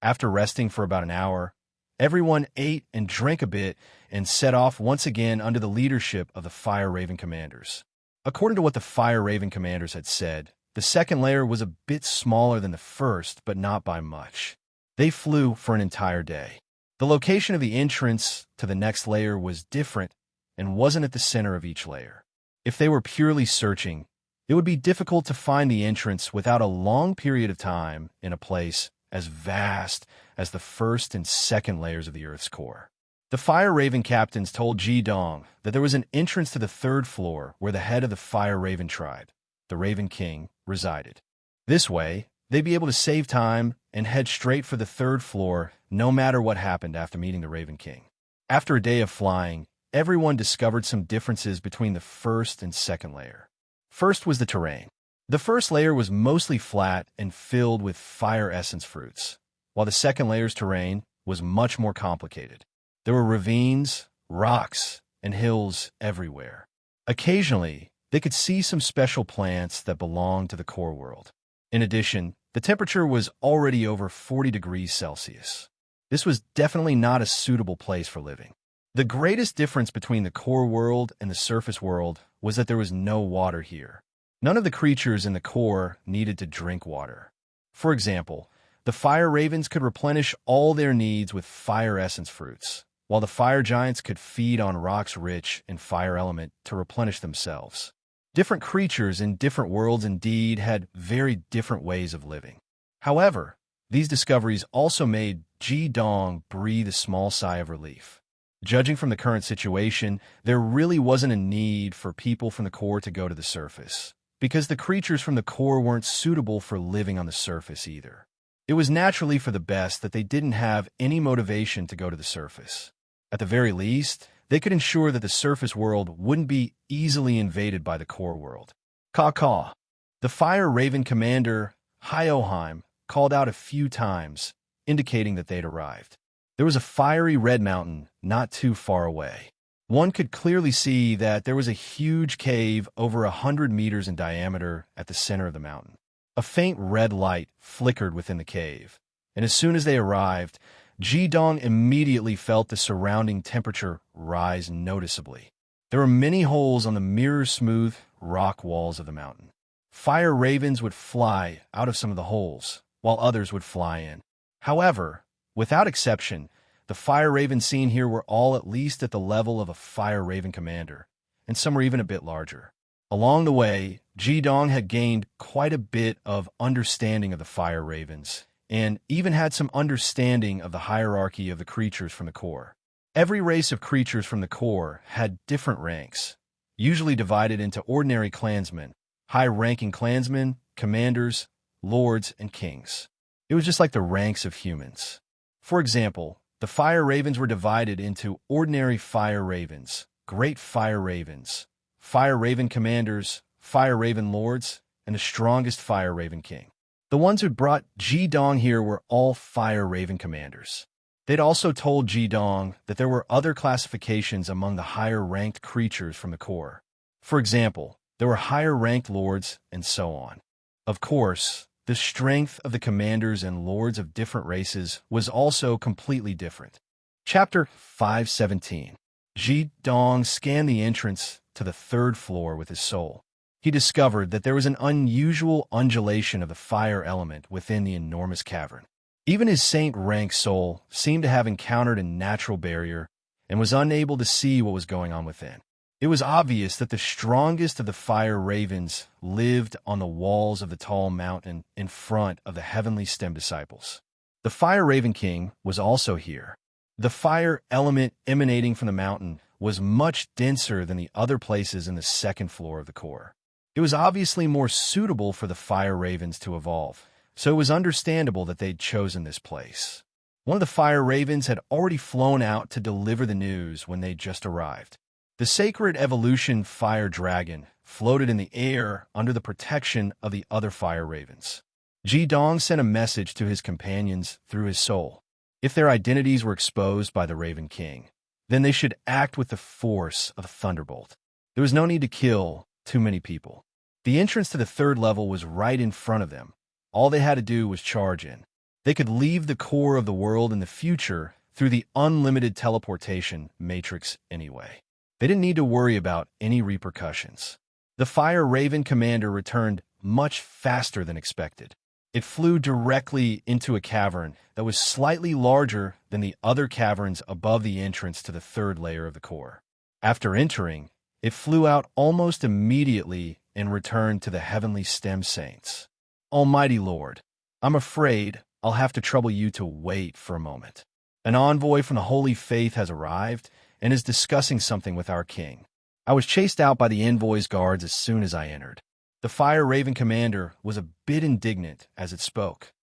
After resting for about an hour, everyone ate and drank a bit and set off once again under the leadership of the Fire Raven commanders. According to what the Fire Raven commanders had said, the second layer was a bit smaller than the first, but not by much. They flew for an entire day. The location of the entrance to the next layer was different and wasn't at the center of each layer. If they were purely searching, it would be difficult to find the entrance without a long period of time in a place as vast as the first and second layers of the Earth's core. The Fire Raven captains told Ji-dong that there was an entrance to the third floor where the head of the Fire Raven tribe, the Raven King, resided. This way, they'd be able to save time and head straight for the third floor no matter what happened after meeting the Raven King. After a day of flying, everyone discovered some differences between the first and second layer. First was the terrain. The first layer was mostly flat and filled with fire essence fruits, while the second layer's terrain was much more complicated. There were ravines, rocks, and hills everywhere. Occasionally, they could see some special plants that belonged to the core world. In addition, the temperature was already over 40 degrees Celsius. This was definitely not a suitable place for living. The greatest difference between the core world and the surface world was that there was no water here. None of the creatures in the core needed to drink water. For example, the fire ravens could replenish all their needs with fire essence fruits, while the fire giants could feed on rocks rich in fire element to replenish themselves. Different creatures in different worlds indeed had very different ways of living. However, these discoveries also made Ji Dong breathe a small sigh of relief. Judging from the current situation, there really wasn't a need for people from the core to go to the surface, because the creatures from the core weren't suitable for living on the surface either. It was naturally for the best that they didn't have any motivation to go to the surface. At the very least, they could ensure that the surface world wouldn't be easily invaded by the core world. Caw-caw. The fire raven commander, Hyoheim, called out a few times, indicating that they'd arrived. There was a fiery red mountain not too far away. One could clearly see that there was a huge cave over 100 meters in diameter at the center of the mountain. A faint red light flickered within the cave, and as soon as they arrived, Ji Dong immediately felt the surrounding temperature rise noticeably. There were many holes on the mirror-smooth rock walls of the mountain. Fire ravens would fly out of some of the holes, while others would fly in. However, without exception, the fire ravens seen here were all at least at the level of a fire raven commander, and some were even a bit larger. Along the way, Ji Dong had gained quite a bit of understanding of the fire ravens, and even had some understanding of the hierarchy of the creatures from the core. Every race of creatures from the core had different ranks, usually divided into ordinary clansmen, high-ranking clansmen, commanders, lords, and kings. It was just like the ranks of humans. For example, the fire ravens were divided into ordinary fire ravens, great fire ravens, fire raven commanders, fire raven lords, and the strongest fire raven king. The ones who brought Ji Dong here were all fire raven commanders. They'd also told Ji Dong that there were other classifications among the higher-ranked creatures from the core. For example, there were higher-ranked lords, and so on. Of course, the strength of the commanders and lords of different races was also completely different. Chapter 517. Ji Dong scanned the entrance to the third floor with his soul. He discovered that there was an unusual undulation of the fire element within the enormous cavern. Even his saint-rank soul seemed to have encountered a natural barrier and was unable to see what was going on within. It was obvious that the strongest of the fire ravens lived on the walls of the tall mountain in front of the heavenly stem disciples. The fire raven king was also here. The fire element emanating from the mountain was much denser than the other places in the second floor of the core. It was obviously more suitable for the fire ravens to evolve, so it was understandable that they'd chosen this place. One of the fire ravens had already flown out to deliver the news when they just arrived. The sacred evolution fire dragon floated in the air under the protection of the other fire ravens. Ji Dong sent a message to his companions through his soul. If their identities were exposed by the Raven King, then they should act with the force of a thunderbolt. There was no need to kill too many people. The entrance to the third level was right in front of them. All they had to do was charge in. They could leave the core of the world in the future through the unlimited teleportation matrix anyway. They didn't need to worry about any repercussions. The Fire Raven commander returned much faster than expected. It flew directly into a cavern that was slightly larger than the other caverns above the entrance to the third layer of the core. After entering, it flew out almost immediately and returned to the heavenly stem saints. Almighty Lord, I'm afraid I'll have to trouble you to wait for a moment. An envoy from the Holy Faith has arrived and is discussing something with our king. I was chased out by the envoy's guards as soon as I entered. The Fire Raven commander was a bit indignant as it spoke.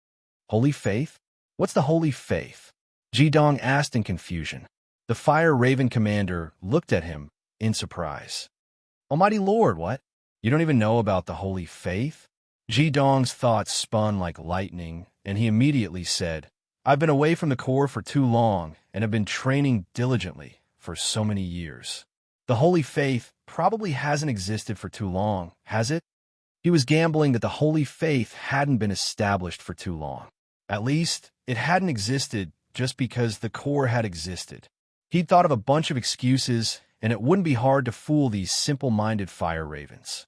Holy Faith? What's the Holy Faith? Ji Dong asked in confusion. The Fire Raven commander looked at him in surprise. Almighty Lord, what? You don't even know about the Holy Faith? Ji Dong's thoughts spun like lightning, and he immediately said, I've been away from the core for too long and have been training diligently for so many years. The Holy Faith probably hasn't existed for too long, has it? He was gambling that the Holy Faith hadn't been established for too long. At least, it hadn't existed just because the core had existed. He'd thought of a bunch of excuses, and it wouldn't be hard to fool these simple-minded fire ravens.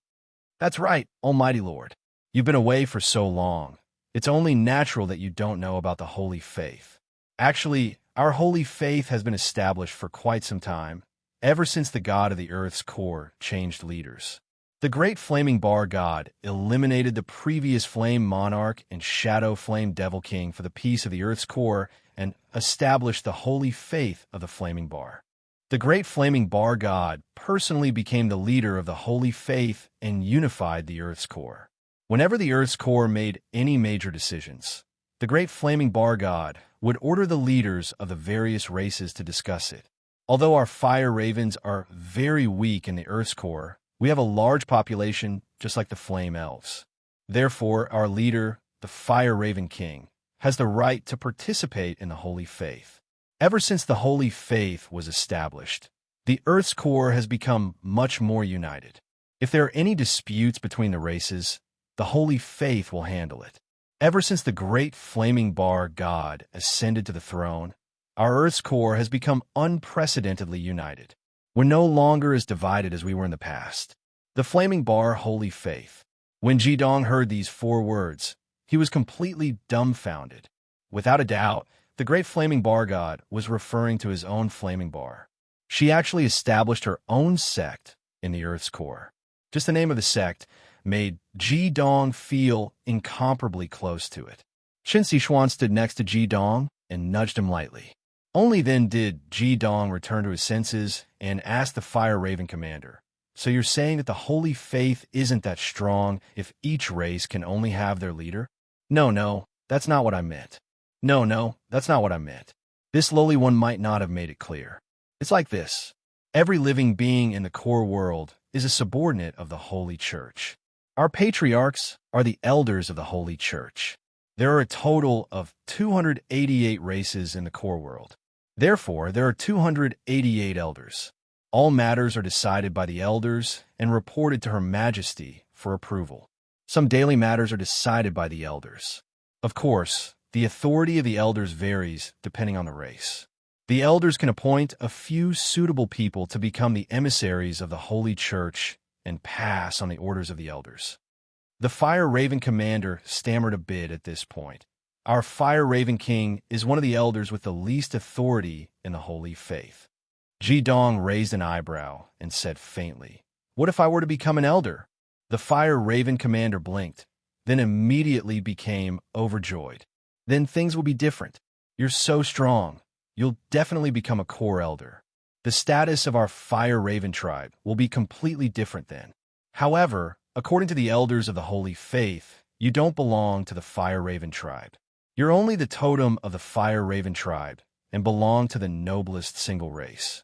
That's right, Almighty Lord. You've been away for so long. It's only natural that you don't know about the Holy Faith. Actually, our Holy Faith has been established for quite some time, ever since the god of the Earth's core changed leaders. The great flaming bar god eliminated the previous flame monarch and shadow flame devil king for the peace of the Earth's core and established the Holy Faith of the flaming bar. The great flaming bar god personally became the leader of the Holy Faith and unified the Earth's core. Whenever the Earth's core made any major decisions, the great flaming bar god would order the leaders of the various races to discuss it. Although our fire ravens are very weak in the Earth's core, we have a large population just like the flame elves. Therefore, our leader, the fire raven king, has the right to participate in the Holy Faith. Ever since the Holy Faith was established, the Earth's core has become much more united. If there are any disputes between the races, the Holy Faith will handle it. Ever since the great flaming bar god ascended to the throne, our Earth's core has become unprecedentedly united. We're no longer as divided as we were in the past. The flaming bar Holy Faith. When Jidong heard these 4 words, he was completely dumbfounded. Without a doubt, the great flaming bar god was referring to his own flaming bar. She actually established her own sect in the Earth's core. Just the name of the sect made Jidong feel incomparably close to it. Qin Sixuan stood next to Jidong and nudged him lightly. Only then did Jidong return to his senses and ask the Fire Raven commander, "So you're saying that the Holy Faith isn't that strong if each race can only have their leader?" No, that's not what I meant. No, that's not what I meant. This lowly one might not have made it clear. It's like this. Every living being in the core world is a subordinate of the Holy Church. Our patriarchs are the elders of the Holy Church. There are a total of 288 races in the core world. Therefore, there are 288 elders. All matters are decided by the elders and reported to Her Majesty for approval. Some daily matters are decided by the elders. Of course, the authority of the elders varies depending on the race. The elders can appoint a few suitable people to become the emissaries of the Holy Church and pass on the orders of the elders. The Fire Raven commander stammered a bit at this point. Our Fire Raven king is one of the elders with the least authority in the Holy Faith. Jidong raised an eyebrow and said faintly, "What if I were to become an elder?" The Fire Raven commander blinked, then immediately became overjoyed. "Then things will be different. You're so strong. You'll definitely become a core elder. The status of our Fire Raven tribe will be completely different then. However, according to the elders of the Holy Faith, you don't belong to the Fire Raven tribe. You're only the totem of the Fire Raven tribe and belong to the noblest single race."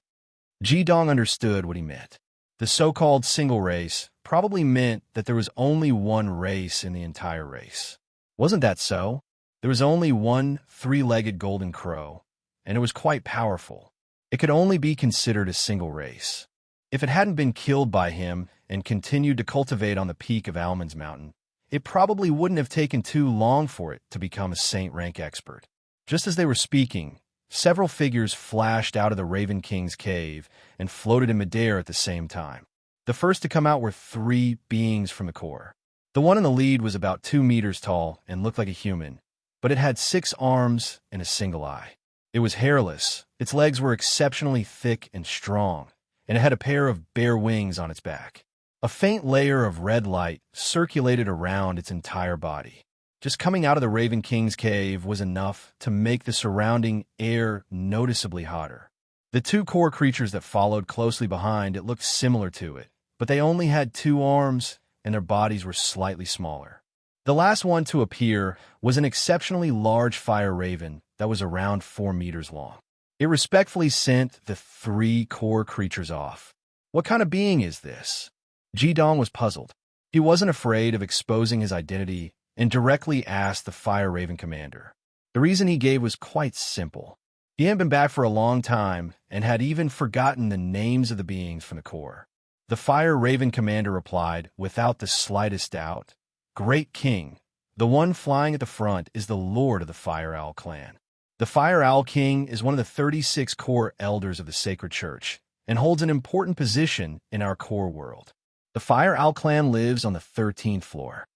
Jidong understood what he meant. The so-called single race probably meant that there was only one race in the entire race. Wasn't that so? There was only one 3-legged golden crow, and it was quite powerful. It could only be considered a single race. If it hadn't been killed by him and continued to cultivate on the peak of Almond's Mountain, it probably wouldn't have taken too long for it to become a Saint rank expert. Just as they were speaking, several figures flashed out of the Raven King's cave and floated in midair at the same time. The first to come out were 3 beings from the core. The one in the lead was about 2 meters tall and looked like a human, but it had 6 arms and a single eye. It was hairless, its legs were exceptionally thick and strong, and it had a pair of bare wings on its back. A faint layer of red light circulated around its entire body. Just coming out of the Raven King's cave was enough to make the surrounding air noticeably hotter. The 2 core creatures that followed closely behind it looked similar to it, but they only had 2 arms and their bodies were slightly smaller. The last one to appear was an exceptionally large fire raven that was around 4 meters long. It respectfully sent the 3 core creatures off. What kind of being is this? Jidong was puzzled. He wasn't afraid of exposing his identity and directly asked the Fire Raven commander. The reason he gave was quite simple. He hadn't been back for a long time and had even forgotten the names of the beings from the core. The Fire Raven commander replied, without the slightest doubt, "Great King, the one flying at the front is the lord of the Fire Owl clan. The Fire Owl King is one of the 36 core elders of the Sacred Church and holds an important position in our core world. The Fire Owl clan lives on the 13th floor.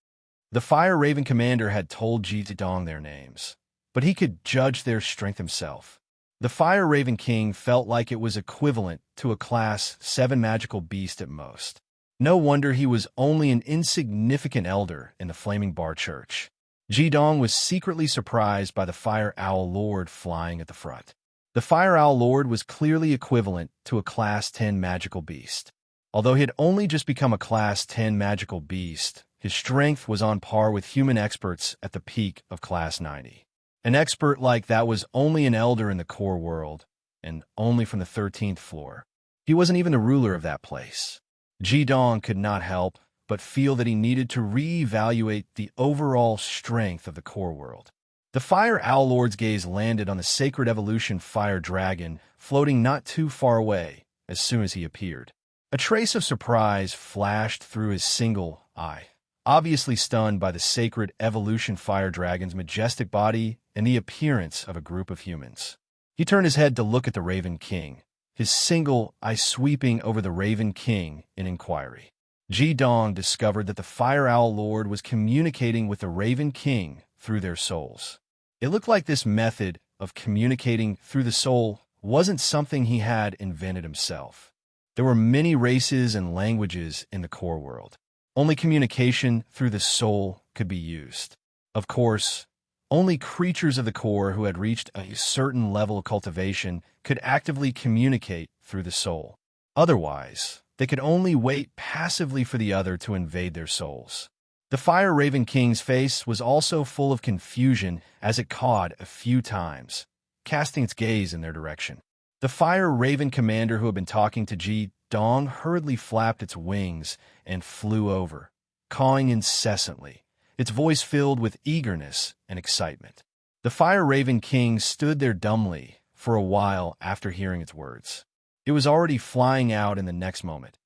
The Fire Raven commander had told Ji-Dong their names, but he could judge their strength himself. The Fire Raven King felt like it was equivalent to a Class 7 magical beast at most. No wonder he was only an insignificant elder in the Flaming Bar Church. Ji-Dong was secretly surprised by the Fire Owl Lord flying at the front. The Fire Owl Lord was clearly equivalent to a Class 10 magical beast. Although he had only just become a Class 10 magical beast, his strength was on par with human experts at the peak of Class 90. An expert like that was only an elder in the core world, and only from the 13th floor. He wasn't even the ruler of that place. Ji-Dong could not help but feel that he needed to re-evaluate the overall strength of the core world. The Fire Owl Lord's gaze landed on the Sacred Evolution Fire Dragon, floating not too far away as soon as he appeared. A trace of surprise flashed through his single eye, obviously stunned by the Sacred Evolution Fire Dragon's majestic body and the appearance of a group of humans. He turned his head to look at the Raven King, his single eye sweeping over the Raven King in inquiry. Ji-Dong discovered that the Fire Owl Lord was communicating with the Raven King through their souls. It looked like this method of communicating through the soul wasn't something he had invented himself. There were many races and languages in the core world. Only communication through the soul could be used. Of course, only creatures of the core who had reached a certain level of cultivation could actively communicate through the soul. Otherwise, they could only wait passively for the other to invade their souls. The Fire Raven King's face was also full of confusion as it cawed a few times, casting its gaze in their direction. The Fire Raven commander who had been talking to Ji-Dong hurriedly flapped its wings and flew over, cawing incessantly, its voice filled with eagerness and excitement. The Fire Raven King stood there dumbly for a while after hearing its words. It was already flying out in the next moment,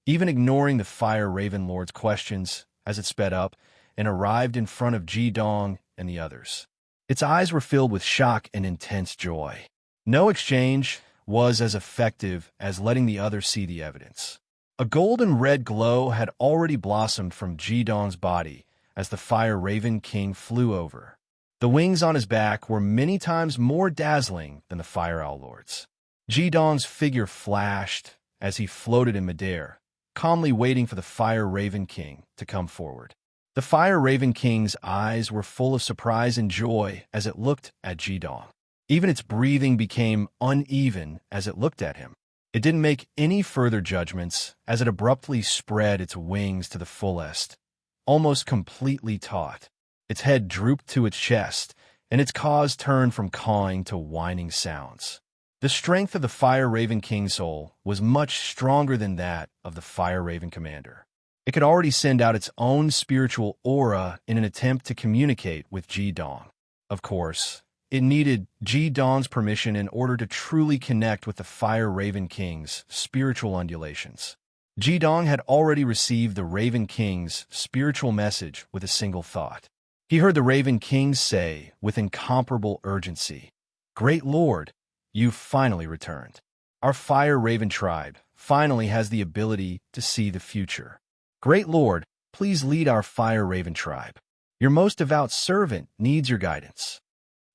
even ignoring the Fire Raven Lord's questions as it sped up and arrived in front of Ji-Dong and the others. Its eyes were filled with shock and intense joy. No exchange was as effective as letting the other see the evidence. A golden red glow had already blossomed from Ji-Dong's body as the Fire Raven King flew over. The wings on his back were many times more dazzling than the Fire Owl Lord's. Ji-Dong's figure flashed as he floated in midair, calmly waiting for the Fire Raven King to come forward. The Fire Raven King's eyes were full of surprise and joy as it looked at Ji-Dong. Even its breathing became uneven as it looked at him. It didn't make any further judgments as it abruptly spread its wings to the fullest, almost completely taut. Its head drooped to its chest, and its caws turned from cawing to whining sounds. The strength of the Fire Raven King's soul was much stronger than that of the Fire Raven commander. It could already send out its own spiritual aura in an attempt to communicate with Ji-Dong. Of course, it needed Ji-Dong's permission in order to truly connect with the Fire Raven King's spiritual undulations. Ji-Dong had already received the Raven King's spiritual message with a single thought. He heard the Raven King say with incomparable urgency, "Great Lord, you've finally returned. Our Fire Raven tribe finally has the ability to see the future. Great Lord, please lead our Fire Raven tribe. Your most devout servant needs your guidance."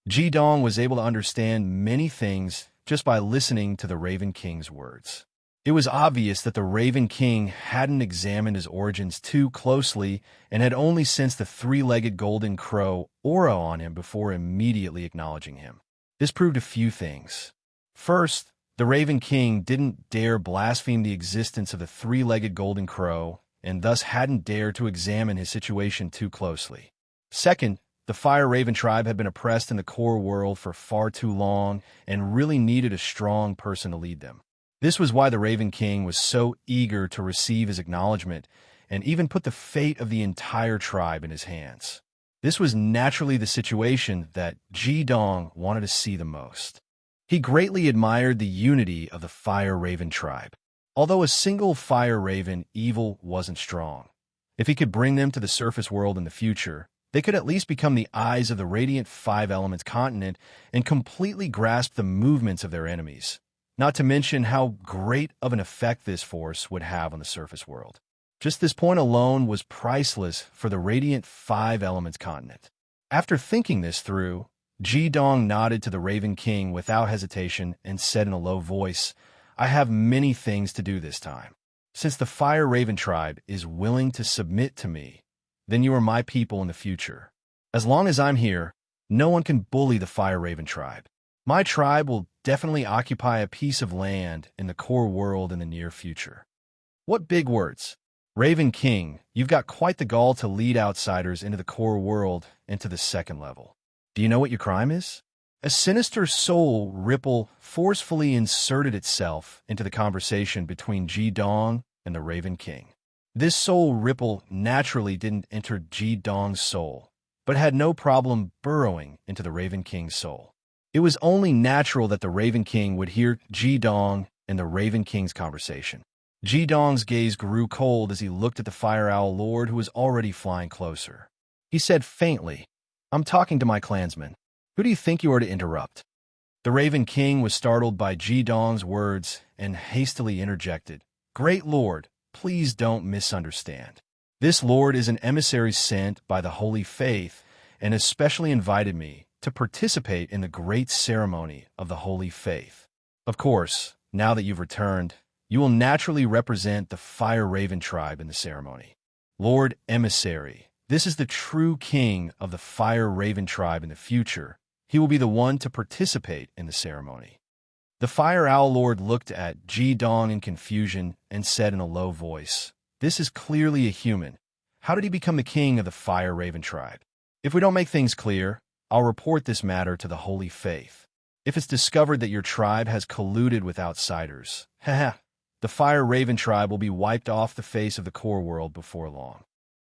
Ji-Dong was able to understand many things just by listening to the Raven King's words. It was obvious that the Raven King hadn't examined his origins too closely and had only sensed the three-legged golden crow aura on him before immediately acknowledging him. This proved a few things. First, the Raven King didn't dare blaspheme the existence of the three-legged golden crow and thus hadn't dared to examine his situation too closely. Second, the Fire Raven tribe had been oppressed in the core world for far too long and really needed a strong person to lead them. This was why the Raven King was so eager to receive his acknowledgement and even put the fate of the entire tribe in his hands. This was naturally the situation that Ji-Dong wanted to see the most. He greatly admired the unity of the Fire Raven tribe. Although a single Fire Raven evil wasn't strong, if he could bring them to the surface world in the future, They could at least become the eyes of the radiant five elements continent and completely grasp the movements of their enemies, not to mention how great of an effect this force would have on the surface world. Just this point alone was priceless for the radiant five elements continent. After thinking this through, Ji Dong nodded to the Raven King without hesitation and said in a low voice, "I have many things to do this time. Since the Fire Raven tribe is willing to submit to me, then you are my people in the future. As long as I'm here, no one can bully the Fire Raven tribe. My tribe will definitely occupy a piece of land in the core world in the near future." What big words! Raven King, you've got quite the gall to lead outsiders into the core world and to the second level. Do you know what your crime is? A sinister soul ripple forcefully inserted itself into the conversation between Ji Dong and the Raven King. This soul ripple naturally didn't enter Ji Dong's soul, but had no problem burrowing into the Raven King's soul. It was only natural that the Raven King would hear Ji Dong and the Raven King's conversation. Ji Dong's gaze grew cold as he looked at the Fire Owl Lord who was already flying closer. He said faintly, "I'm talking to my clansmen. Who do you think you are to interrupt?" The Raven King was startled by Ji Dong's words and hastily interjected, "Great Lord, please don't misunderstand. This Lord is an emissary sent by the Holy Faith and especially invited me to participate in the great ceremony of the Holy Faith. Of course, now that you've returned, you will naturally represent the Fire Raven tribe in the ceremony. Lord Emissary, this is the true king of the Fire Raven tribe in the future. He will be the one to participate in the ceremony." The Fire Owl Lord looked at Ji Dong in confusion and said in a low voice, "This is clearly a human. How did he become the king of the Fire Raven tribe? If we don't make things clear, I'll report this matter to the Holy Faith. If it's discovered that your tribe has colluded with outsiders, the Fire Raven tribe will be wiped off the face of the core world before long."